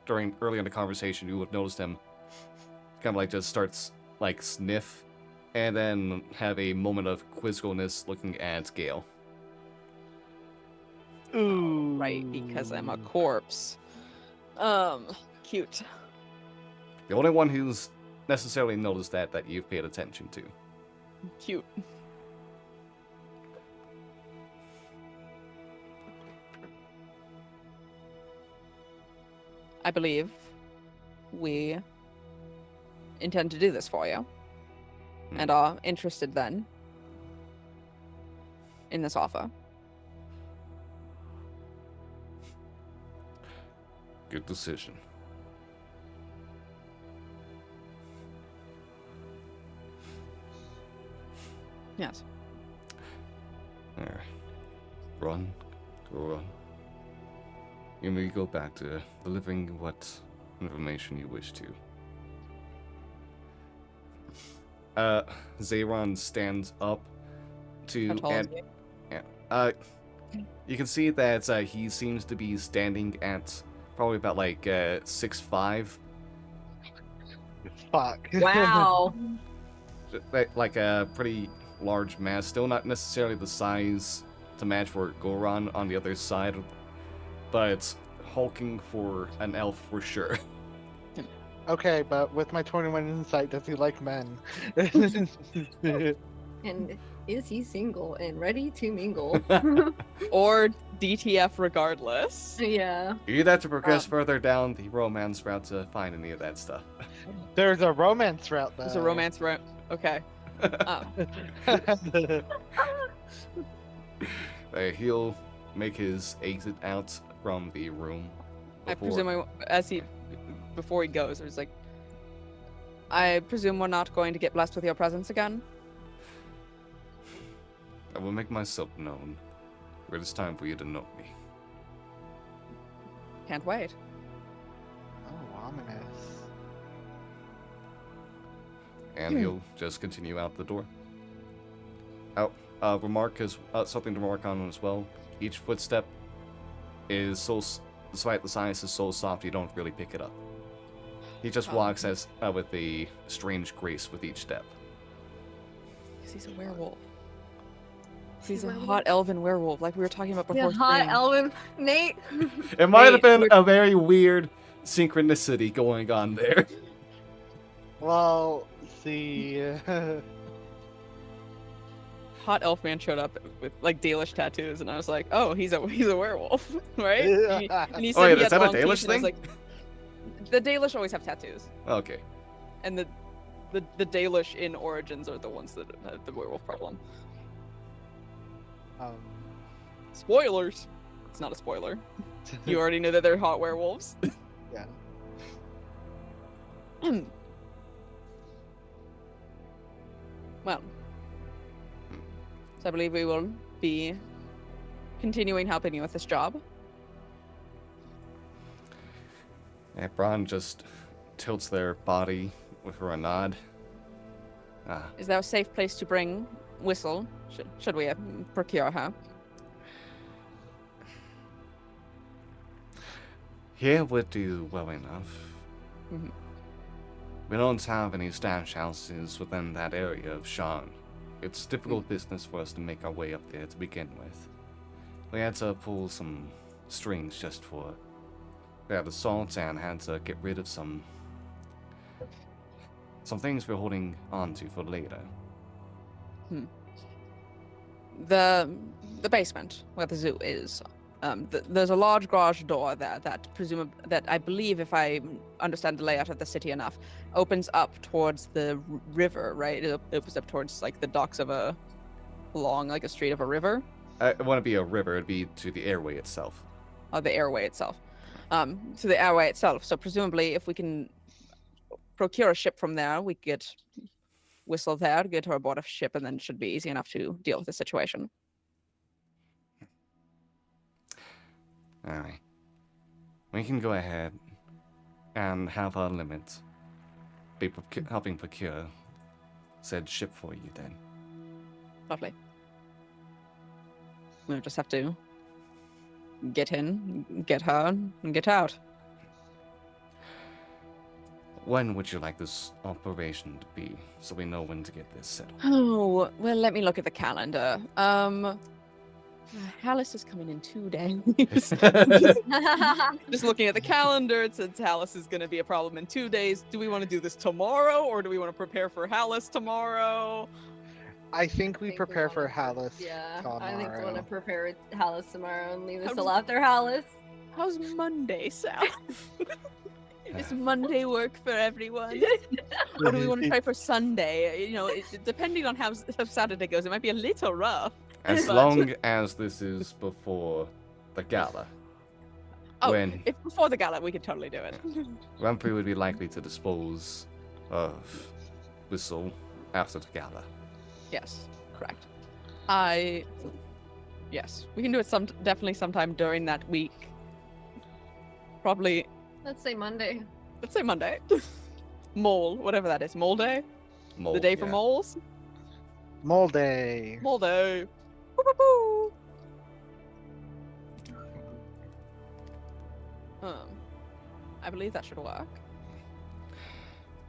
during early in the conversation you would have noticed him kind of like just starts like sniff and then have a moment of quizzicalness looking at Gale. Ooh. Right, because I'm a corpse. Cute. The only one who's necessarily noticed that you've paid attention to. Cute. I believe we intend to do this for you and are interested then in this offer. Good decision. Yes. Alright. Run. Go run. You may go back to delivering what information you wish to. Zayron stands up to How tall is he? you can see that he seems to be standing at probably about like 6'5", Fuck. Wow. like a pretty large mass. Still not necessarily the size to match for Goron on the other side, but hulking for an elf for sure. Okay, but with my 21 insight, does he like men? And is he single and ready to mingle? Or DTF regardless. Yeah. You'd have to progress further down the romance route to find any of that stuff. There's a romance route though. There's a romance route. Okay. He'll make his exit out from the room. I presume before he goes, there's like, I presume we're not going to get blessed with your presence again. I will make myself known when it's time for you to know me. Can't wait. Oh, ominous. And he'll just continue out the door. Something to remark on as well. Each footstep is despite the size, is so soft you don't really pick it up. He just walks with a strange grace with each step. Because he's a werewolf. He's a hot elven werewolf, like we were talking about before. Yeah, hot stream. elven Nate. It might have been Nate, a very weird synchronicity going on there. Well, see. Hot elf man showed up with like Dalish tattoos, and I was like, "Oh, he's a werewolf, right?" And he Oh, said yeah, he is had that a long Dalish teeth, and I was thing? like, the Dalish always have tattoos, Okay. and the Dalish in Origins are the ones that have the werewolf problem. um, Spoilers. It's not a spoiler. You already knew that they're hot werewolves. yeah. Well, so I believe we will be continuing helping you with this job. Yeah, Braun just tilts their body with her a nod. Is there a safe place to bring Whistle? Should we procure her? Here would do well enough. Mhm. We don't have any stash houses within that area of Sharn. It's difficult business for us to make our way up there to begin with. We had to pull some strings just for that assault and had to get rid of some things we're holding on to for later. The basement where the zoo is. There's a large garage door there that that I believe, if I understand the layout of the city enough, opens up towards the river. Right, it opens up towards like the docks of along like a street of a river. It wouldn't be a river; it'd be to the airway itself. The airway itself. To the airway itself. So presumably, if we can procure a ship from there, we could whistle there, get her aboard a ship, and then it should be easy enough to deal with the situation. Alright. We can go ahead and have our limit be helping procure said ship for you then. Lovely. We'll just have to get in, get her, and get out. When would you like this operation to be, so we know when to get this settled? Oh, well, let me look at the calendar. Hallis is coming in 2 days. Just looking at the calendar, it says Hallis is going to be a problem in 2 days. Do we want to do this tomorrow, or do we want to prepare for Hallis tomorrow? I think we think prepare we for wanna- Hallis Yeah, tomorrow. I think we want to prepare with Hallis tomorrow and leave us How's- till after Hallis. How's Monday sound? Does Monday work for everyone? Or do we want to try for Sunday? You know, depending on how Saturday goes, it might be a little rough. As But- long as this is before the gala. Oh, When if before the gala, we could totally do it. Rumpy would be likely to dispose of Whistle after the gala. Yes, correct. Yes, we can do it definitely sometime during that week. Probably, Let's say Monday. let's say Monday. Mole, whatever that is. Mole day? Mole, The day for yeah. moles? Mole Day. Mole day. Woo-hoo-hoo. I believe that should work.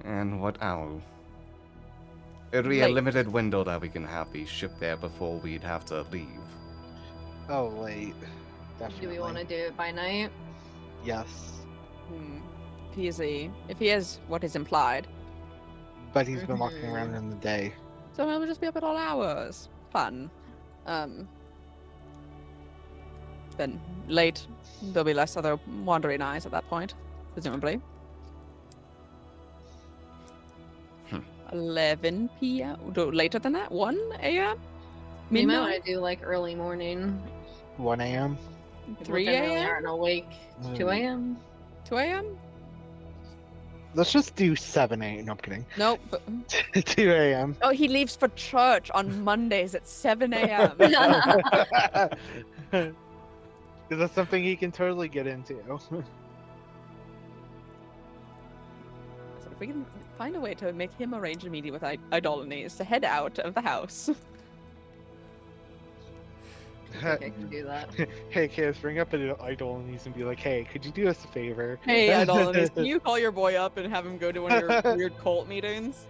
And what hour? It'll be a Late. limited window that we can have the ship there before we'd have to leave. Oh, late. Definitely. Do we want to do it by night? Yes. If he is what is implied, But he's been walking around in the day. so we'll just be up at all hours. Fun. Then late, there'll be less other wandering eyes at that point, presumably. 11 p.m. Later than that? 1 a.m. We might Midnight? want to do like early morning. 1 a.m. 3 When we a.m.? aren't awake. 2 a.m. 2 a.m. Let's just do 7 a.m. No, I'm kidding. Nope. 2 a.m. Oh, he leaves for church on Mondays at 7 a.m. Because that's something he can totally get into. So if we can find a way to make him arrange a meeting with Idolines to head out of the house. I think I can do that. Hey, kids, bring up an Idolines and be like, hey, could you do us a favor? Hey, Idolines, can you call your boy up and have him go to one of your weird cult meetings?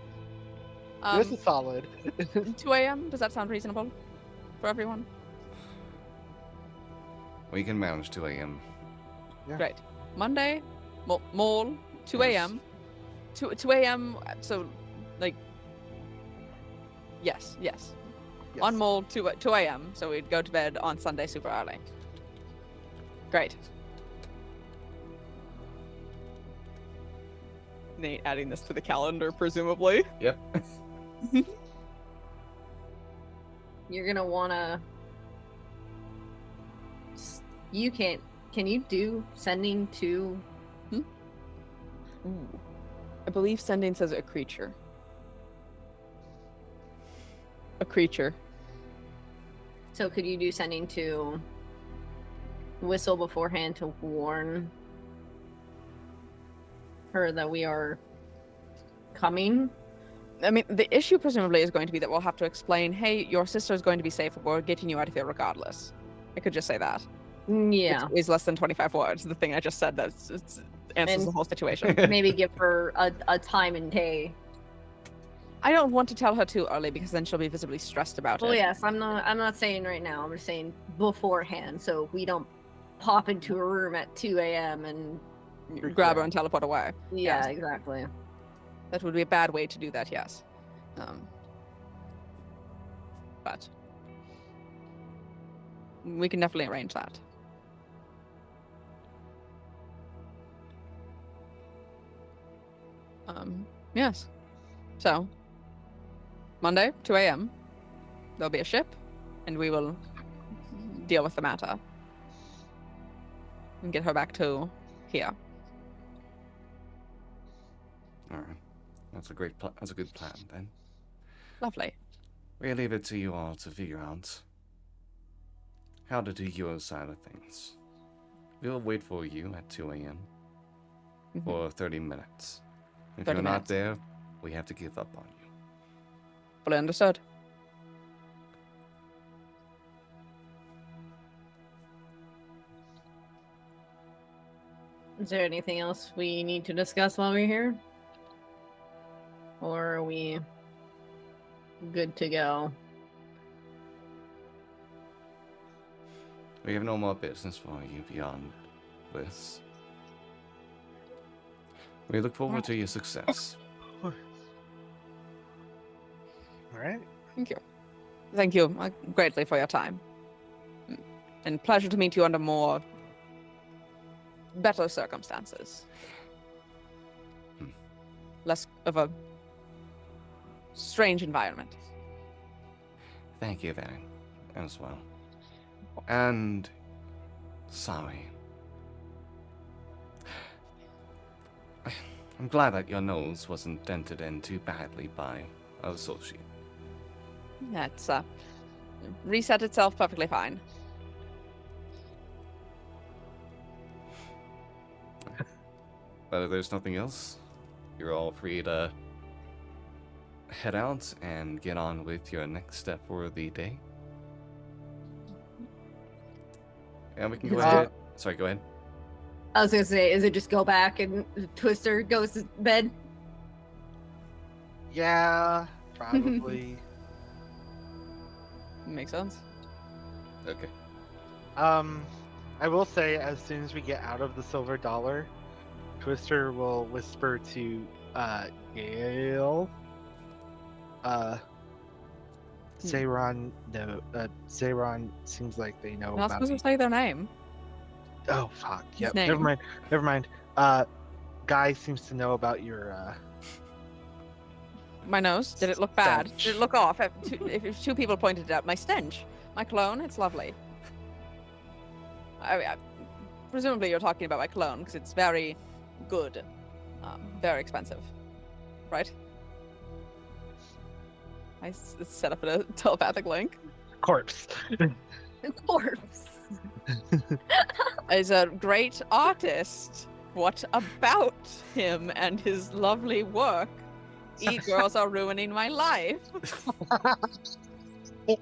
This is solid. 2 a.m. Does that sound reasonable for everyone? We can manage 2 a.m. Yeah. Great. Monday, Mole, 2 Yes. a.m. 2 a.m. So, like, yes. Yes. On Mole, 2 a.m. So we'd go to bed on Sunday super early. Great. Nate adding this to the calendar, presumably. Yep. You're gonna wanna. You can't. Can you do sending to? Ooh. I believe sending says a creature. A creature. So could you do sending to? Whistle beforehand to warn her that we are coming. I mean, the issue presumably is going to be that we'll have to explain, hey, your sister is going to be safe. We're getting you out of here regardless. I could just say that. Yeah, Which is less than 25 words. The thing I just said that answers And- the whole situation. maybe give her a time and day. I don't want to tell her too early because then she'll be visibly stressed about Well, it. yes, I'm not saying right now. I'm just saying beforehand, so we don't pop into a room at 2 a.m. and grab her and teleport away. Yeah, Yes. exactly. That would be a bad way to do that, yes. But we can definitely arrange that. Yes. So, Monday, 2 a.m., there'll be a ship, and we will deal with the matter. And get her back to here. All right. That's a that's a good plan then. Lovely. We'll leave it to you all to figure out how to do your side of things. We'll wait for you at 2 a.m. for 30 minutes. If 30 you're minutes. not there, we have to give up on you. Fully understood. Is there anything else we need to discuss while we're here? Or are we good to go? We have no more business for you beyond this. We look forward to your success. All right. Thank you. Thank you greatly for your time. And pleasure to meet you under better circumstances. Less of a strange environment. Thank you very as well. And sorry. I'm glad that your nose wasn't dented in too badly by our associate. That's reset itself perfectly fine. But if there's nothing else, you're all free to head out and get on with your next step for the day. And we can go ahead. Sorry, go ahead. I was gonna say, is it just go back and Twister goes to bed? Yeah, probably. Makes sense. Okay. I will say, as soon as we get out of the silver dollar, Twister will whisper to Gale. Zayron, no, Zayron seems like they know I'm not about supposed me. to say their name. Oh fuck! His Yep. name. Never mind. Guy seems to know about your My nose. Did it look bad? Stench. Did it look off? If two people pointed it out, my stench, my cologne. It's lovely. Presumably you're talking about my cologne because it's very good, very expensive, right? I set up a telepathic link. corpse. Corpse. Is a great artist. What about him and his lovely work? E-girls are ruining my life. You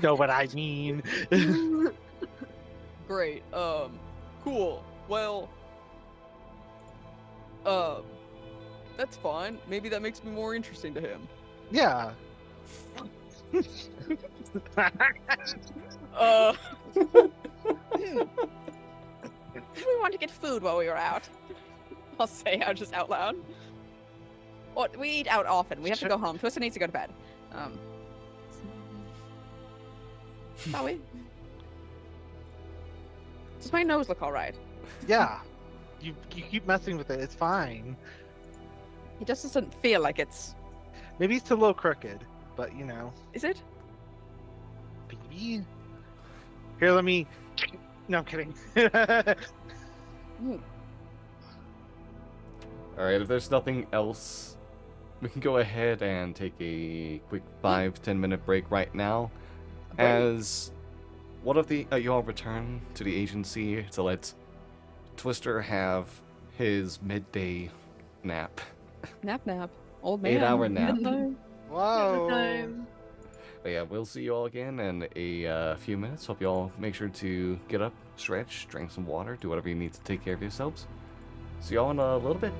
know what I mean. Great. Cool. Well, that's fine. Maybe that makes me more interesting to him. Yeah. We want to get food while we were out. I'll say out just out loud. Or we eat out often. We have to go home. Twister needs to go to bed. Shall we? Does my nose look all right? Yeah. You keep messing with it. It's fine. It just doesn't feel like it's. Maybe it's a little crooked, but you know. Is it? Baby. Here, let me. No, I'm kidding. Alright, if there's nothing else, we can go ahead and take a quick 5-10 minute break right now. As one of the you all return to the agency to let Twister have his midday nap. Nap. Old man. 8-hour nap. Whoa. But yeah, we'll see you all again in a few minutes. Hope you all make sure to get up, stretch, drink some water, do whatever you need to take care of yourselves. See y'all in a little bit.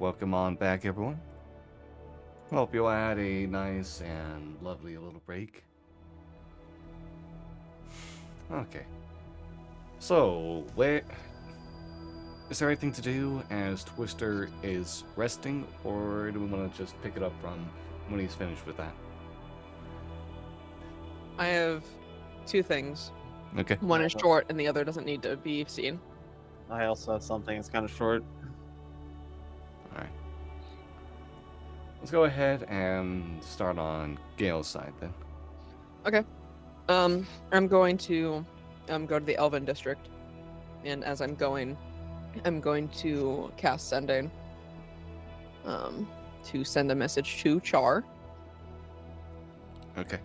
welcome on back, everyone. Hope you all had a nice and lovely little break. Okay. So, where... Is there anything to do as Twister is resting, or do we want to just pick it up from when he's finished with that? I have two things. Okay. One is short, and the other doesn't need to be seen. I also have something that's kind of short. Alright. Let's go ahead and start on Gale's side then. I'm going to go to the Elven district, and as I'm going to cast Sending. To send a message to Char. Okay.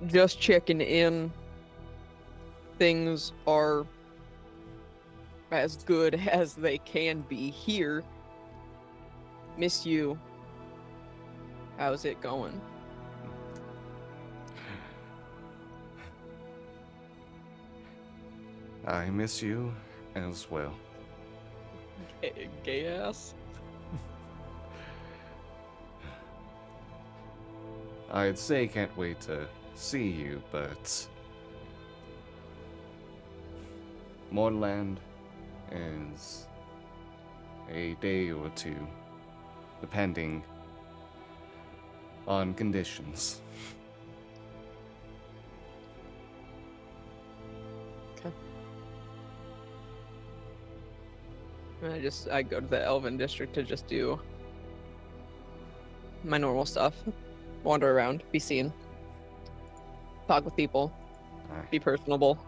Just checking in. Things are as good as they can be here. Miss you. How's it going? I miss you as well. Gay ass. I'd say can't wait to see you, but Mornland is a day or two, depending on conditions. I go to the Elven district to just do my normal stuff. Wander around, be seen. Talk with people, Alright. be personable.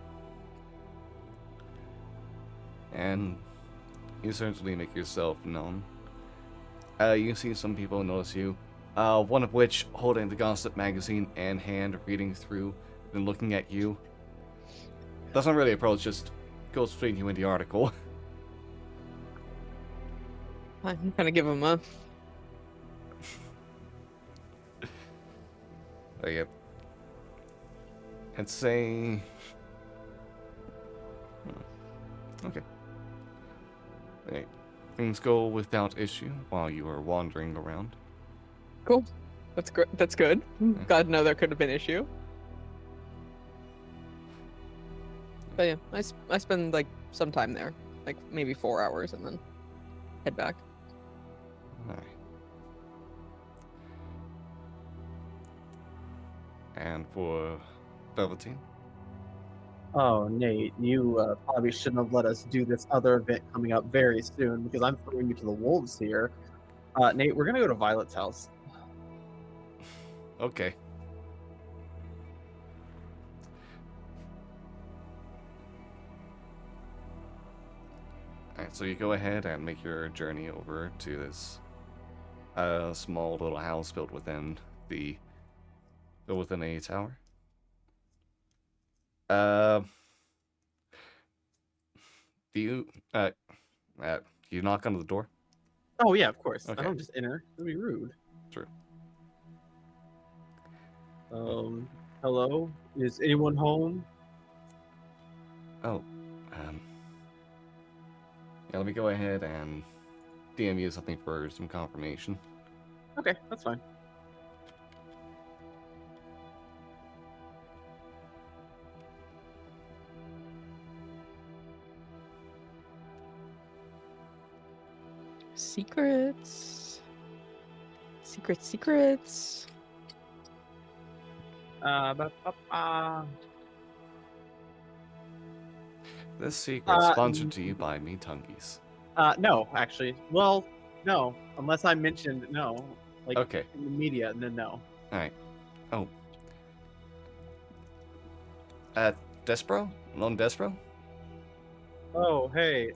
And you certainly make yourself known. You see some people notice you, one of which holding the Gossip magazine in hand, reading through, and looking at you. Doesn't really approach, just goes straight to you in the article. I'm gonna give him a Like, I'd say... Okay. Hey, things go without issue while you are wandering around. cool. That's good. That's good. God, no, there could have been issue. But yeah, I spend like some time there, like maybe 4 hours, and then head back. Alright. And for Velveteen? Oh, Nate, you probably shouldn't have let us do this other event coming up very soon because I'm throwing you to the wolves here. Nate, we're gonna go to Violet's house. Okay. Alright, so you go ahead and make your journey over to this small little house built within a tower. Do you knock on the door? Oh yeah, of course. Okay. I don't just enter. That'd be rude. True. Hello? Is anyone home? Oh, yeah, let me go ahead and DM you something for some confirmation. Okay, that's fine. Secrets. Secrets. This secret sponsored to you by me Tungies. No, actually. Well, no. Unless I mentioned no. Like Okay. in the media, and then no. Alright. Oh. Despero? Lone Despero? Oh, hey.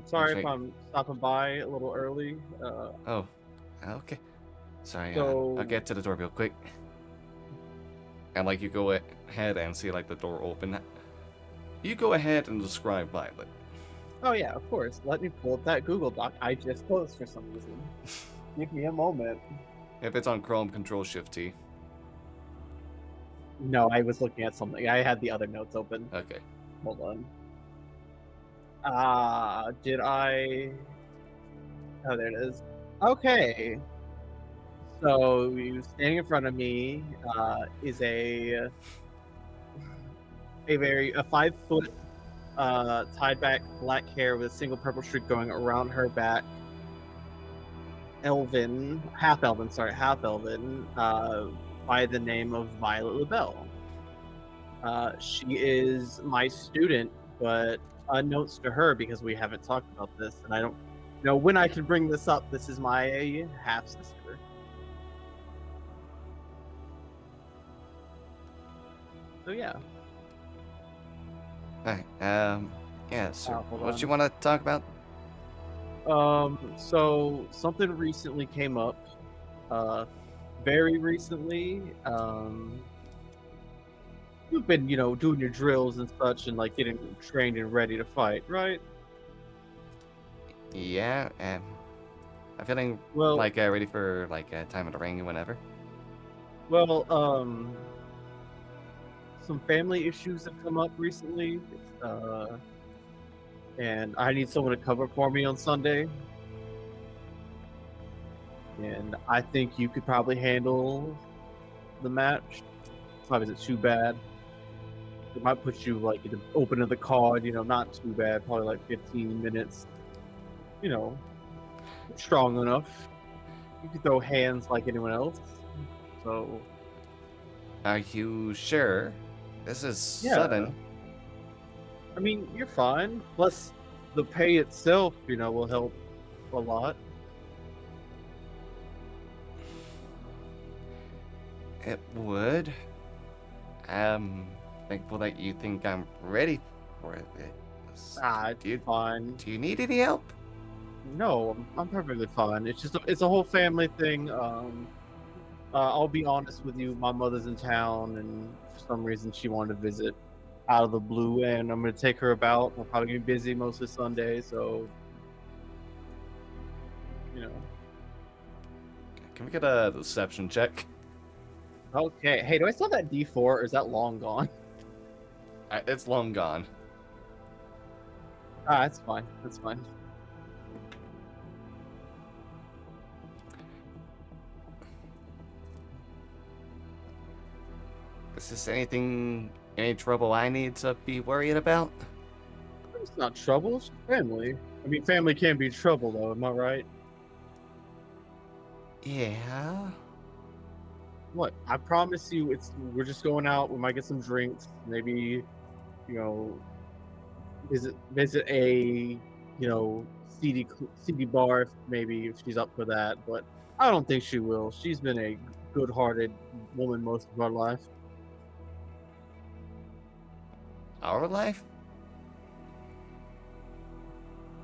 Sorry Okay. if I'm stopping by a little early. Oh. Okay. Sorry, So- I'll get to the door real quick. And like you go ahead and see like the door open. You go ahead and describe Violet. Oh yeah, of course. Let me pull up that Google Doc I just closed for some reason. Give me a moment. If it's on Chrome, Control Shift T. No, I was looking at something. I had the other notes open. Okay. Hold on. Did I? Oh, there it is. Okay. So you standing in front of me is a 5 foot tied back black hair with a single purple streak going around her back. Half elven, by the name of Violet LaBelle. She is my student, but unknowns to her because we haven't talked about this, and I don't know when I can bring this up. This is my half sister. So yeah. Alright, yeah, so Hold what on. you want to talk about? So something recently came up. Very recently. You've been, doing your drills and such, and like getting trained and ready to fight, right? Yeah, I'm feeling Well, like ready for like time of the ring whenever. well, some family issues have come up recently, and I need someone to cover for me on Sunday. And I think you could probably handle the match. Probably isn't too bad. It might put you like in the open of the card, not too bad. Probably like 15 minutes. You know, strong enough. You can throw hands like anyone else. So Are you sure? This is yeah, sudden. I mean you're fine. Plus the pay itself, will help a lot. It would. I'm thankful that you think I'm ready for it. It's Do you, fine. do you need any help? No, I'm perfectly fine. It's a whole family thing. I'll be honest with you. My mother's in town, and for some reason she wanted to visit out of the blue, and I'm gonna take her about. We're probably gonna be busy most of Sunday, so you know. Can we get a deception check? Okay. Hey, do I still have that D4, or is that long gone? It's long gone. That's fine. That's fine. Is this any trouble I need to be worried about? It's not trouble. It's family. I mean, family can be trouble, though. Am I right? Yeah. What? I promise you, we're just going out. We might get some drinks. Maybe, you know, visit a CD bar maybe if she's up for that. But I don't think she will. She's been a good-hearted woman most of her life. Our life?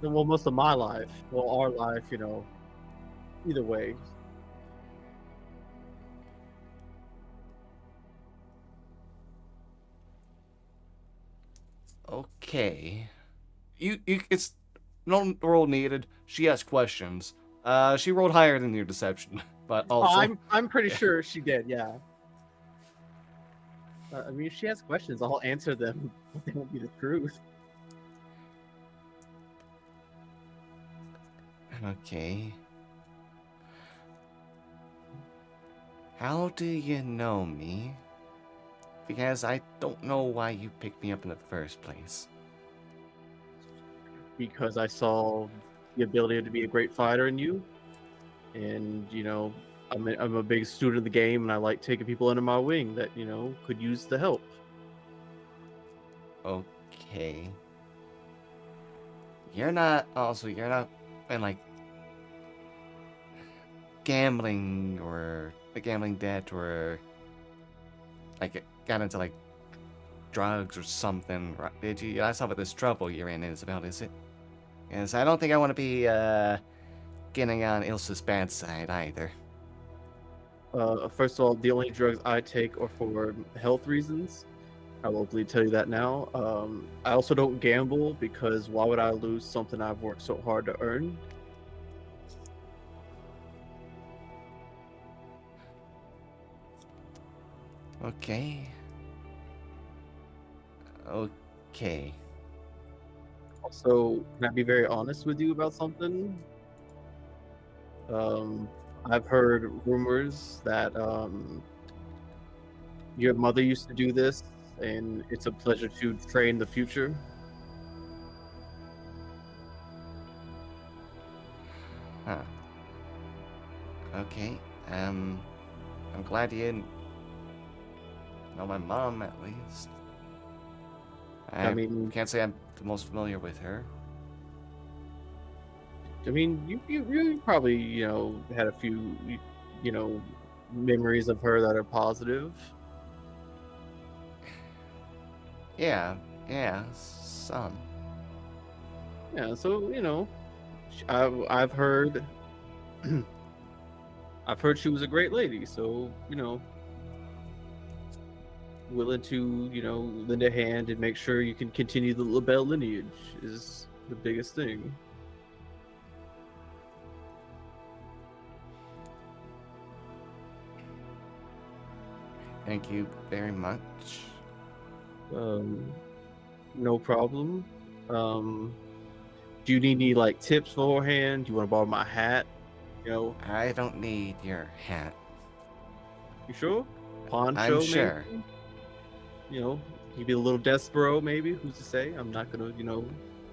Well, most of my life. Well, our life. Either way. Okay. It's no roll needed. She has questions. She rolled higher than your deception, but also. I'm pretty sure she did. Yeah. I mean, if she has questions, I'll answer them, but they won't be the truth. Okay. How do you know me? Because I don't know why you picked me up in the first place. Because I saw the ability to be a great fighter in you, and I'm a big student of the game, and I like taking people under my wing that could use the help. Okay. You're not in like gambling or a gambling debt or like got into like drugs or something, right? Did you? That's not what this trouble you're in is about, is it? Yes, I don't think I want to be getting on Ilsa's bad side either. First of all, the only drugs I take are for health reasons. I will tell you that now. I also don't gamble because why would I lose something I've worked so hard to earn? Okay. Okay. Also, can I be very honest with you about something? Um, I've heard rumors that your mother used to do this, and it's a pleasure to train the future. Huh. Okay. I'm glad you didn't know my mom, at least. I I mean, can't say I'm the most familiar with her. you probably had a few you know memories of her that are positive. Yeah, yeah, some. Yeah, so I've heard I've heard she was a great lady. So willing to lend a hand and make sure you can continue the LaBelle lineage is the biggest thing. Thank you very much. Um, no problem. Um, do you need any like tips beforehand? Do you want to borrow my hat? I don't need your hat. You sure? I'm Poncho, maybe? sure. You be a little Despero, maybe. Who's to say? I'm not gonna,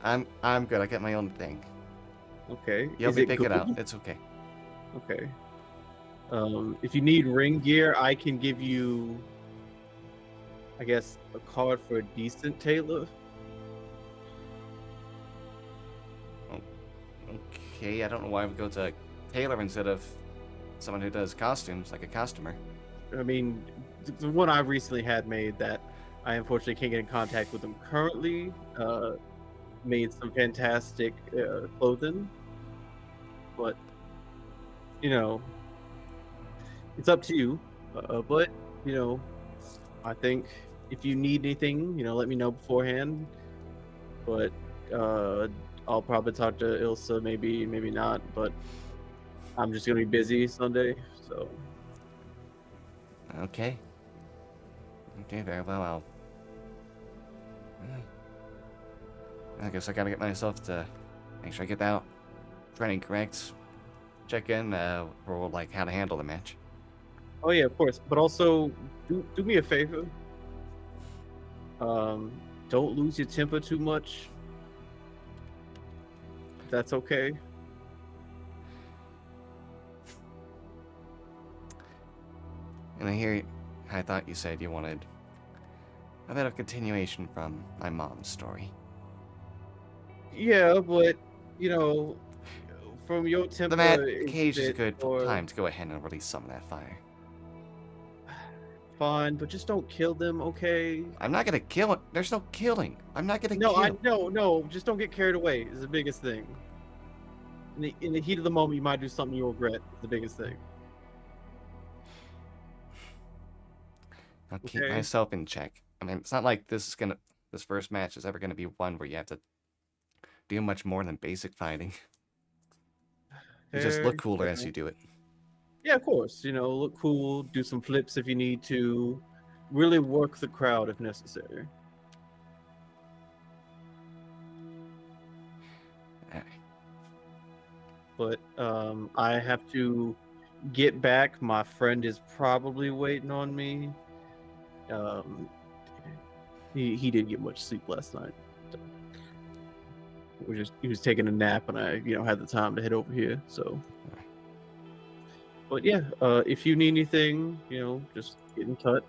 I'm good. I get my own thing. Okay. You help Is me it pick good? it out. It's okay. Okay. If you need ring gear, I can give you, I guess, a card for a decent tailor. Okay, I don't know why I would go to a tailor instead of someone who does costumes, like a costumer. I mean, the one I recently had made that I unfortunately can't get in contact with them currently, made some fantastic clothing, but you know, it's up to you. But you know, I think if you need anything, let me know beforehand. But I'll probably talk to Ilsa, maybe not. But I'm just gonna be busy Sunday, so Okay. Okay, very well. I guess I gotta get myself to make sure I get that training correct. Check in for like how to handle the match. oh yeah, of course. But also, do me a favor. Don't lose your temper too much. That's okay. And I thought you said you wanted a bit of continuation from my mom's story. Yeah, but you know, from your The mat temper, it's a cage is a bit good more time to go ahead and release some of that fire. fun, but just don't kill them, okay? I'm not gonna kill it. There's no killing. I'm not gonna No, kill. no, just don't get carried away is the biggest thing. In the heat of the moment, you might do something you'll regret. Is the biggest thing. I'll keep Okay. myself in check. I mean, it's not like this first match is ever gonna be one where you have to do much more than basic fighting. You just look cooler as you do it. Yeah, of course. Look cool, do some flips if you need to, really work the crowd if necessary. Alright. But I have to get back. My friend is probably waiting on me. He didn't get much sleep last night. So he was taking a nap, and I had the time to head over here. So, but yeah, if you need anything, just get in touch.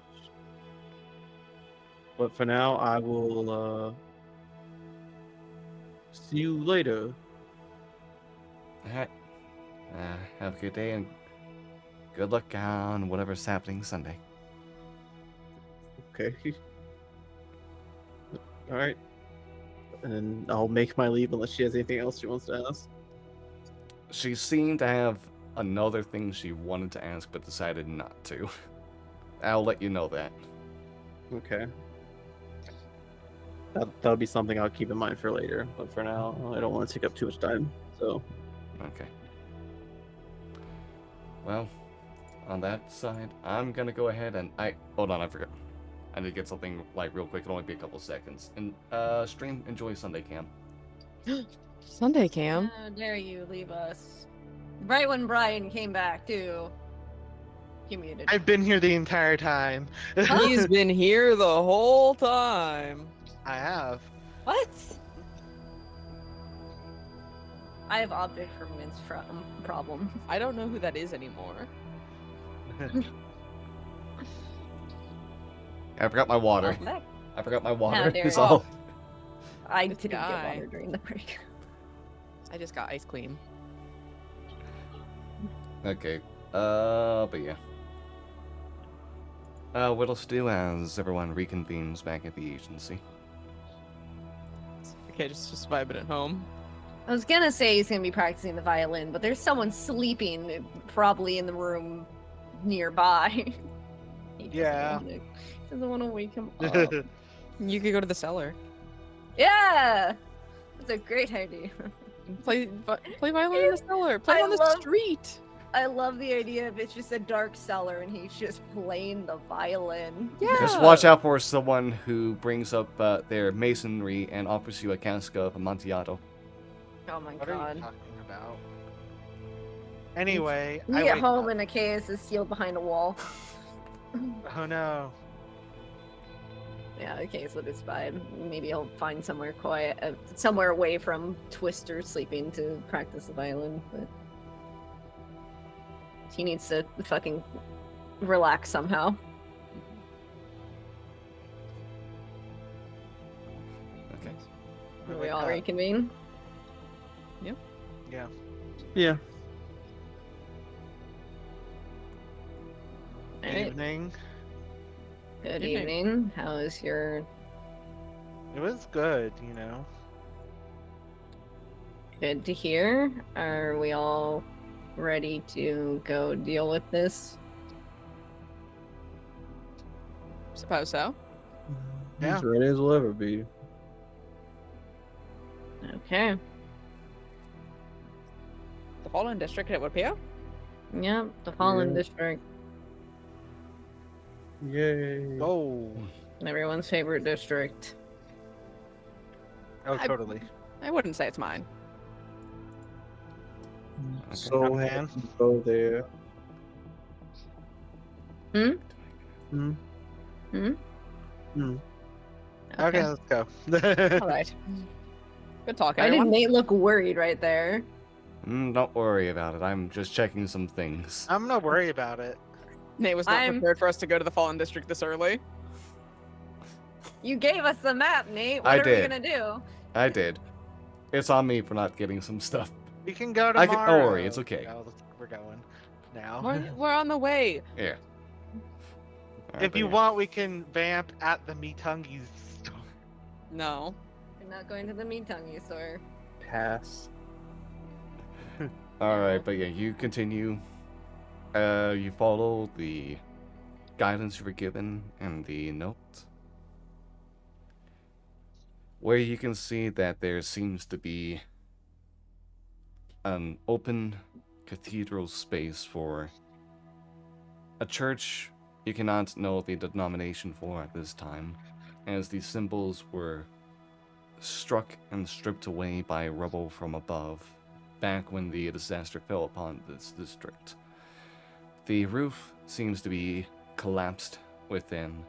But for now, I will see you later. Alright. Have a good day and good luck on whatever's happening Sunday. Okay. All right. And then I'll make my leave unless she has anything else she wants to ask. She seemed to have another thing she wanted to ask but decided not to. I'll let you know that. Okay. That'll be something I'll keep in mind for later. But for now, I don't want to take up too much time. So. Okay. Well, on that side, I'm gonna go ahead and hold on, I forgot. I need to get something like real quick. It'll only be a couple seconds. And stream enjoy Sunday, Cam. Sunday Cam. How dare you leave us? Right when Brian came back, too. He muted. I've been here the entire time. He's been here the whole time. I have. What? I have object permanence problem. I don't know who that is anymore. I forgot my water. Oh, heck. I forgot my water. dare Is you. all. I This didn't guy. get water during the break. I just got ice cream. Okay. But yeah. What else to do as everyone reconvenes back at the agency? Okay, just vibing at home. I was gonna say he's gonna be practicing the violin, but there's someone sleeping probably in the room nearby. He Yeah. doesn't want to wake him up. You could go to the cellar. Yeah! That's a great idea. Play violin in the cellar. Play I on the love- street. I love the idea of it's just a dark cellar and he's just playing the violin. Yeah. Just watch out for someone who brings up their masonry and offers you a cask of Amontillado. Oh my What are you god. talking about? Anyway, We I get wake home up. and Achaeus is sealed behind a wall. Oh no. Yeah, Achaeus will be fine. Maybe he'll find somewhere quiet, somewhere away from Twister sleeping to practice the violin. But he needs to fucking relax somehow. Okay. I We wake all up. reconvene. Yeah. Yeah. Good Alright. evening. Good Evening. evening. How is your It was good, you know. good to hear? Are we all ready to go deal with this? Suppose so. Yeah. As ready as we'll ever be. Okay. The Fallen District at Woodpio? Yep, the Fallen Yeah. District. Yay. Oh. Everyone's favorite district. Oh, I- totally. I wouldn't say it's mine. So Okay. happy to go there. Hmm? Hmm. Hmm? Hmm. Okay, let's go. All right. Good talk, Why did everyone. Nate look worried right there? Don't worry about it. I'm just checking some things. I'm not worried about it. Nate was not I'm- prepared for us to go to the Fallen District this early. You gave us the map, Nate. I What are we did. gonna do? I did. It's on me for not getting some stuff. We can go I tomorrow. can- don't worry, it's okay. No, we're going now. We're on the way. Yeah. Alright, If but you yeah. want, we can vamp at the Meatungies store. No. We're not going to the Meatungy store. Pass. Alright, but yeah, you continue. You follow the guidance you were given and the note. Where you can see that there seems to be an open cathedral space for a church you cannot know the denomination for at this time, as the symbols were struck and stripped away by rubble from above back when the disaster fell upon this district. The roof seems to be collapsed within.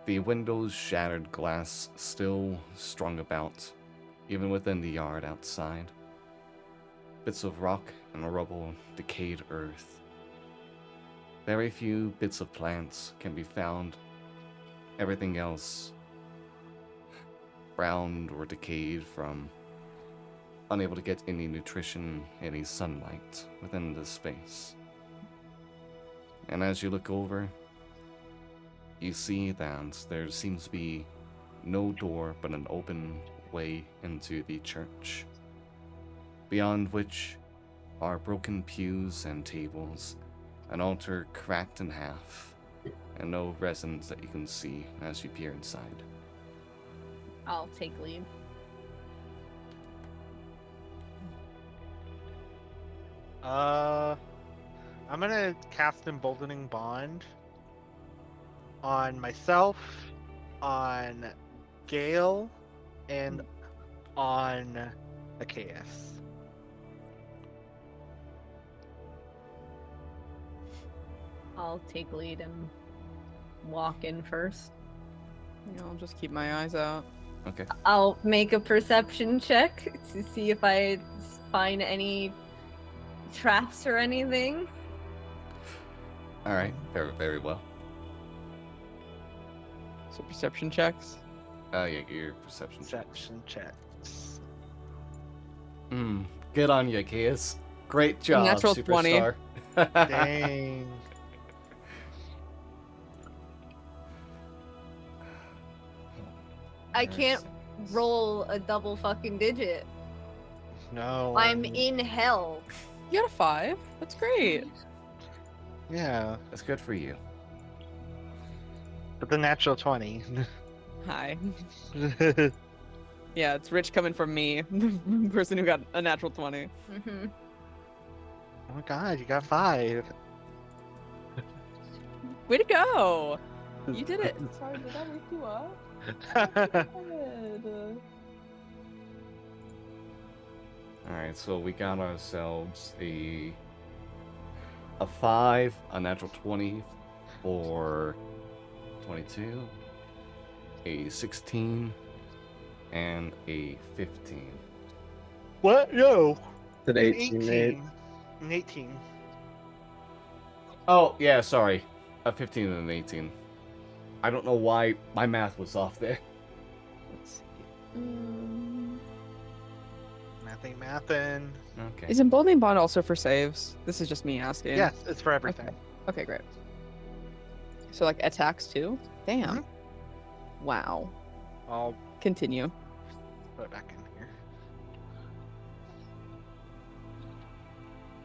The windows' shattered glass still strung about, even within the yard outside. Bits of rock and rubble, decayed earth. Very few bits of plants can be found. Everything else browned or decayed from unable to get any nutrition, any sunlight within this space. And as you look over, you see that there seems to be no door but an open way into the church, beyond which are broken pews and tables, an altar cracked in half, and no resins that you can see as you peer inside. I'll take lead. I'm gonna cast Emboldening Bond on myself, on Gale, and on Achaeus. I'll take lead and walk in first. I'll just keep my eyes out. Okay. I'll make a perception check to see if I find any traps or anything. All right. Very, very well. So perception checks. Yeah, your perception check. Perception checks. Good on you, Kias. Great job, Natural 20. superstar. Dang. I can't roll a double fucking digit. No. I'm in hell. You got a 5. That's great. Yeah. That's good for you. But the natural 20. Hi. Yeah, it's rich coming from me, the person who got a natural 20. Mm-hmm. Oh my god, you got 5. Way to go! You did it. Sorry, did that wake you up? Good. Alright, so we got ourselves a 5, a natural 20 for 22, a 16, and a 15. What? No. An An 18, mate. An 18. Oh, yeah, sorry. A 15 and an 18. I don't know why my math was off there. Let's see. Mathin'. Okay. Is emboldening bond also for saves? This is just me asking. Yes, it's for everything. Okay, great. So like attacks too? Damn. Mhm. Wow. I'll Continue. put it back in here.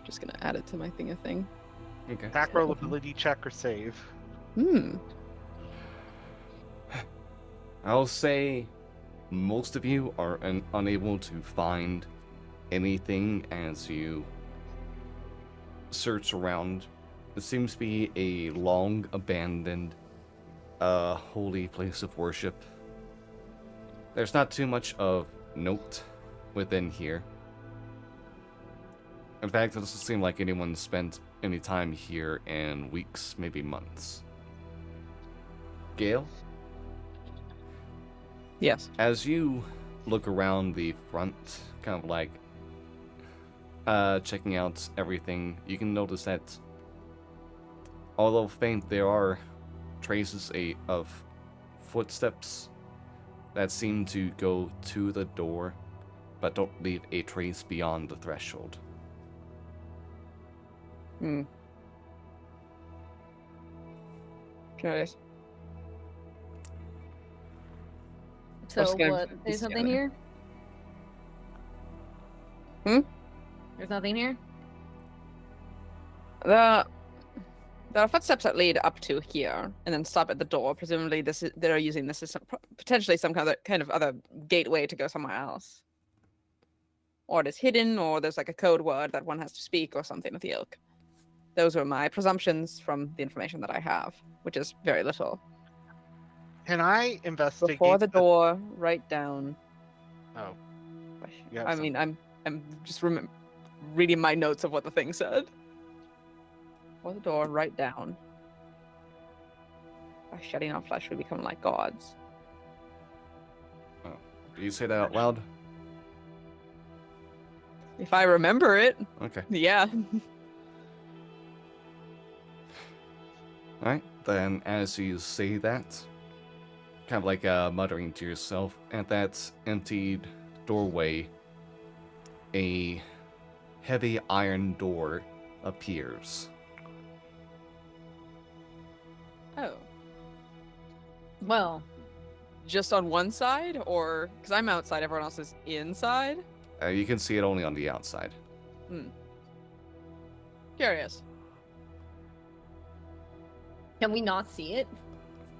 Just gonna add it to my thing. Okay. Attack roll, ability check, or save. I'll say most of you are unable to find anything as you search around. It seems to be a long abandoned holy place of worship. There's not too much of note within here. In fact, it doesn't seem like anyone spent any time here in weeks, maybe months. Gale? Yes. As you look around the front, kind of like checking out everything, you can notice that although faint, there are traces of footsteps that seem to go to the door, but don't leave a trace beyond the threshold. Curious. So just gonna what? put There's these something together. here? Hmm? There's nothing here? There are footsteps that lead up to here and then stop at the door. Presumably, they're using this as potentially some kind of other gateway to go somewhere else. Or it is hidden, or there's like a code word that one has to speak, or something of the ilk. Those are my presumptions from the information that I have, which is very little. Can I investigate? Before the door, right down. Oh. You have I mean, I'm just reading my notes of what the thing said. Before the door, right down. By shedding our flesh, we become like gods. Oh. Do you say that out loud? If I remember it, Okay. yeah. Alright, then as you say that, kind of like muttering to yourself, at that emptied doorway, a heavy iron door appears. Oh. Well, Just on one side, or because I'm outside, everyone else is inside? You can see it only on the outside. Curious. can we not see it?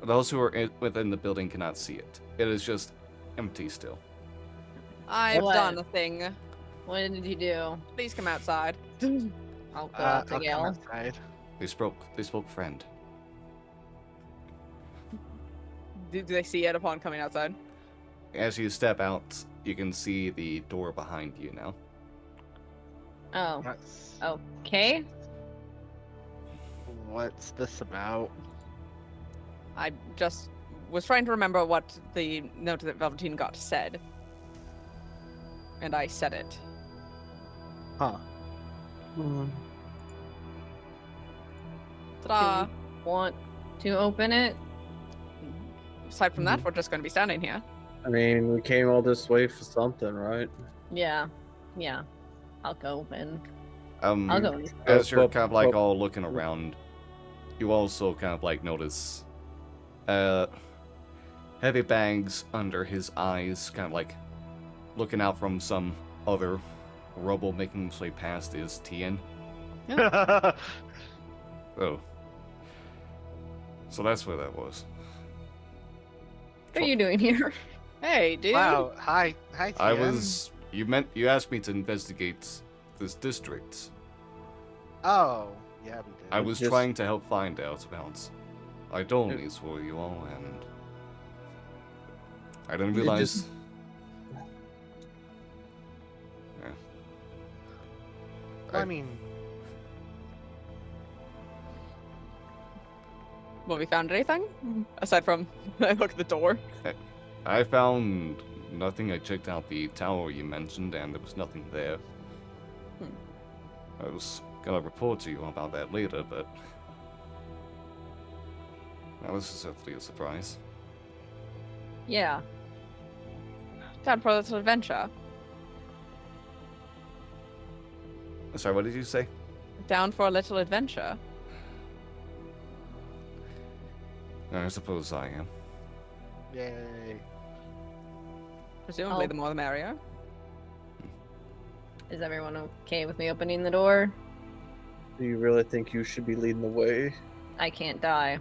Those who are within the building cannot see it. It is just empty still. I've What? done a thing. What did you do? Please come outside. I'll go I'll out to come Gale. outside. They spoke friend. Do they see it upon coming outside? as you step out, you can see the door behind you now. Oh, That's... okay. What's this about? I just was trying to remember what the note that Velveteen got said. And I said it. Huh. Ta-da! Do you want to open it? Aside from that, we're just going to be standing here. I mean, we came all this way for something, right? Yeah. Yeah. I'll go open. Um, I'll go. as you're But- kind of like but- all looking around, you also kind of like notice heavy bags under his eyes, kind of like looking out from some other rubble making its way past is Tien. Oh. So that's where that was. What are you doing here? Hey, dude! Wow. Hi, I Tien. was you asked me to investigate this district. Oh, yeah, we did. I was Just- trying to help find out about idolies for you all, and I didn't You realize. just- Yeah. I mean, Well, we found anything? Aside from, I look at the door. I found nothing. I checked out the tower you mentioned, and there was nothing there. I was gonna report to you about that later, but that was certainly a surprise. Yeah. Down for a little adventure. Sorry, what did you say? Down for a little adventure. I suppose I am. yay. Presumably, Oh. the more the merrier. Is everyone okay with me opening the door? Do you really think you should be leading the way? I can't die.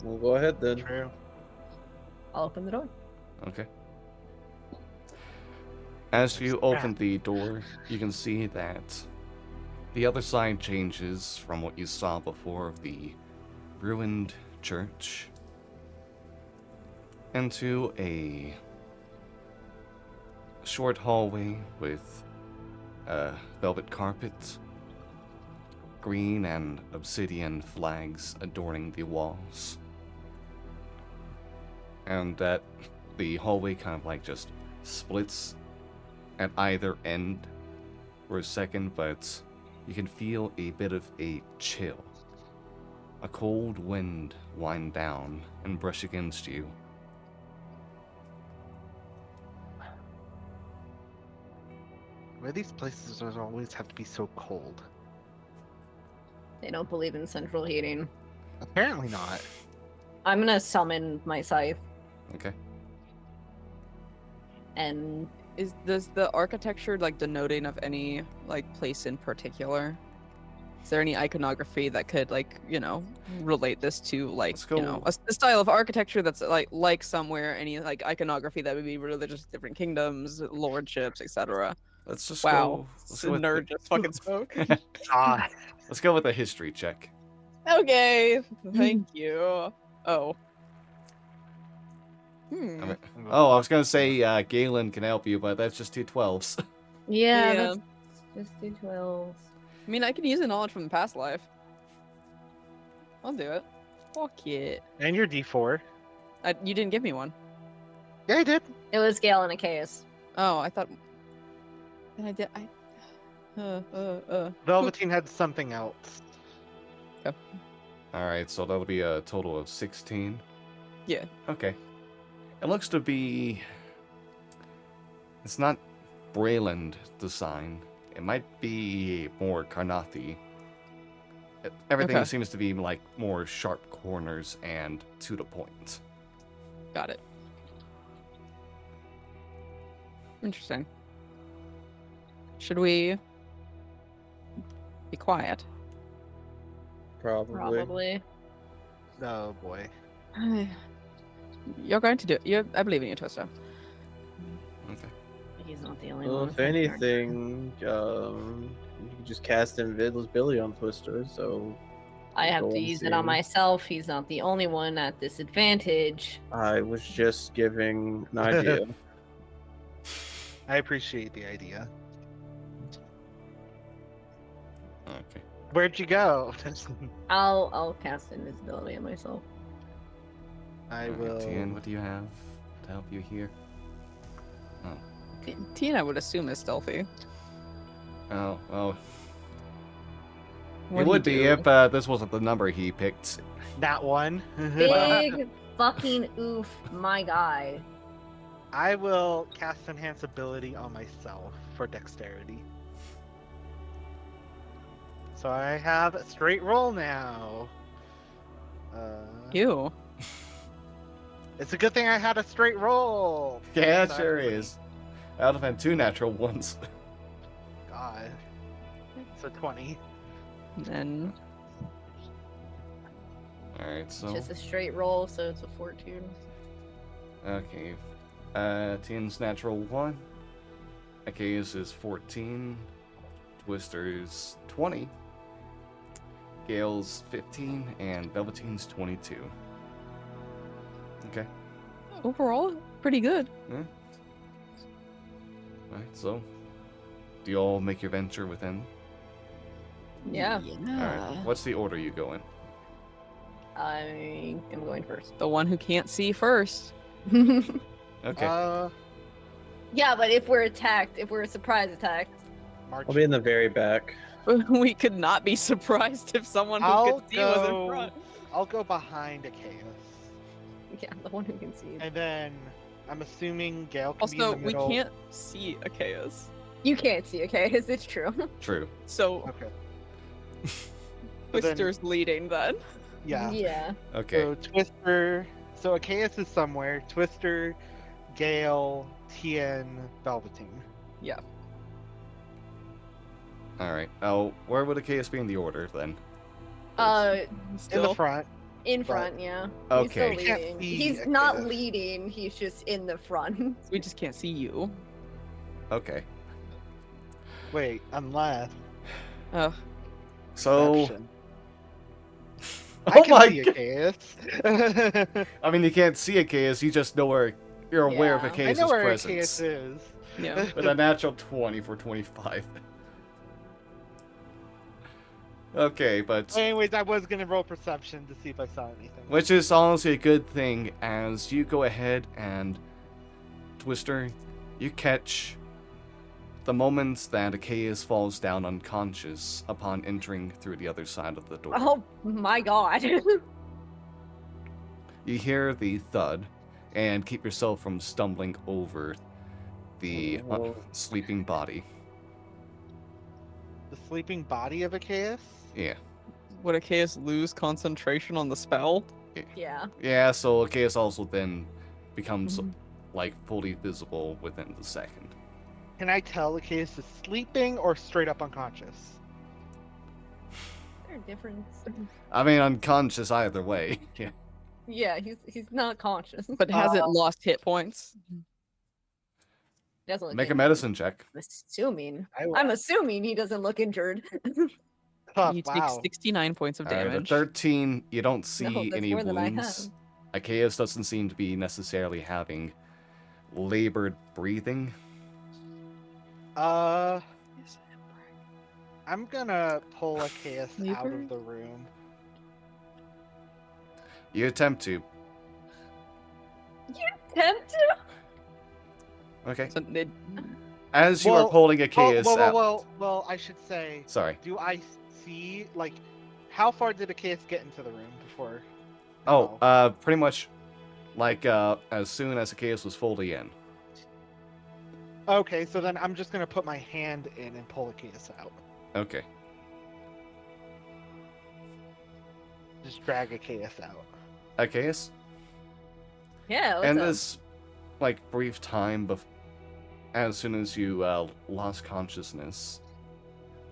Well, go ahead then. True. I'll open the door. Okay. As you Crap. open the door, you can see that the other side changes from what you saw before of the ruined church into a short hallway with velvet carpet, green and obsidian flags adorning the walls. And that the hallway kind of like just splits at either end for a second, but you can feel a bit of a chill. A cold wind wind down and brush against you. Why these places always have to be so cold? They don't believe in central heating. Apparently not. I'm gonna summon my scythe Okay. and Does the architecture like denoting of any like place in particular? Is there any iconography that could like relate this to like Let's go- a style of architecture that's like somewhere? Any like iconography that would be religious to different kingdoms, lordships, etc. Let's just Wow, go. Let's the go with nerd just fucking spoke. Ah, Let's go with a history check. Okay, thank you. Oh. I Hmm. mean- Oh, I was gonna say Galen can help you, but that's just 2 12s. yeah, Yeah. that's just do 12s. I mean, I can use the knowledge from the past life. I'll do it. Fuck it. and your D4. You didn't give me one. Yeah, I did. It was Gale and a chaos. Oh, I thought. Then I did. Velveteen had something else. Alright, so that'll be a total of 16. Yeah. Okay. It looks to be. It's not Brayland design. It might be more Karnathi. Everything Okay. seems to be like more sharp corners and to the point. Got it. Interesting. Should we be quiet? Probably. Probably. Oh boy. You're going to do it. I believe in you, Twister. Okay. He's not the only Well, one. if anything, you can just cast Invisibility on Twister, so I have Go to and use it on see. myself. He's not the only one at disadvantage. I was just giving an idea. I appreciate the idea. Okay. Where'd you go? I'll cast invisibility on myself. I Alright, will. Tien, what do you have to help you here? Tien, I would assume, is stealthy. Oh, well, What it do would be do? if this wasn't the number he picked. That one. Big fucking oof, my guy. I will cast Enhance Ability on myself for dexterity. So I have a straight roll now. Ew. It's a good thing I had a straight roll. Yeah, it So sure that's is. I'd have had 2 natural ones. God. So 20. And then Alright, so. Just a straight roll, so it's a 14. Okay. Tien's natural 1. Akaya's is 14. Twister's 20. Gale's 15. And Velveteen's 22. Okay. overall, pretty good. Alright, so. Do you all make your venture within? Yeah. Alright. What's the order you go in? I am going first. The one who can't see first. Okay. Yeah, but if we're attacked, if we're a surprise attacked, March. I'll be in the very back. We could not be surprised if someone who I'll could see was in go- front. I'll go behind Achaeus. yeah, the one who can see. And then I'm assuming Gale can be in Also, the we middle. can't see Achaeus. You can't see, okay? It's true. True. So Okay. Twister's leading then. Yeah. Yeah. Okay. So Twister. So Achaeus is somewhere. Twister, Gale, Tien, Velveteen. Alright. Oh, where would Akaeus be in the order then? In the Still. front. In But- front, yeah. Okay. He's still Can't leading. see He's not Achaeus. leading, he's just in the front. We just can't see you. Okay. Wait, unless. Oh, So. Perception. I Oh can my see god! Achaeus. I mean, you can't see Akaeus, you just know where. You're aware of Yeah. I Akaeus' know where presence. Achaeus is. yeah. With a natural 20 for 25. Okay, but. Anyways, I was gonna roll perception to see if I saw anything. Which is honestly a good thing, as you go ahead and. Twister, you catch. The moment that Akaeus falls down unconscious upon entering through the other side of the door. Oh my god. You hear the thud, and keep yourself from stumbling over the sleeping body. The sleeping body of Achaeus? Yeah. Would Achaeus lose concentration on the spell? yeah. Yeah, so Akaeus also then becomes, Mhm. like, fully visible within the second. Can I tell Achaeus is sleeping or straight up unconscious? There's a difference. I mean, unconscious either way. Yeah. Yeah, he's not conscious. But hasn't Uh, lost hit points. Doesn't look Make a injured. medicine check. I'm assuming he doesn't look injured. Oh, You take wow. 69 points of Alright, at damage. 13, you don't see No, that's any more than I wounds. Akaeus doesn't seem to be necessarily having labored breathing. I'm gonna pull Achaeus out Sleeper? of the room. You attempt to. Attempt to? Okay. So it, As you are Well, pulling Akaeus out. well, I should say, Sorry. do I see, like, how far did Achaeus get into the room before? Oh, pretty much like as soon as Akaeus was fully in. Okay, so then I'm just gonna put my hand in and pull Achaeus out. Okay. Just drag Achaeus out. Akaeus? Yeah, what's And up? this, like, brief time as soon as you lost consciousness,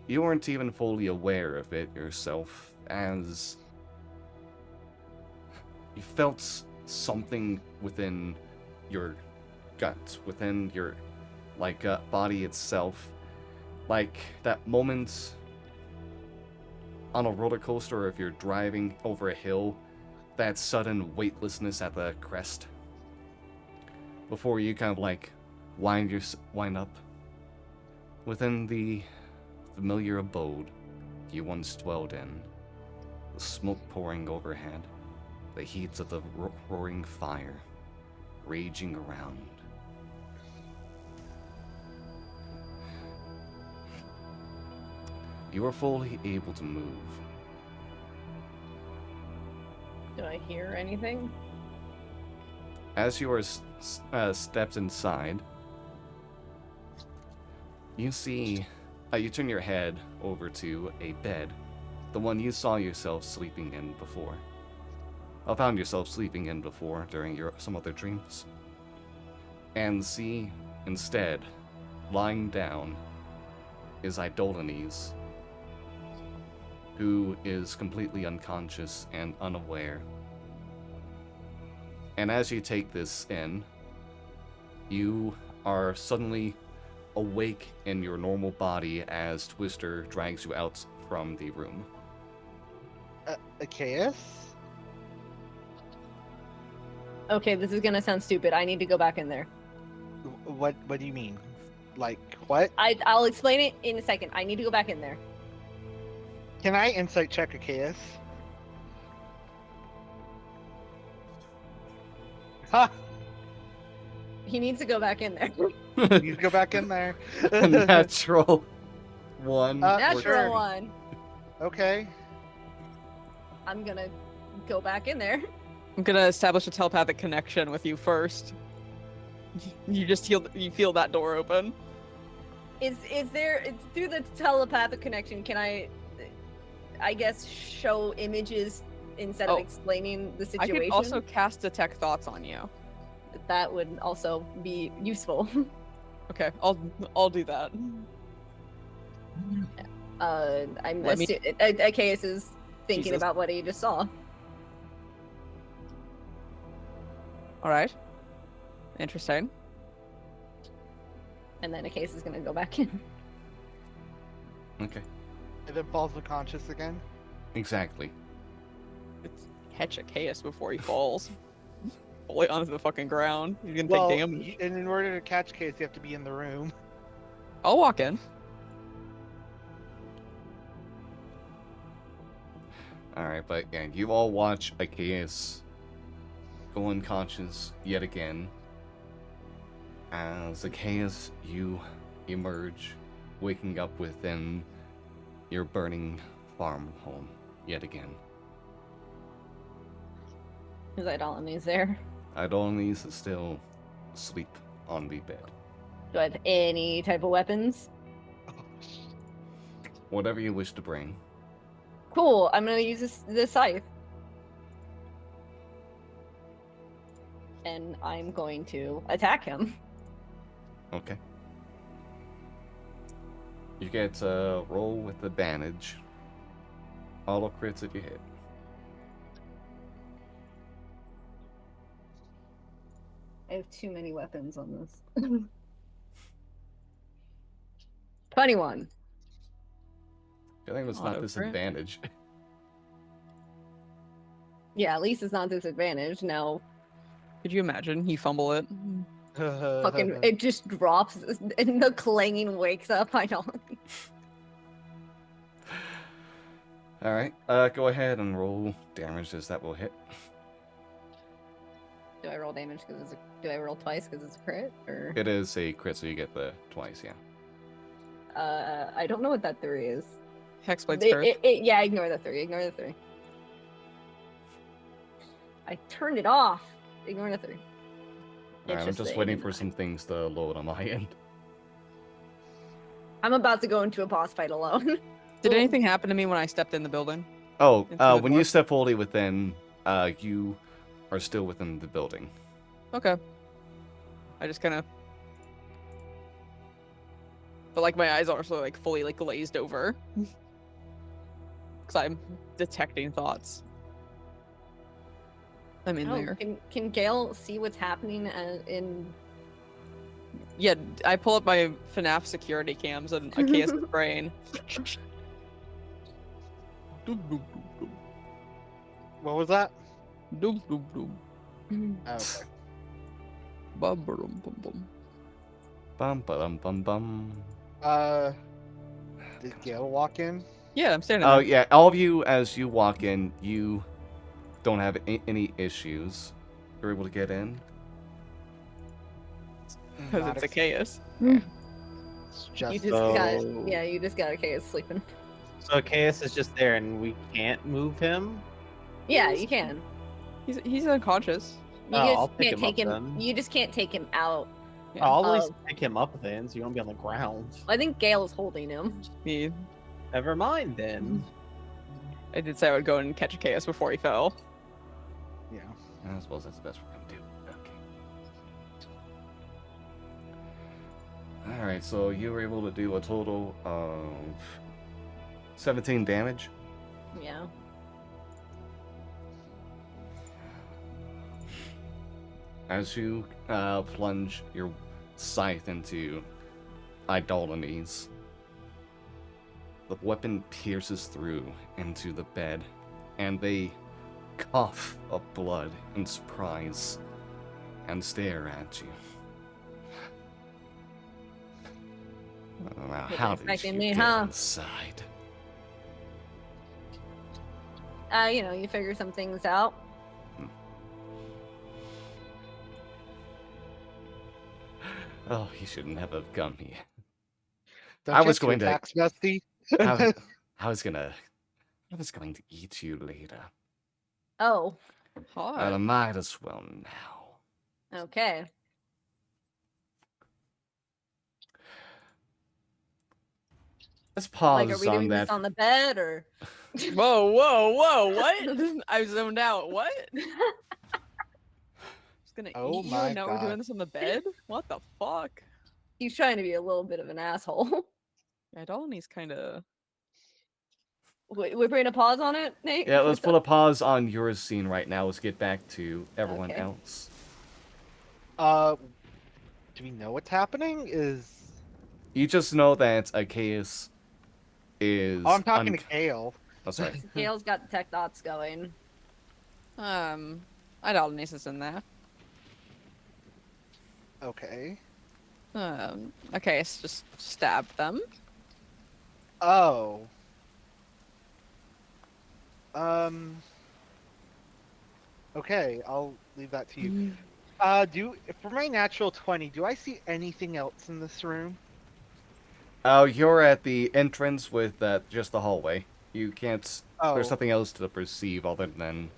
you weren't even fully aware of it yourself, as you felt something within your gut, within your, like, body itself, like that moment on a roller coaster or if you're driving over a hill, that sudden weightlessness at the crest before you kind of like wind up within the familiar abode you once dwelled in, the smoke pouring overhead, the heat of the roaring fire raging around. You are fully able to move. Do I hear anything? As you are stepped inside, you see, you turn your head over to a bed, the one you saw yourself sleeping in before. Found yourself sleeping in before during some other dreams. And see, instead, lying down, is Idolanes, who is completely unconscious and unaware. And as you take this in, you are suddenly awake in your normal body as Twister drags you out from the room. Achaeus? Okay, this is gonna sound stupid. I need to go back in there. What do you mean? Like, what? I'll explain it in a second. I need to go back in there. Can I insight check Achaeus? Ha! He needs to go back in there. You go back in there. Natural one. Natural sure. one. Okay. I'm gonna go back in there. I'm gonna establish a telepathic connection with you first. You just feel that door open. Is there, it's through the telepathic connection, can I guess show images instead of explaining the I situation? could also cast detect thoughts on you. That would also be useful. Okay, I'll do that. I'm Let me- Achaeus is thinking Jesus. about what he just saw. All right. Interesting. And then Achaeus is gonna go back in. Okay, And then falls unconscious again. exactly. It's catch a chaos before he falls. Fully onto the fucking ground. He's gonna Well, take damage. and in order to catch Case, you have to be in the room. I'll walk in. Alright, but yeah, you all watch Achaeus go unconscious yet again. As Achaeus, you emerge, waking up within your burning farm home yet again. Is Idolanes there? Idolanes is still asleep on the bed. Do I have any type of weapons? Whatever you wish to bring. Cool, I'm gonna use this scythe. And I'm going to attack him. Okay. You get a roll with advantage. Auto crits if you hit. I have too many weapons on this. 21. I think it was not Auto crit. disadvantage. Yeah, at least it's not disadvantage. Now, Could you imagine? You fumble it. fucking, it just drops and the clanging wakes up. I don't. Alright, go ahead and roll damage as that will hit. Do I roll damage because it's a? Do I roll twice because it's a crit? Or It is a crit, so you get the twice, yeah. I don't know what that 3 is. Hexblade's curse. Yeah, ignore the 3. Ignore the 3. I turned it off. Ignore the 3. Alright, I'm just waiting for some things to load on my end. I'm about to go into a boss fight alone. Did anything happen to me when I stepped in the building? Oh, Into the when you door? step fully within, you are still within the building. Okay. I just kind of. But like my eyes are also like fully like glazed over. Because I'm detecting thoughts. I'm in there. Can Gale see what's happening in? Yeah, I pull up my FNAF security cams and Achaeus' brain. Doom, doom, doom, doom. What was that? Doom, doom, doom. Oh, okay. Bum, bum, bum, bum. Bum ba bum bum. Did Gale walk in? Yeah, I'm standing Oh there. yeah, all of you as you walk in, you don't have any issues. You're able to get in. Because Not it's a ex- chaos. It's You just just got So- yeah, you just got a case sleeping. So Chaos is just there, and we can't move him. Yeah, you can. He's unconscious. You Oh, just I'll pick can't him up take him. then. You just can't take him out. Yeah. I'll at least Oh. pick him up then, so you won't be on the ground. I think Gale's holding him. Me. Never mind then. I did say I would go and catch a chaos before he fell. yeah. I suppose that's the best we're gonna do. Okay. All right, so you were able to do a total of 17 damage. Yeah. As you plunge your scythe into Idolines, the weapon pierces through into the bed, and they cough of blood in surprise and stare at you. Now, Wasn't how did you expecting me, get huh? inside? You figure some things out. Oh, you should never have come here. Don't I you was have two going to- attacks, Bestie? I was going to eat you later. Oh, Hot. And I might as well now. okay. Let's pause Like, are we on doing that. this on the bed or? Whoa, whoa, whoa, what? I zoned out. What? Just gonna Oh eat you my and now we're God. doing this on the bed? What the fuck? He's trying to be a little bit of an asshole. Yeah, Dolany's kinda... We're putting a pause on it, Nate. Yeah, let's put a pause on your scene right now. Let's get back to everyone Okay. else. Do we know what's happening? You just know that Achaeus is. Oh, I'm talking to Gale. Oh, sorry. Gale's got the tech dots going. Idolany's is in there. Okay. Okay, so just stab them. Oh. Okay, I'll leave that to you. For my natural 20, do I see anything else in this room? Oh, you're at the entrance with just the hallway. You can't. Oh. There's nothing else to perceive other than.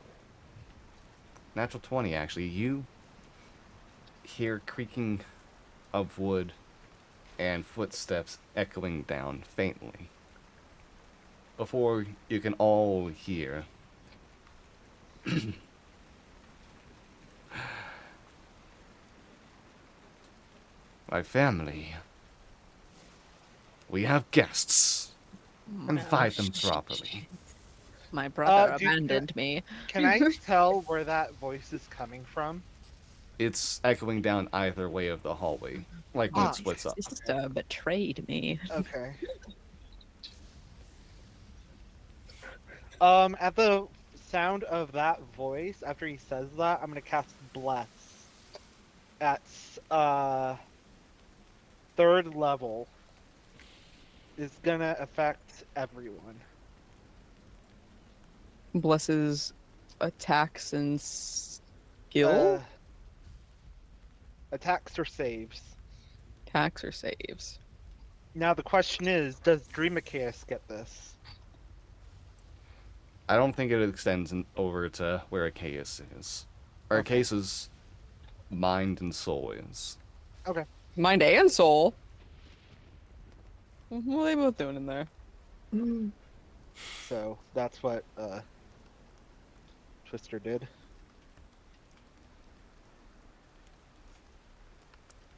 Natural 20, actually. You hear creaking of wood and footsteps echoing down faintly. Before you can all hear. My family. We have guests. Invite them properly. My brother do you- abandoned me. Can I tell where that voice is coming from? It's echoing down either way of the hallway, like when Ah, it splits up. Sister betrayed me. Okay. At the sound of that voice, after he says that, I'm gonna cast Bless. At, 3rd level. It's gonna affect everyone. Blesses attacks and skill? Attacks or saves. Attacks or saves? Now the question is, does Dreamachaos get this? I don't think it extends over to where Achaeus is. Or Okay. Achaeus' mind and soul is. Okay. Mind and soul? What are they both doing in there? So that's what Twister did.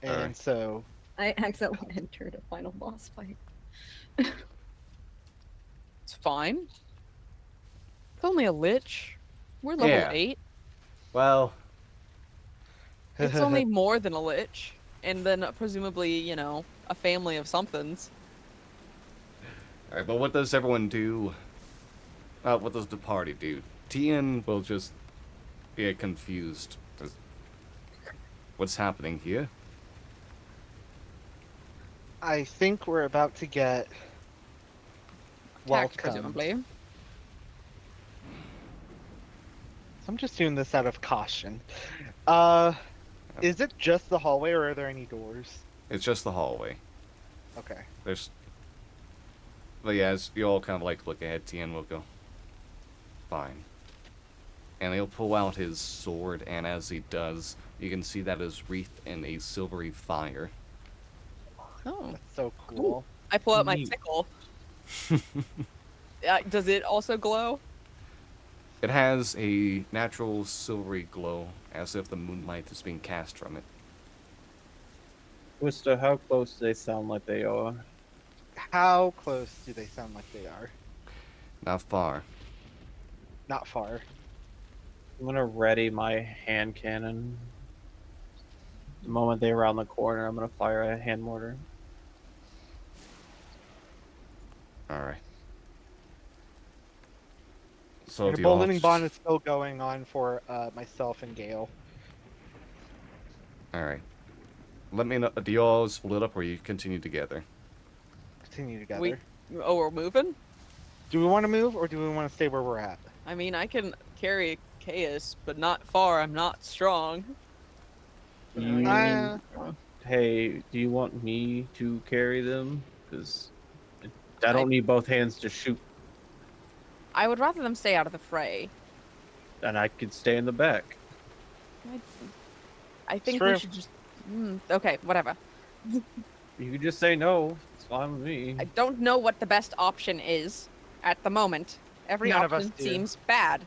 And Alright. so I accidentally entered a final boss fight. It's fine. It's only a lich. We're level Yeah. 8. Well, It's only more than a lich. And then presumably, a family of somethings. alright, but what does everyone do What does the party do? Tian will just get confused. What's happening here? I think we're about to get Attacked, welcomed. presumably. I'm just doing this out of caution. Is it just the hallway, or are there any doors? It's just the hallway. Okay. But yeah, as you all kind of like look ahead, Tian will go, fine. And he'll pull out his sword, and as he does, you can see that is wreathed in a silvery fire. Oh. That's so cool. I pull out my Neat. sickle. Does it also glow? It has a natural silvery glow, as if the moonlight is being cast from it. Twister, how close do they sound like they are? How close do they sound like they are? Not far. Not far. I'm gonna ready my hand cannon. The moment they round the corner, I'm gonna fire a hand mortar. Alright. So The do you all boldening bond is still going on for myself and Gale. Alright. Let me know. Do you all split up or you continue together? Continue together. We're moving? Do we want to move, or do we want to stay where we're at? I mean, I can carry Chaos, but not far. I'm not strong. Uh, Hey, do you want me to carry them? Because I don't need both hands to shoot, I would rather them stay out of the fray. and I could stay in the back. I think True. we should just... okay, whatever. You could just say no. It's fine with me. I don't know what the best option is at the moment. Every None of us option do. seems bad.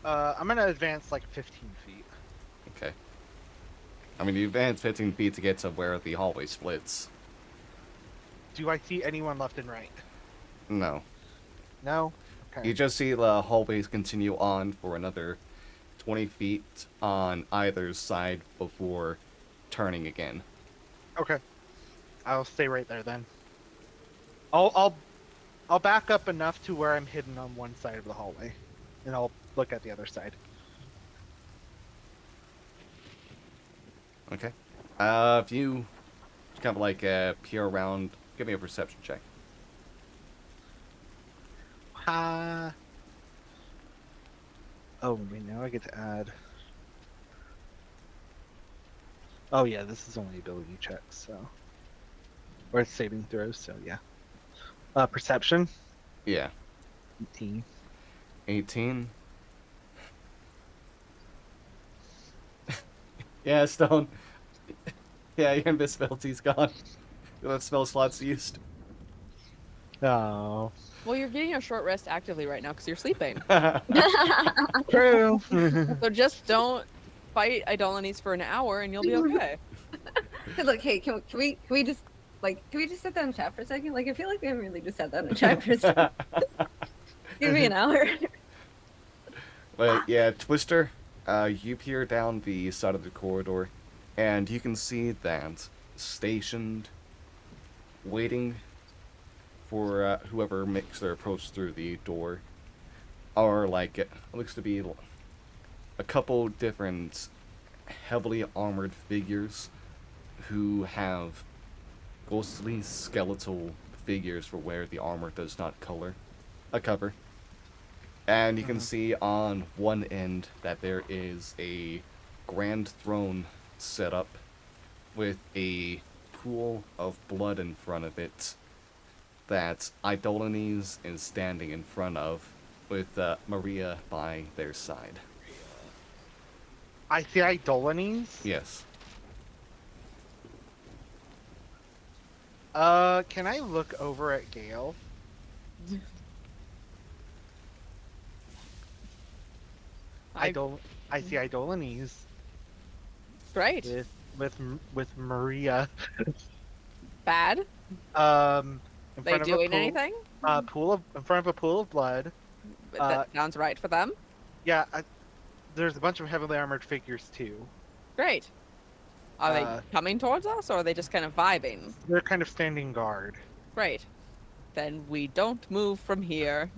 I'm gonna advance like 15 feet. Okay. I mean, you advance 15 feet to get to where the hallway splits. Do I see anyone left and right? No. No? Okay. You just see the hallways continue on for another 20 feet on either side before turning again. Okay. I'll stay right there then. I'll back up enough to where I'm hidden on one side of the hallway, and I'll look at the other side. Okay. If you kind of like peer around, give me a perception check. Oh, wait, now I get to add. Oh yeah, this is only ability checks, so. Or it's saving throws, so yeah. Perception, Yeah. 18. 18. Yeah, Stone. Yeah, your invisibility's gone. That spell slot's used. Oh. Well, you're getting a short rest actively right now because you're sleeping. True. So just don't fight Idolanes for an hour and you'll be okay. Look, hey, can we just sit down and chat for a second? Like, I feel like we haven't really just sat down and chat for a second. Give me an hour. But yeah, Twister, you peer down the side of the corridor, and you can see that stationed, waiting for whoever makes their approach through the door, are like, it looks to be a couple different heavily armored figures who have ghostly skeletal figures for where the armor does not cover. And you can see on one end that there is a grand throne set up with a pool of blood in front of it that Idolanes is standing in front of with Maria by their side. I see Idolanes. Yes. Can I look over at Gale? I see Idolanes Right. with Maria. Bad. In They front of a doing pool, anything? in front of a pool of blood. That sounds right for them. Yeah, there's a bunch of heavily armored figures too. Great. Are they coming towards us, or are they just kind of vibing? They're kind of standing guard. Right. Then we don't move from here.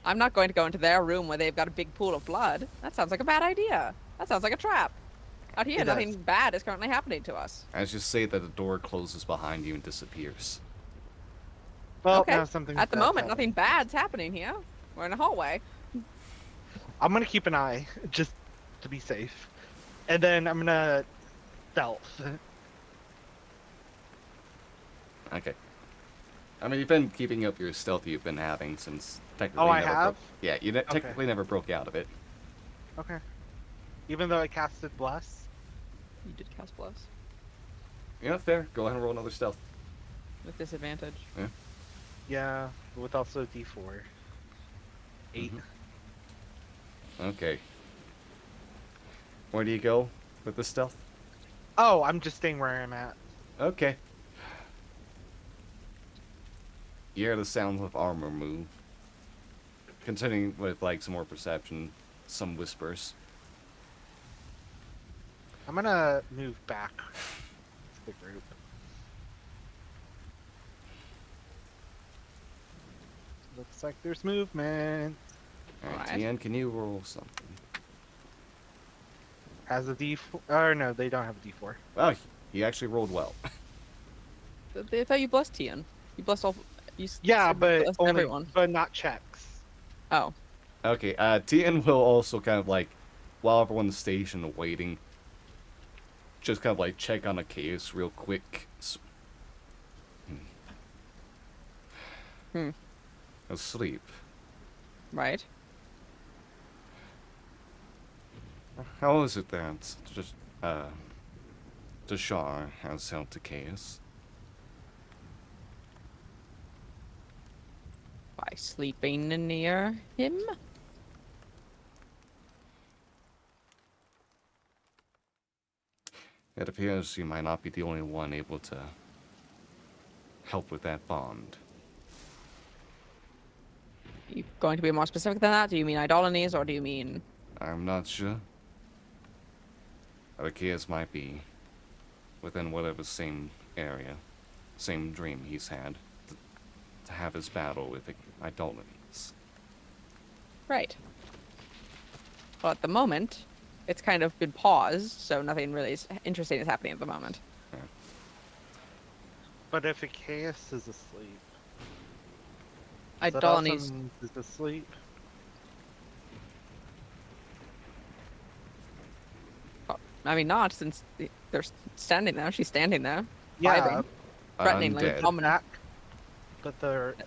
I'm not going to go into their room where they've got a big pool of blood. That sounds like a bad idea. That sounds like a trap. Out here, It does. nothing bad is currently happening to us. I just say that the door closes behind you and disappears. Well, Okay. now something. At the bad's moment, nothing happening. bad's happening here. We're in a hallway. I'm gonna keep an eye just to be safe, and then I'm gonna stealth. Okay. I mean, you've been keeping up your stealth you've been having since technically. Oh, I never have? Yeah, you technically never broke out of it. Okay. Even though I casted bless. You did cast Bless. Yeah, fair. Go ahead and roll another stealth. With disadvantage. Yeah, with also D4. 8. Okay. Where do you go with the stealth? Oh, I'm just staying where I'm at. Okay. You hear the sound of armor move. Continuing with like some more perception, some whispers. I'm gonna move back to the group. Looks like there's movement. Alright, Alright. Tian, can you roll something? Has a D4. Or no, they don't have a D4. Oh, you actually rolled well. I thought you blessed Tian. You blessed all. Yeah, said you but blessed only, everyone. but not checks. Oh. Okay, Tian will also kind of like, while everyone's stationed waiting, just kind of like check on a case real quick. Asleep. Right. How is it that just Dashar has helped the case? By sleeping near him? It appears you might not be the only one able to help with that bond. You going to be more specific than that? Do you mean Idolines, or do you mean... I'm not sure. The case might be within whatever same area, same dream he's had to have his battle with the Idolines. Right. Well, at the moment, it's kind of been paused, so nothing really interesting is happening at the moment. But if Achaeus is asleep, that also Idolines... means he's asleep. I mean, not, since they're standing there. She's standing there. Yeah, vibing, threateningly. Undead. Dominant. back,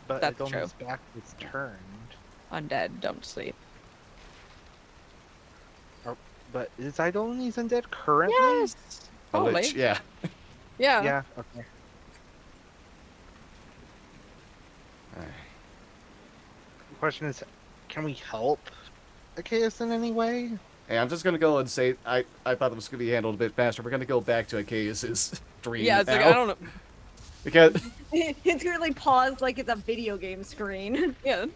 but That's Adonis' back was turned. Undead don't sleep. But is Idolines undead currently? Yes! A Totally. lich, yeah. Yeah. Yeah, okay. The question is, can we help Achaeus in any way? Hey, I'm just gonna go and say I thought it was gonna be handled a bit faster. We're gonna go back to Achaeus' dream Yeah, it's now. like, I don't know. Because It's really paused like it's a video game screen. Yeah.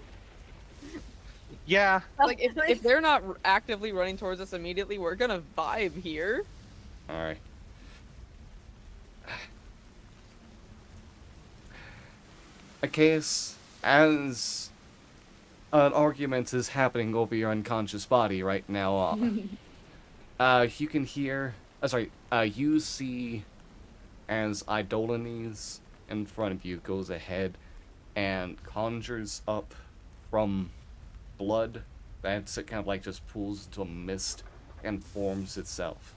Yeah, Like, if they're not actively running towards us immediately, we're gonna vibe here. alright. Achaeus, as an argument is happening over your unconscious body right now, you can hear, you see as Idolines in front of you goes ahead and conjures up from blood that's kind of like just pools into a mist and forms itself.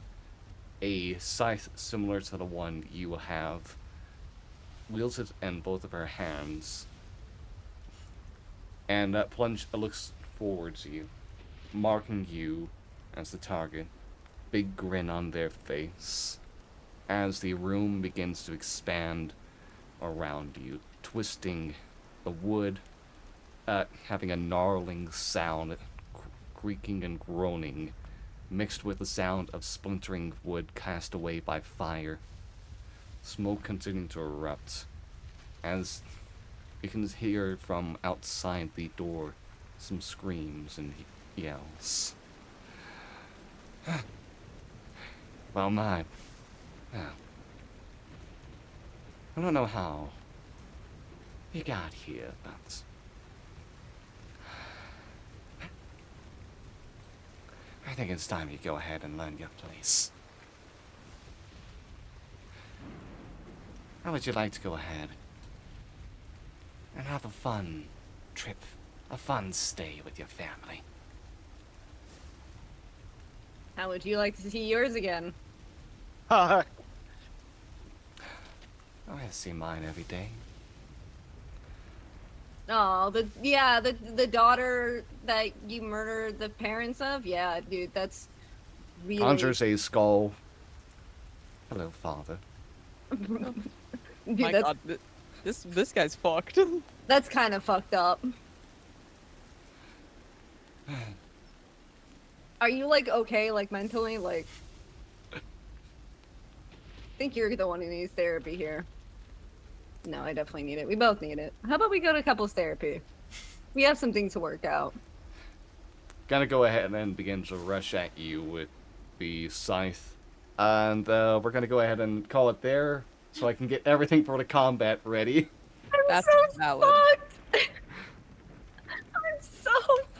A scythe similar to the one you have, wields it in both of her hands, and that plunge looks forward to you, marking you as the target. Big grin on their face as the room begins to expand around you, twisting the wood, having a gnarling sound, creaking and groaning, mixed with the sound of splintering wood cast away by fire. Smoke continuing to erupt as you can hear from outside the door some screams and yells. Well, my. Well, I don't know how you got here, but I think it's time you go ahead and learn your place. How would you like to go ahead and have a fun trip, a fun stay with your family? How would you like to see yours again? I see mine every day. Oh, the daughter that you murdered the parents of? Yeah, dude, that's really Conjures a skull. Hello, father. dude, My that's God, this guy's fucked. that's kind of fucked up. Are you like okay, like mentally? Like, I think you're the one who needs therapy here. No, I definitely need it. We both need it. How about we go to couples therapy? We have some things to work out. Gonna go ahead and begin to rush at you with the scythe. And we're gonna go ahead and call it there so I can get everything for the combat ready. That's so valid. fucked. I'm so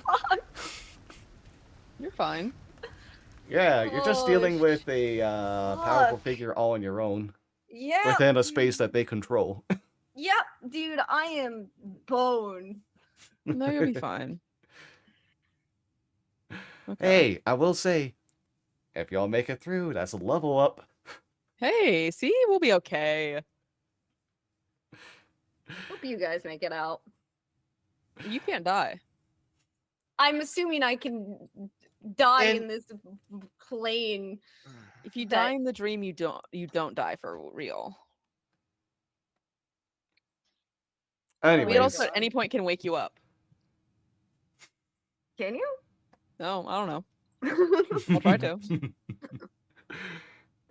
fucked. You're fine. Yeah, you're just Oh, dealing with a powerful fuck. figure all on your own Yeah. within a space that they control. Yep, dude, I am bone. No, you'll be fine. Okay. Hey, I will say, if y'all make it through, that's a level up. Hey, see, we'll be okay. Hope you guys make it out. You can't die. I'm assuming I can die And- in this plane. If you That- die in the dream, you don't die for real. Anyways, We also at any point can wake you up. Can you? No, I don't know. I'll try to.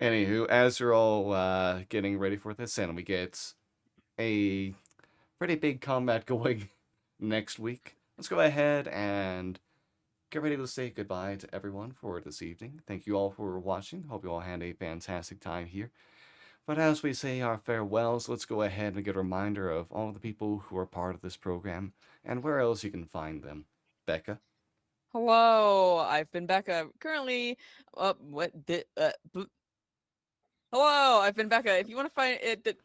Anywho, as you're all getting ready for this, and we get a pretty big combat going next week, let's go ahead and get ready to say goodbye to everyone for this evening. Thank you all for watching. Hope you all had a fantastic time here. But as we say our farewells, let's go ahead and get a reminder of all the people who are part of this program and where else you can find them. Becca? Hello, I've been Becca. Currently, hello, I've been Becca. If you want to find it,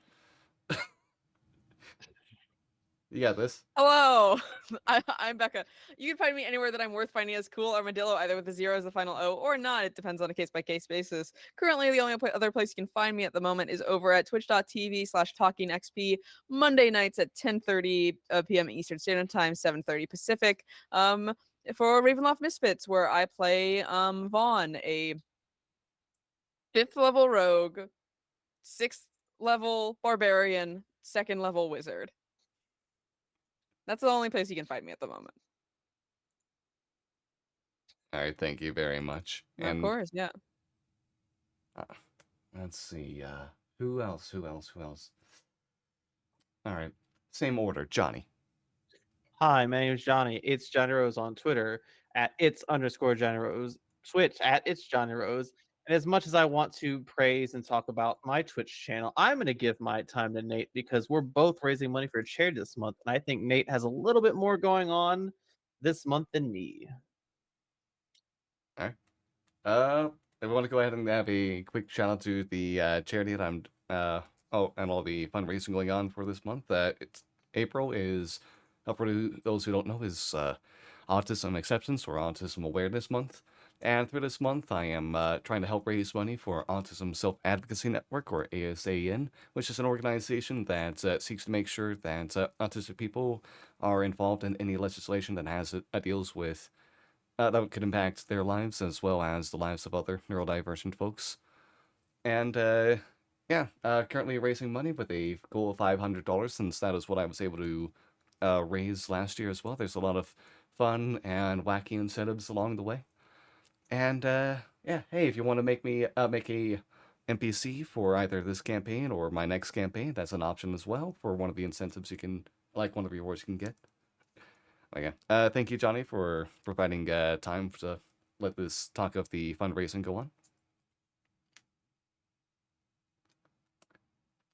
You got this. hello, I'm Becca. You can find me anywhere that I'm worth finding as cool armadillo, either with the zero as the final O or not. It depends on a case-by-case basis. Currently, the only other place you can find me at the moment is over at twitch.tv/talkingxp, Monday nights at 10:30 p.m. Eastern Standard Time, 7:30 Pacific. For Ravenloft Misfits, where I play Vaughn, a 5th level rogue, 6th level barbarian, 2nd level wizard. That's the only place you can find me at the moment. All right, thank you very much. Of course, yeah. Let's see. Who else? Who else? Who else? All right, same order. Johnny. Hi, my name is Johnny. It's Johnny Rose on Twitter at its_Johnny Rose, Twitch at it's Johnny Rose. And as much as I want to praise and talk about my Twitch channel, I'm going to give my time to Nate because we're both raising money for a charity this month. And I think Nate has a little bit more going on this month than me. All right. I want to go ahead and have a quick shout out to the charity that I'm and all the fundraising going on for this month. It's April is for those who don't know is Autism Acceptance or Autism Awareness Month. And through this month, I am trying to help raise money for Autism Self Advocacy Network, or ASAN, which is an organization that seeks to make sure that autistic people are involved in any legislation that has deals with that could impact their lives as well as the lives of other neurodivergent folks. And currently raising money with a goal of $500 since that is what I was able to raise last year as well. There's a lot of fun and wacky incentives along the way. And hey, if you want to make me make a NPC for either this campaign or my next campaign, that's an option as well for one of the incentives you can, like one of the rewards you can get. Okay. Thank you, Johnny, for providing time to let this talk of the fundraising go on.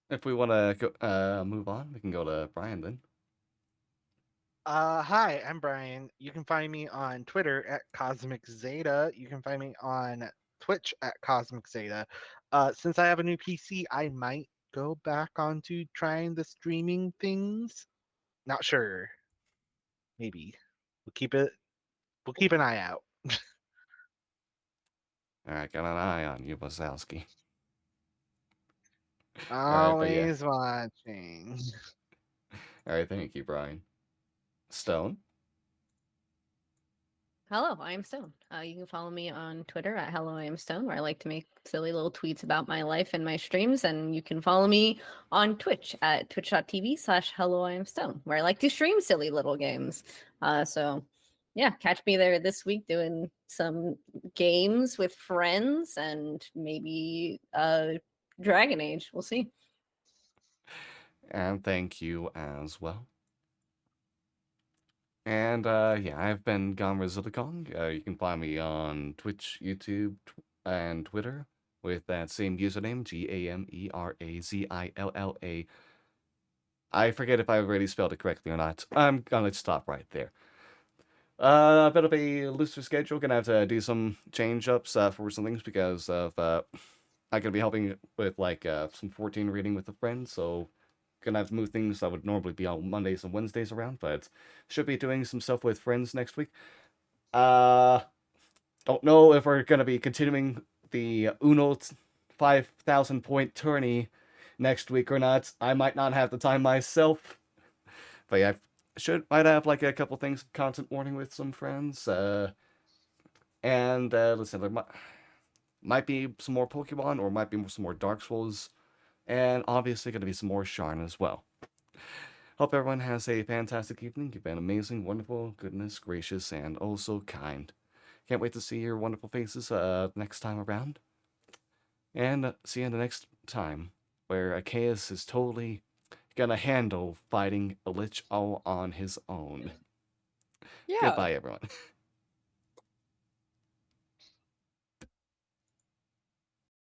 If we want to move on, we can go to Brian then. Hi, I'm Brian. You can find me on Twitter at Cosmic Zeta. You can find me on Twitch at Cosmic Zeta. Since I have a new PC, I might go back onto trying the streaming things. Not sure. Maybe. We'll keep it. We'll keep an eye out. All right, got an eye on you, Wazowski. All right, but yeah. Always watching. All right, thank you, Brian. Stone. Hello, I am Stone. You can follow me on Twitter at Hello I am Stone, where I like to make silly little tweets about my life and my streams. And you can follow me on Twitch at twitch.tv/Hello I am Stone, where I like to stream silly little games. So yeah, catch me there this week doing some games with friends and maybe Dragon Age. We'll see. And thank you as well. And yeah, I've been Gamerzillicong. You can find me on Twitch, YouTube, and Twitter with that same username, GAMERAZILLA. I forget if I already spelled it correctly or not. I'm gonna stop right there. A bit of a looser schedule. Gonna have to do some change ups for some things because of I'm gonna be helping with like some 14 reading with a friend, so gonna have to move things that would normally be on Mondays and Wednesdays around, but should be doing some stuff with friends next week. Don't know if we're gonna be continuing the Uno 5,000 point tourney next week or not. I might not have the time myself, but yeah, might have like a couple things content warning with some friends. And listen, there might be some more Pokemon, or might be some more Dark Souls, and obviously going to be some more Sharn as well. Hope everyone has a fantastic evening. You've been amazing, wonderful, goodness gracious, and also kind. Can't wait to see your wonderful faces next time around. And see you in the next time, where Achaeus is totally gonna handle fighting a Lich all on his own. Yeah. Goodbye, everyone.